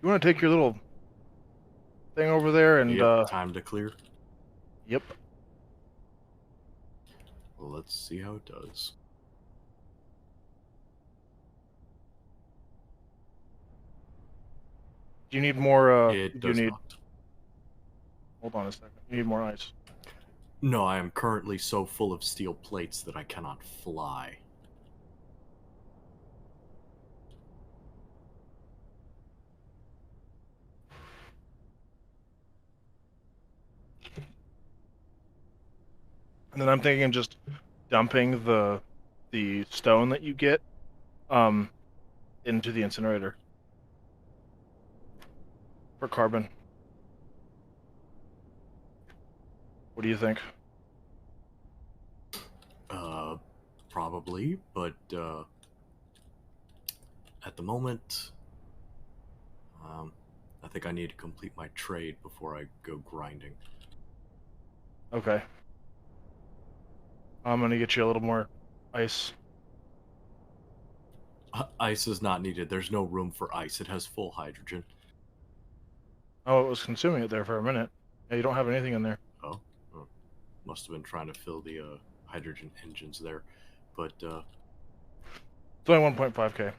want to take your little thing over there and Yep, time to clear. yep. Well, let's see how it does. Do you need more? It Do you does need? not. Hold on a second. You need more ice. No, I am currently so full of steel plates that I cannot fly. And then I'm thinking of just dumping the stone that you get um into the incinerator for carbon. What do you think? Probably, but at the moment, I think I need to complete my trade before I go grinding. Okay. I'm gonna get you a little more ice. Ice is not needed. There's no room for ice. It has full hydrogen. Oh, it was consuming it there for a minute. Yeah, you don't have anything in there. Oh, must have been trying to fill the hydrogen engines there, but It's only 1.5K.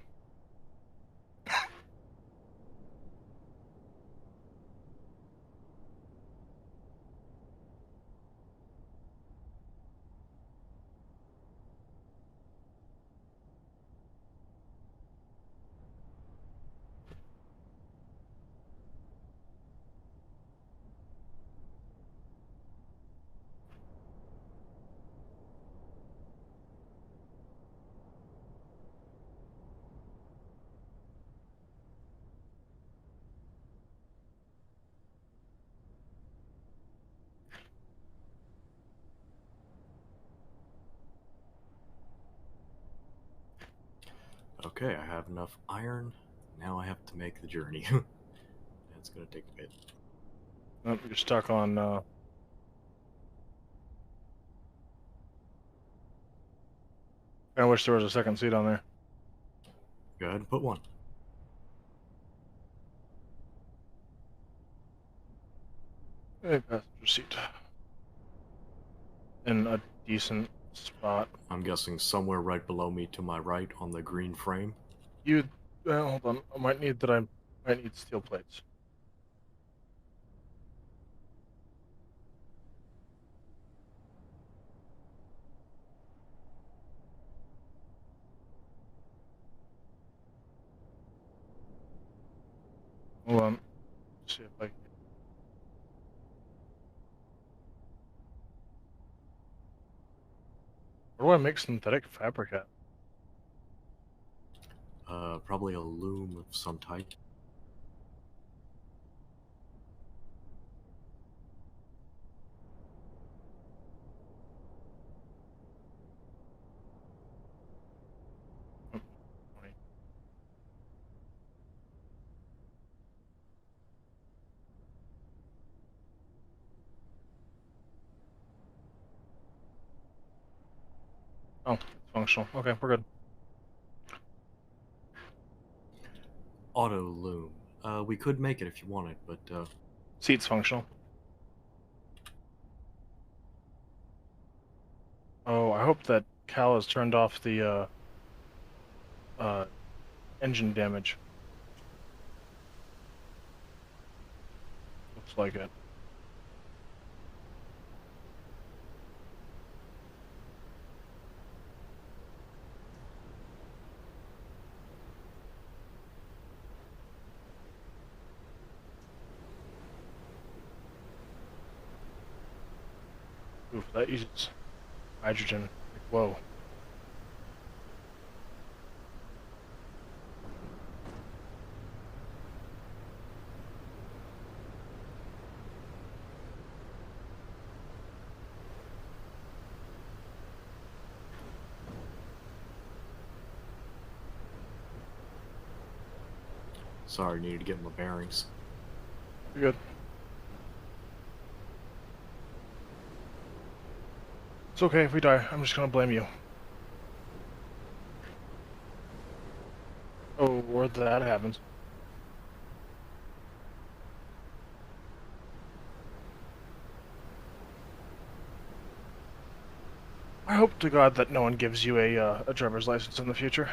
okay, I have enough iron. Now I have to make the journey. That's gonna take a bit. Nope, you're stuck on. I wish there was a second seat on there. Go ahead and put one. Hey, passenger seat. In a decent spot. I'm guessing somewhere right below me to my right on the green frame. You. Well, hold on. I might need steel plates. Hold on. See if I can. I make synthetic fabric at? Probably a loom of some type. Oh, 20. Oh, it's functional. Okay, we're good. Auto loom. We could make it if you wanted, but Seat's functional. Oh, I hope that Cal has turned off the engine damage. Looks like it. Oof, that uses hydrogen. Like, whoa. sorry, needed to get my bearings. You're good. It's okay if we die. I'm just gonna blame you. Oh, or that happens. I hope to God that no one gives you a driver's license in the future.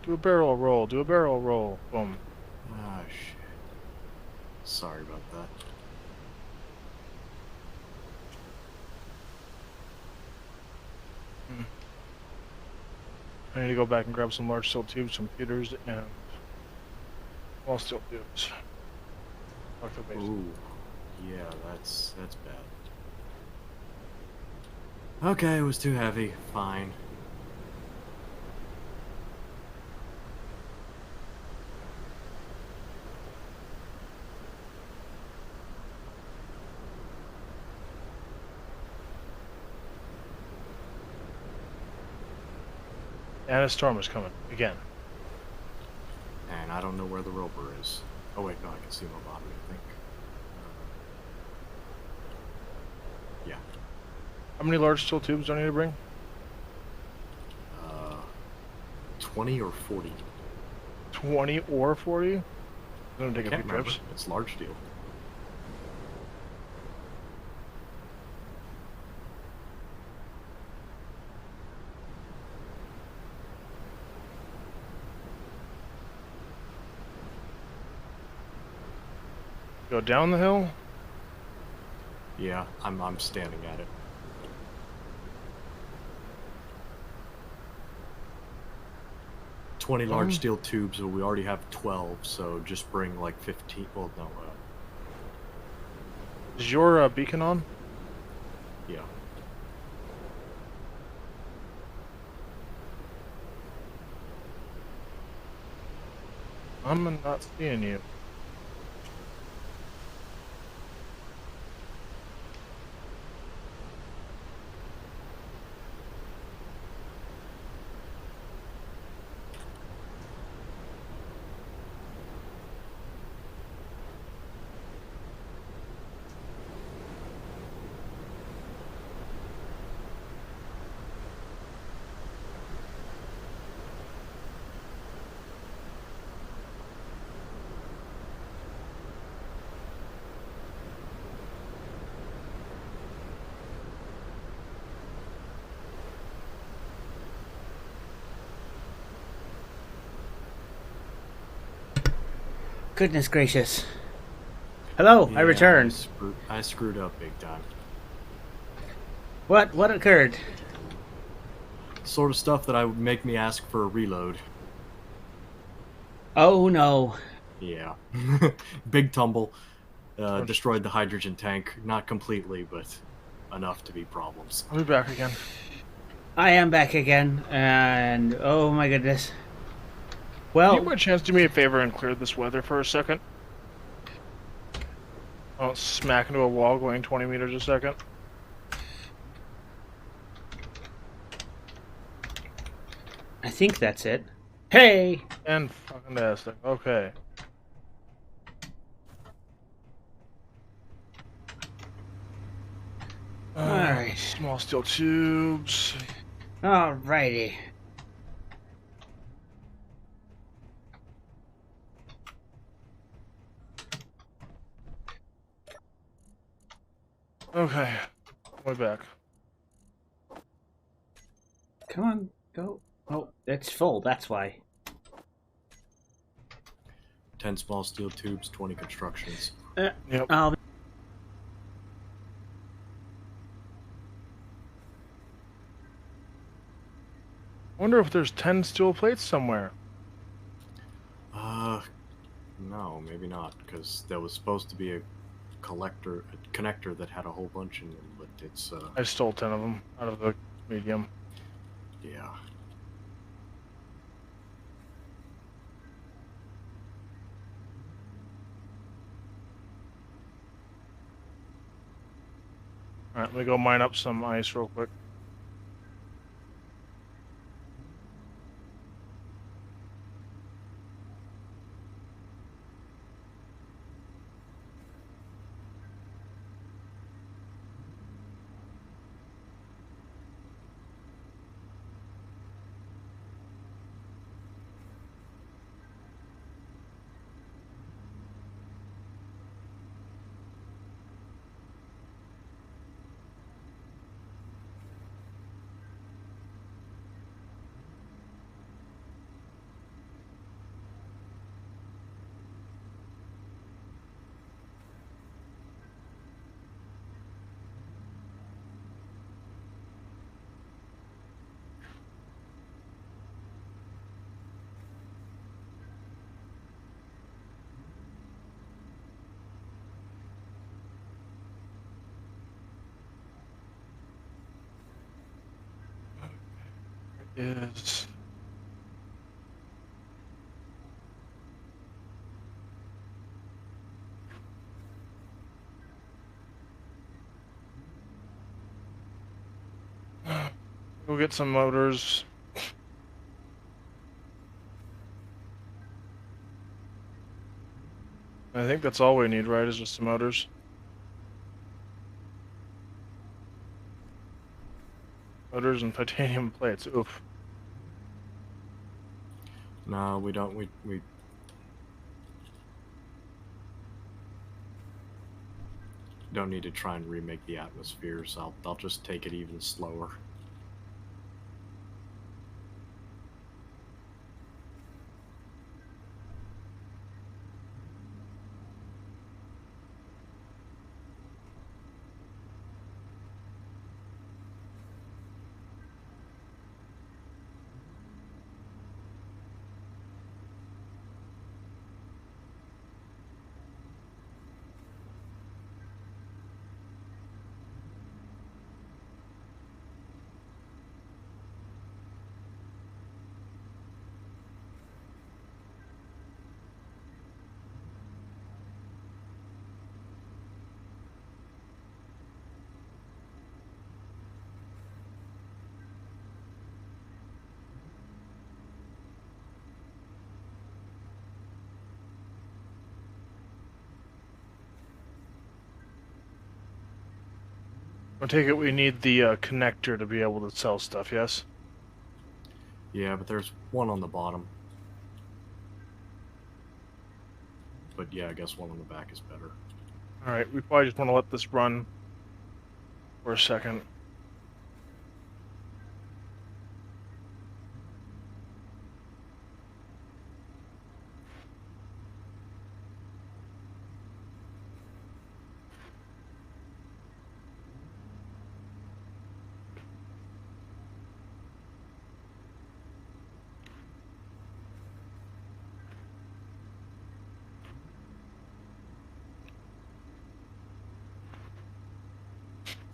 Do a barrel roll. Do a barrel roll. Boom. Ah, shit. Sorry about that. I need to go back and grab some large steel tubes, computers, and small steel tubes. Fuck the base. Ooh, yeah, that's bad. Okay, it was too heavy. Fine. And a storm is coming again. And I don't know where the roper is. Oh wait, no, I can see my body, I think. Yeah. How many large steel tubes do I need to bring? 20 or 40. 20 or 40? I'm gonna take a few Can't remember. trips. It's large steel. Go down the hill. Yeah, I'm standing at it. Twenty large steel tubes, but we already have 12, so just bring like 15. Well, no, Is your beacon on? yeah. I'm not seeing you. Goodness gracious. Hello, I Yeah, returned. I screwed up big time. What occurred? Sort of stuff that would make me ask for a reload. Oh no. Yeah. Big tumble. Destroyed the hydrogen tank. Not completely, but enough to be problems. I'll be back again. I am back again, and oh my goodness. Can you Well, by chance do me a favor and clear this weather for a second? I don't smack into a wall going 20 meters a second. I think that's it. Hey! And fucking fantastic. Okay. Alright. Small steel tubes. Alrighty. Okay. Way back. Come on, go. Oh, it's full, that's why. 10 small steel tubes, 20 constructions. Yep. I'll I wonder if there's 10 steel plates somewhere. No, maybe not, because there was supposed to be a connector that had a whole bunch in them, but it's, I stole 10 of them out of the medium. yeah. Alright, let me go mine up some ice real quick. Is go get some motors. I think that's all we need, right? Is just some motors. Motors and titanium plates. Oof. No, we don't, we don't need to try and remake the atmospheres. I'll just take it even slower. I take it we need the connector to be able to sell stuff, yes? Yeah, but there's one on the bottom. But yeah, I guess one on the back is better. Alright, we probably just want to let this run for a second.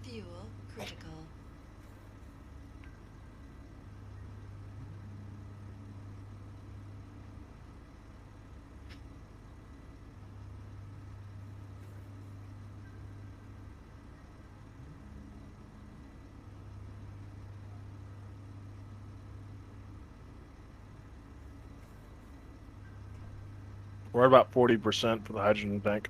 Fuel critical. We're at about 40% for the hydrogen tank.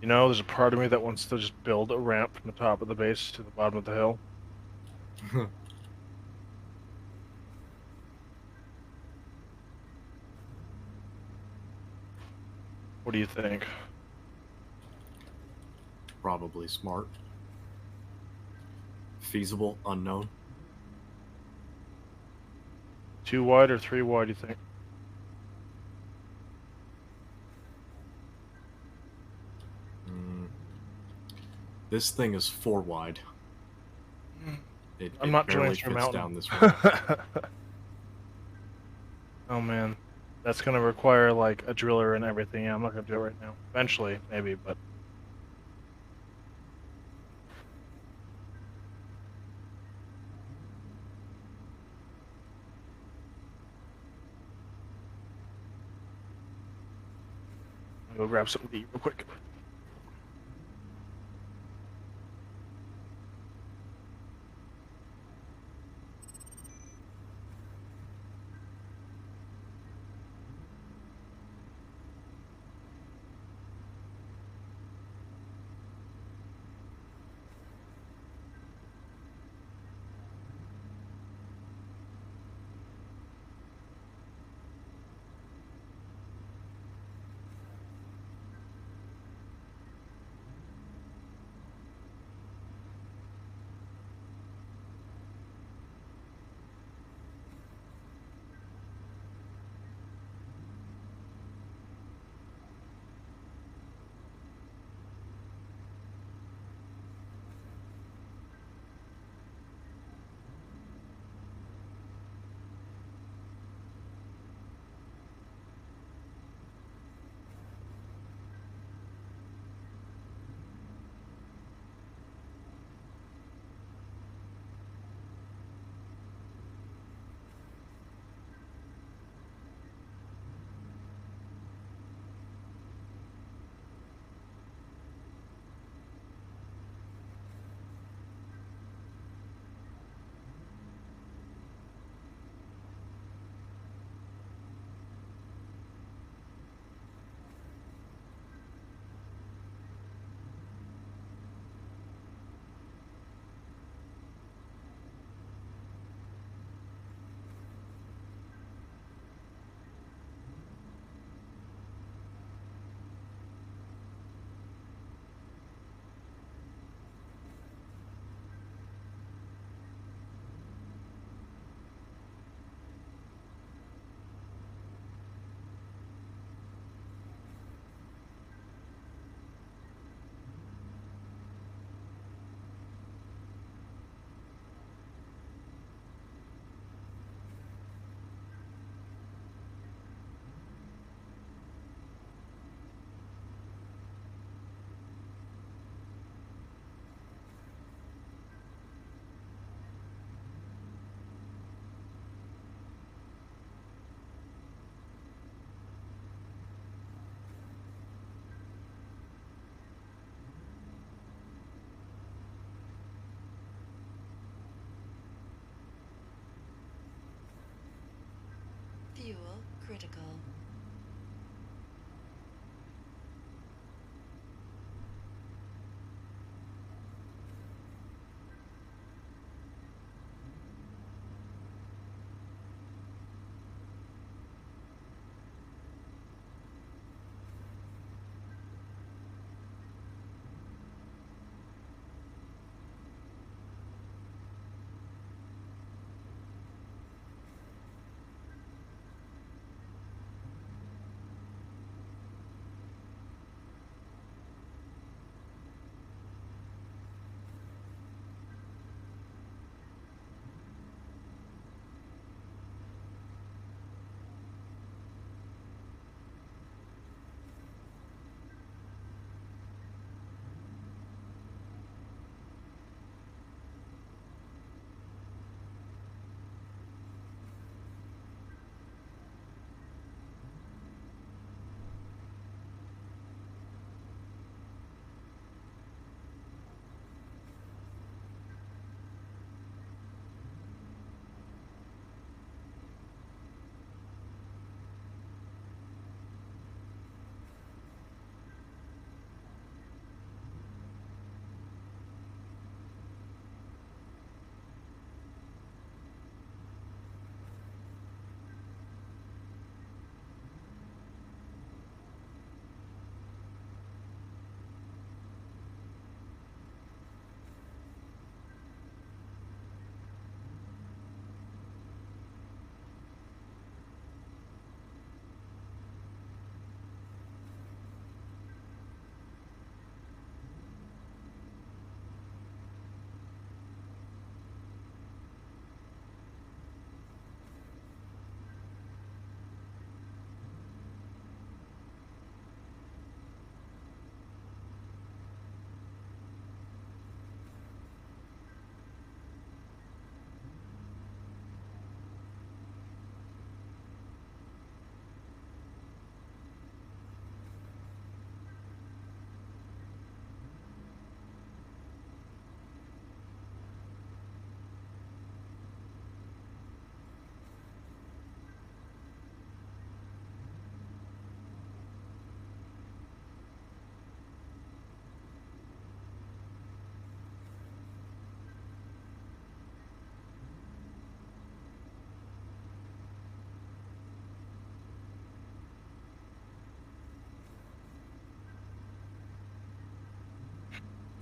You know, there's a part of me that wants to just build a ramp from the top of the base to the bottom of the hill. What do you think? Probably smart. Feasible, unknown. 2 wide or 3 wide, you think? This thing is 4 wide. I'm It not barely drilling through a fits mountain. down this ramp. Oh man, that's gonna require like a driller and everything. Yeah, I'm not gonna do it right now. Eventually, maybe, but I'm gonna go grab something to eat real quick. Fuel critical.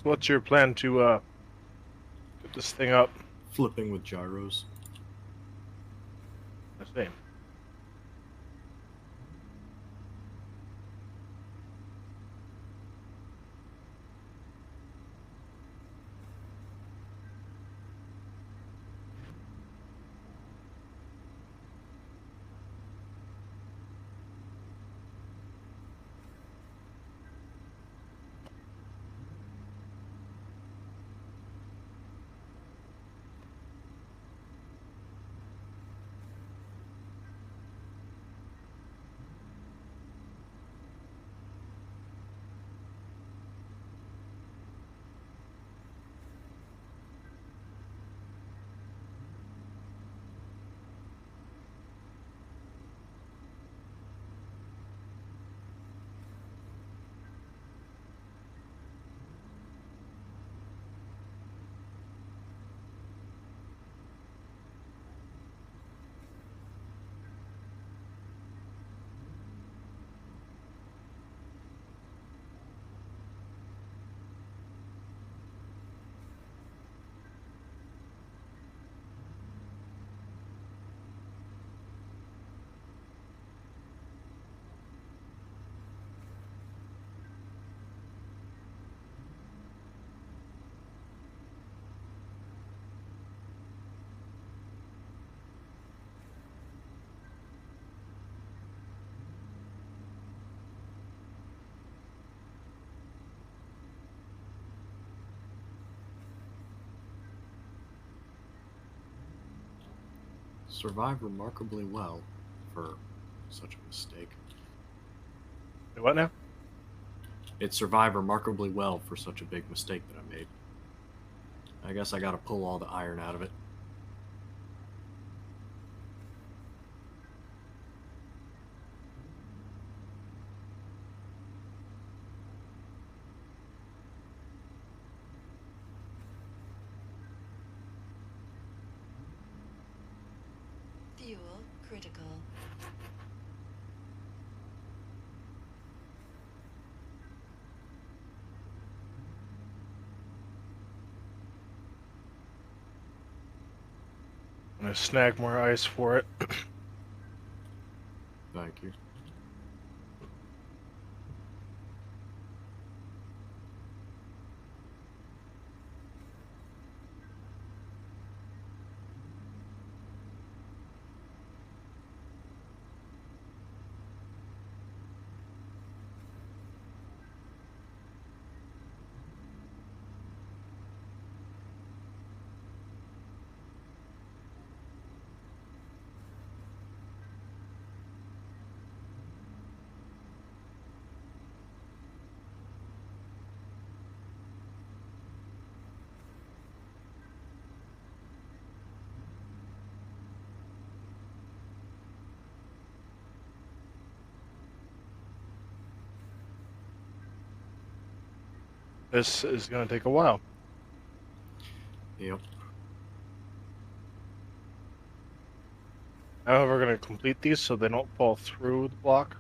So what's your plan to get this thing up? Flipping with gyros. I see. Survived remarkably well for such a mistake. Wait, what now? It survived remarkably well for such a big mistake that I made. I guess I gotta pull all the iron out of it. critical. I'm gonna snag more ice for it. Thank you. This is gonna take a while. Yep. Now we're gonna complete these so they don't fall through the block.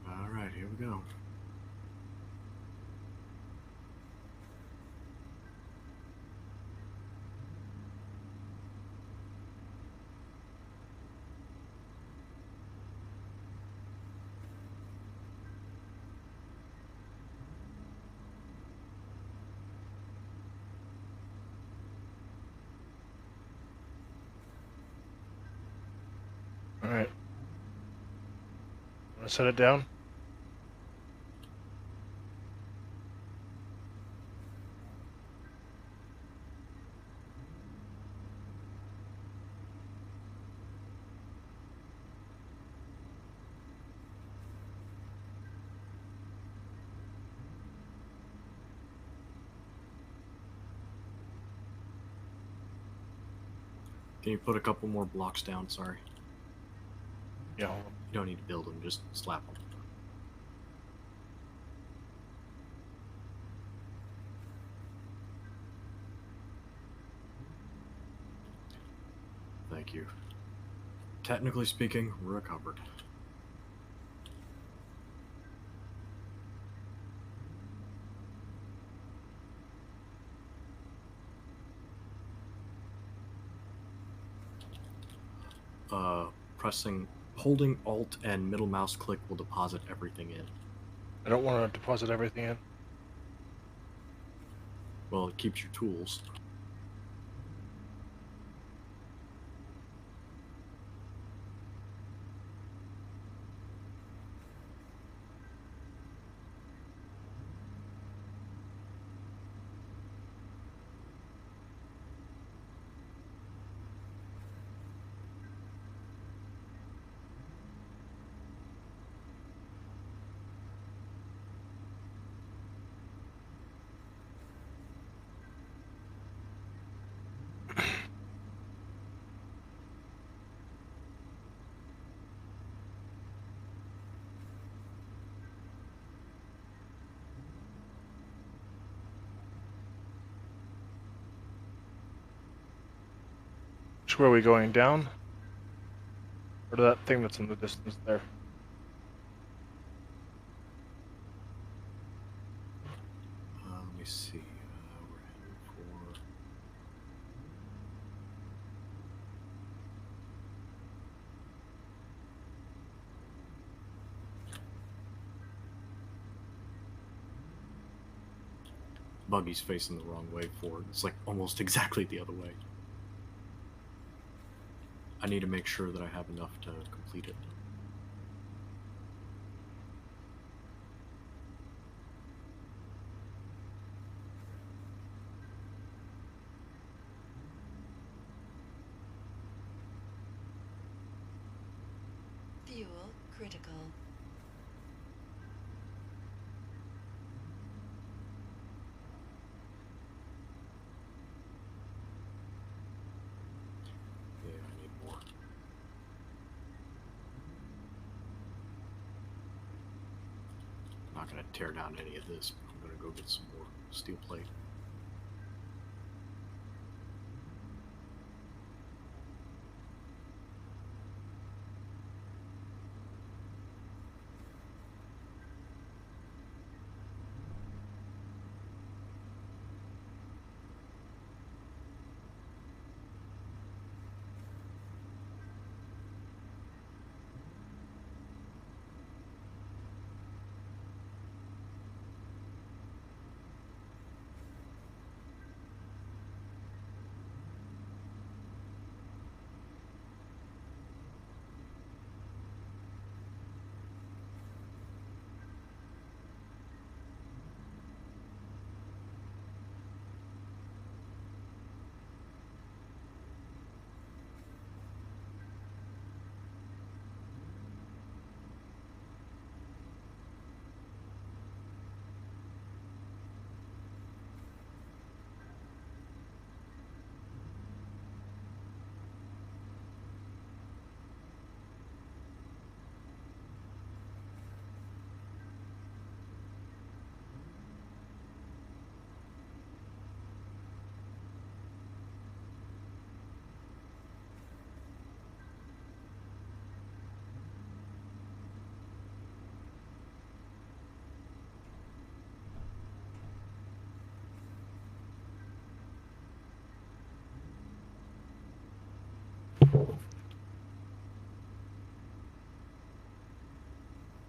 All right, here we go. All right. Want to set it down? Can you put a couple more blocks down? Sorry. Yeah. Hold on. You don't need to build them, just slap them. Thank you. Technically speaking, recovered. Holding Alt and middle mouse click will deposit everything in. I don't want to deposit everything in. Well, it keeps your tools. Which way are we going? Down? Or to that thing that's in the distance there? Let me see. We're heading for. Buggy's facing the wrong way for it. It's like almost exactly the other way. I need to make sure that I have enough to complete it. Fuel critical. Yeah, I need more. Not gonna tear down any of this, but I'm gonna go get some more steel plate.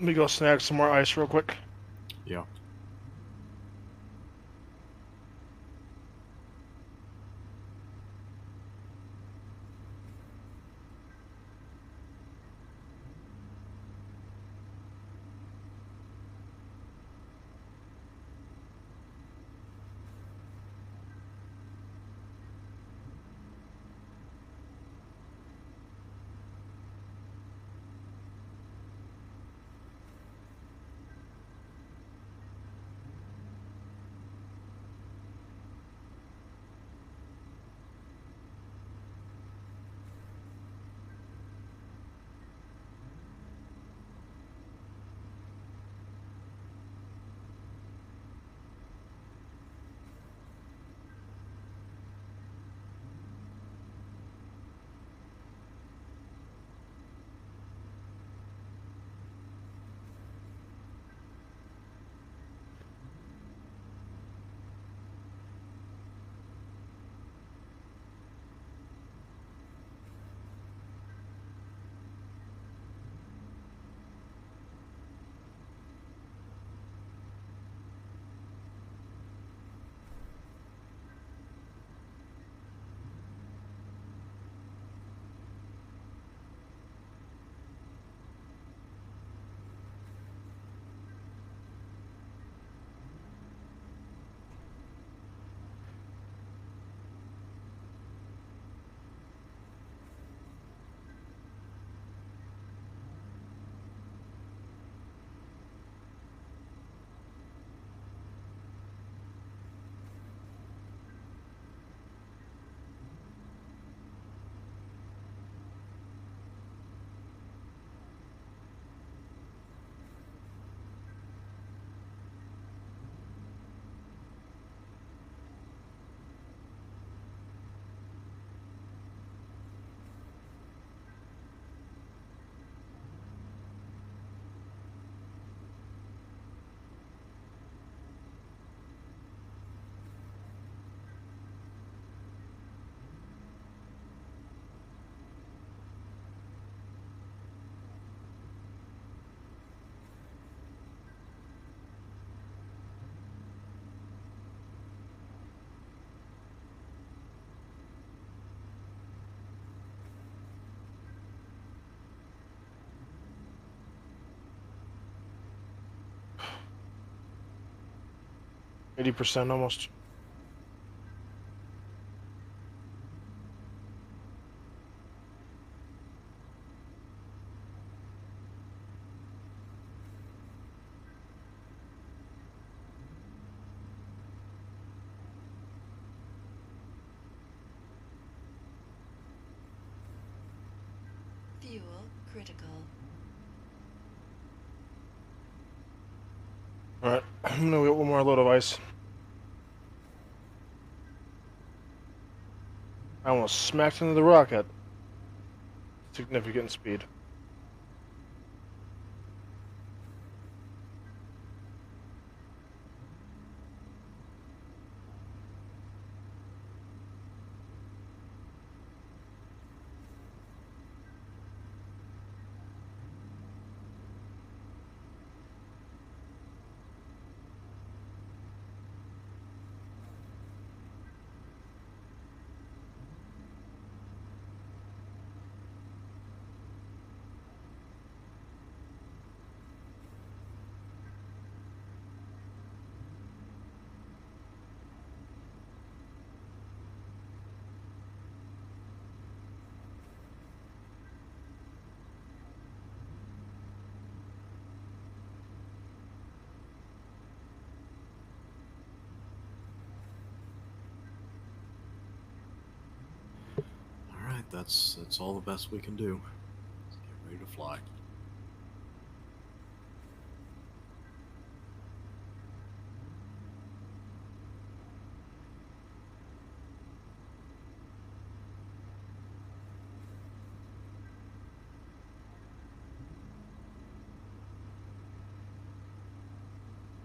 Let me go snag some more ice real quick. Yeah. %, almost. Fuel critical. Alright, I'm gonna get one more load of ice. I almost smacked into the rock at significant speed. Alright, that's all the best we can do. Let's get ready to fly.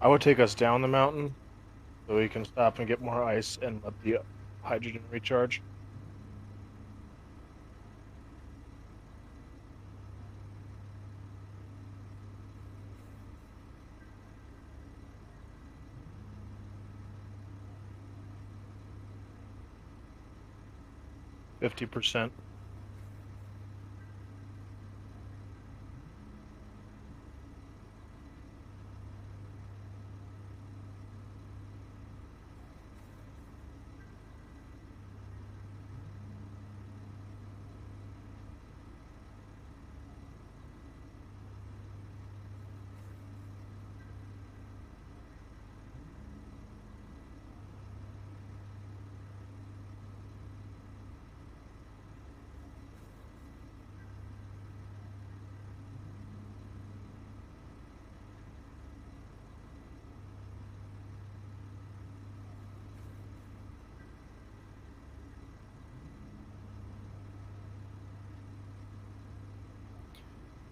I would take us down the mountain so we can stop and get more ice and let the hydrogen recharge. %.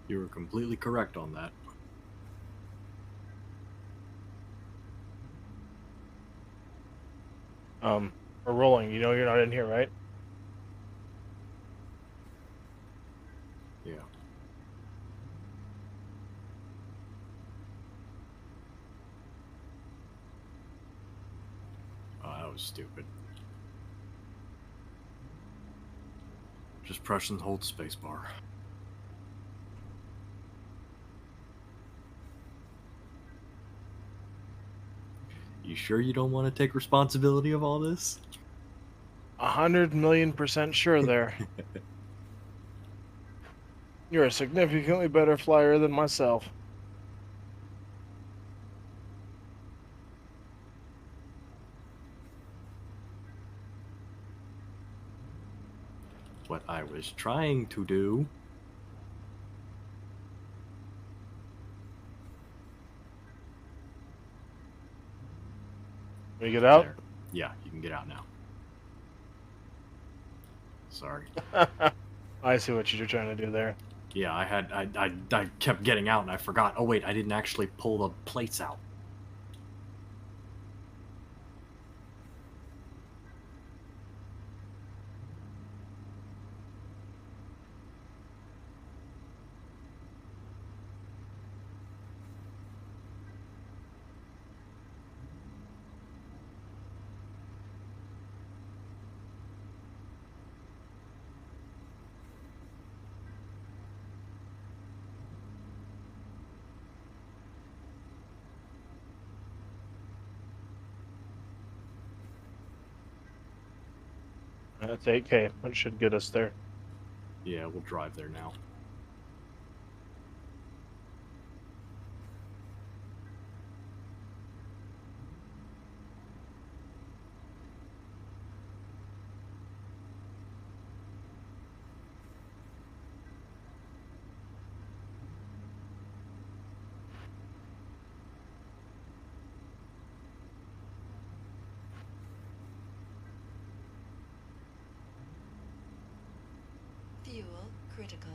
You were completely correct on that. We're rolling. You know you're not in here, right? Yeah. Oh, that was stupid. Just press and hold spacebar. You sure you don't want to take responsibility of all this? 100,000,000% sure there. You're a significantly better flyer than myself. What I was trying to do. Can we get out? There. Yeah, you can get out now. Sorry. I see what you're trying to do there. Yeah, I kept getting out and I forgot. Oh wait, I didn't actually pull the plates out. That's 8K. That should get us there. Yeah, we'll drive there now. Fuel critical.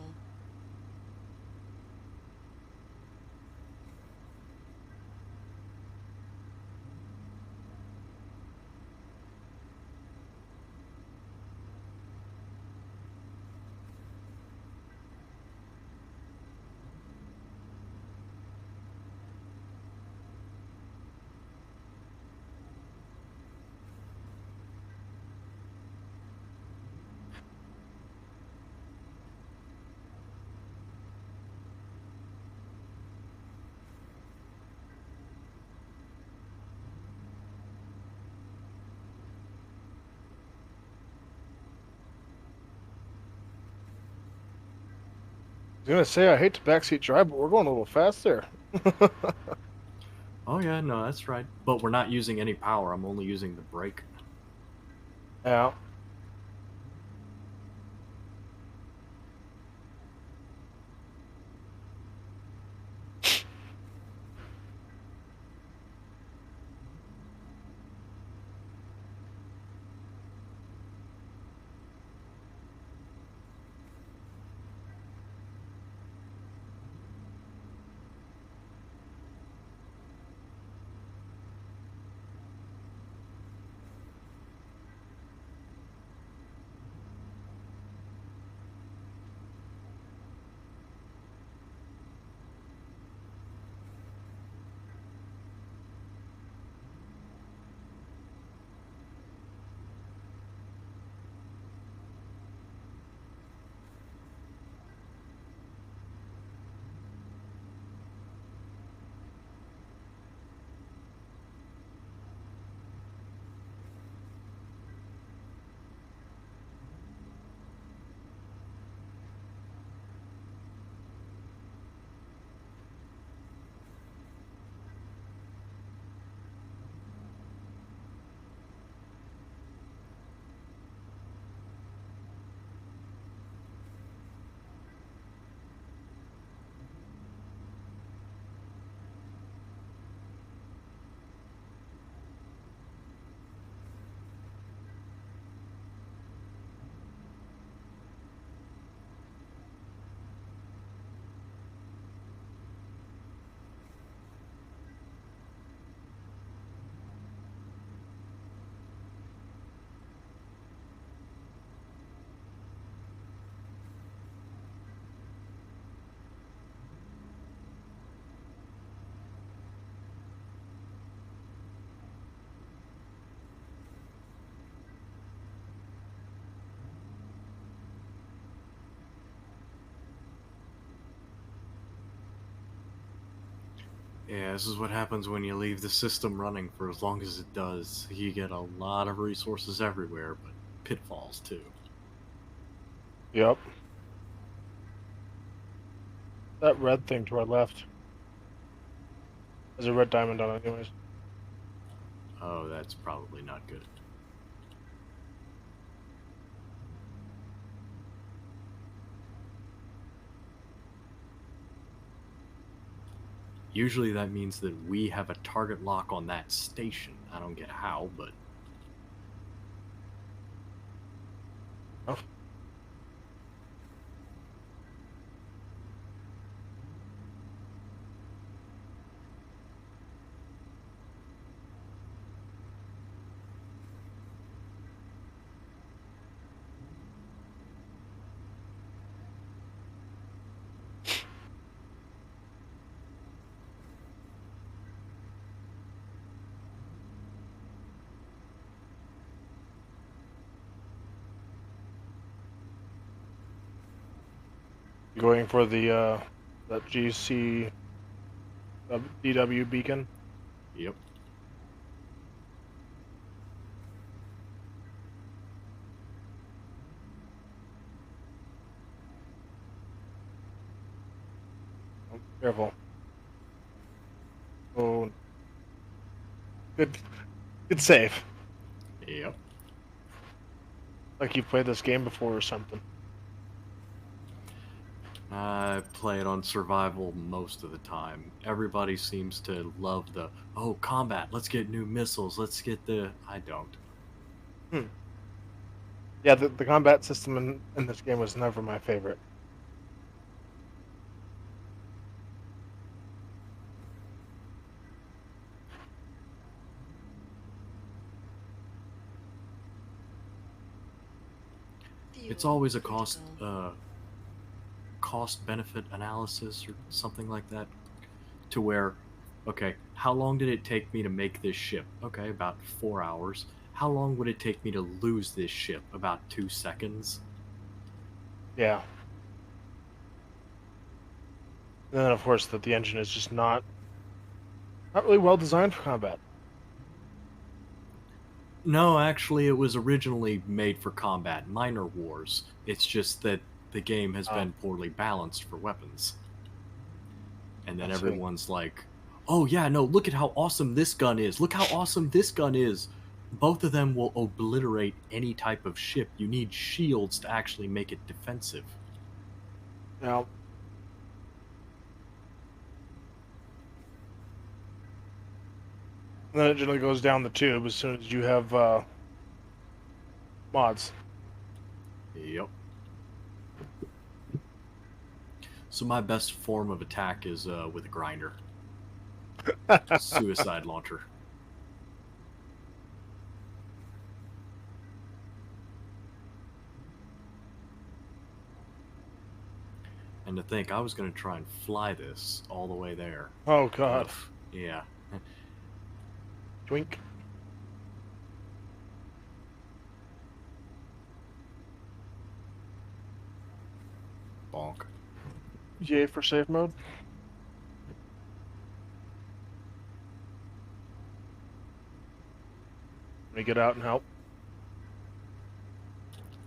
I was gonna say I hate to backseat drive, but we're going a little fast there. Oh yeah, no, that's right. But we're not using any power. I'm only using the brake. Yeah. Yeah, this is what happens when you leave the system running for as long as it does. You get a lot of resources everywhere, but pitfalls too. Yep. That red thing to our left. There's a red diamond on it, anyways. Oh, that's probably not good. Usually that means that we have a target lock on that station. I don't get how, but Oh. Going for the that GC DW beacon. yep. Oh, careful. Oh, good save. Yep. Like you played this game before or something. I play it on survival most of the time. Everybody seems to love the, oh, combat, let's get new missiles, let's get the... I don't. Hmm. Yeah, the combat system in this game was never my favorite. It's Fuel always a critical. cost benefit analysis or something like that, to where, okay, how long did it take me to make this ship? Okay, about 4 hours. How long would it take me to lose this ship? About 2 seconds. Yeah. And then of course that the engine is just not really well designed for combat. No, actually, it was originally made for combat, minor wars. It's just that the game has Oh, been poorly balanced for weapons. And then I see. everyone's like, oh, yeah, no, look at how awesome this gun is. Look how awesome this gun is. Both of them will obliterate any type of ship. You need shields to actually make it defensive. Now, and then it generally goes down the tube as soon as you have mods. Yep. So my best form of attack is with a grinder. Suicide launcher. And to think, I was going to try and fly this all the way there. Oh god. Ugh. Yeah. Twink. Bonk. Yay for safe mode. Let me get out and help.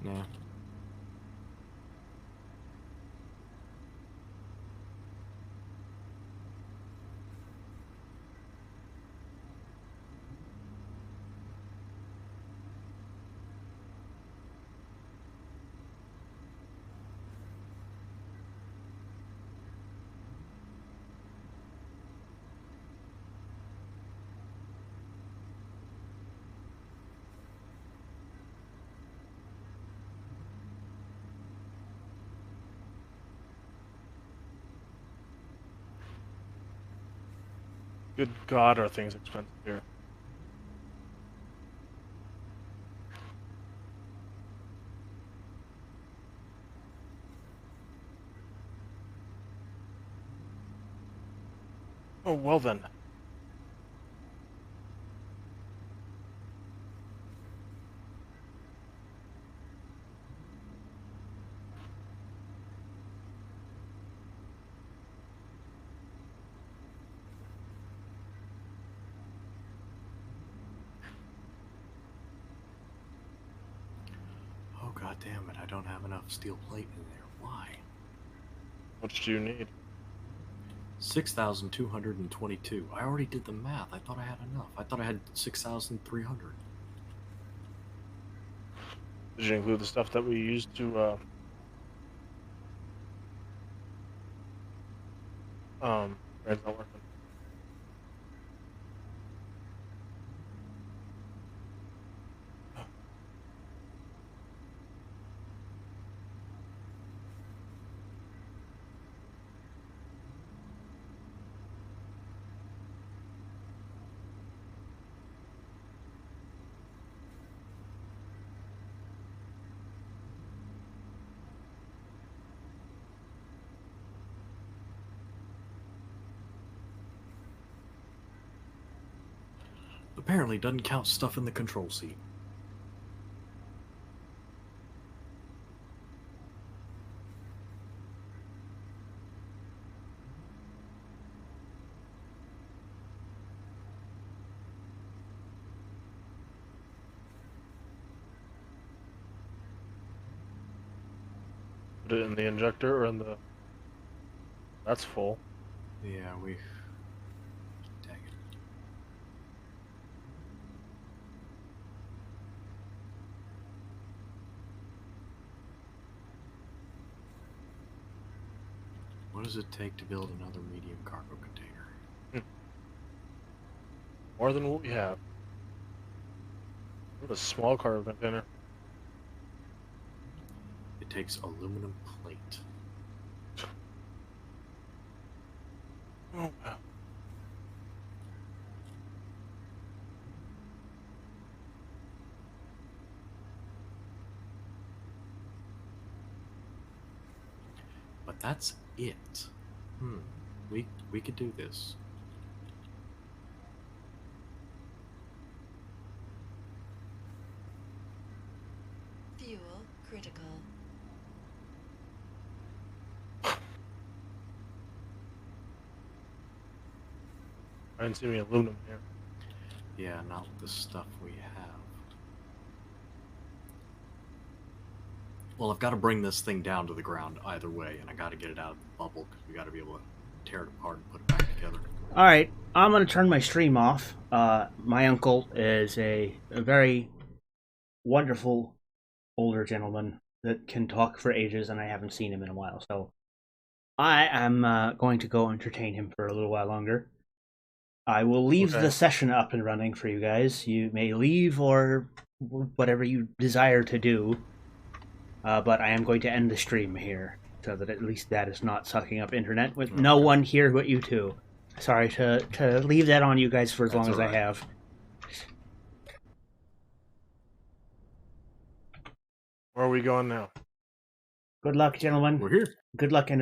Yeah. Good god, are things expensive here. Oh, well then. Oh, god damn it. I don't have enough steel plate in there. Why? What do you need? 6,222. I already did the math. I thought I had enough. I thought I had 6,300. Did you include the stuff that we used to it's not working. Apparently doesn't count stuff in the control seat. Put it in the injector or in the that's full. Yeah, we... Dang it. What does it take to build another medium cargo container? More than what we have. What a small cargo container. takes aluminum plate. Oh, wow. But that's it. We could do this. Fuel critical. I didn't see any aluminum here. Yeah, not with the stuff we have. Well, I've got to bring this thing down to the ground either way, and I got to get it out of the bubble because we got to be able to tear it apart and put it back together. All right, I'm going to turn my stream off. My uncle is a very wonderful older gentleman that can talk for ages, and I haven't seen him in a while. So I am going to go entertain him for a little while longer. I will leave Okay. the session up and running for you guys. You may leave or whatever you desire to do. But I am going to end the stream here, so that at least that is not sucking up internet with no one here but you two. Sorry to leave that on you guys for as long as I have. Where are we going now? Good luck, gentlemen. We're here. Good luck, internet.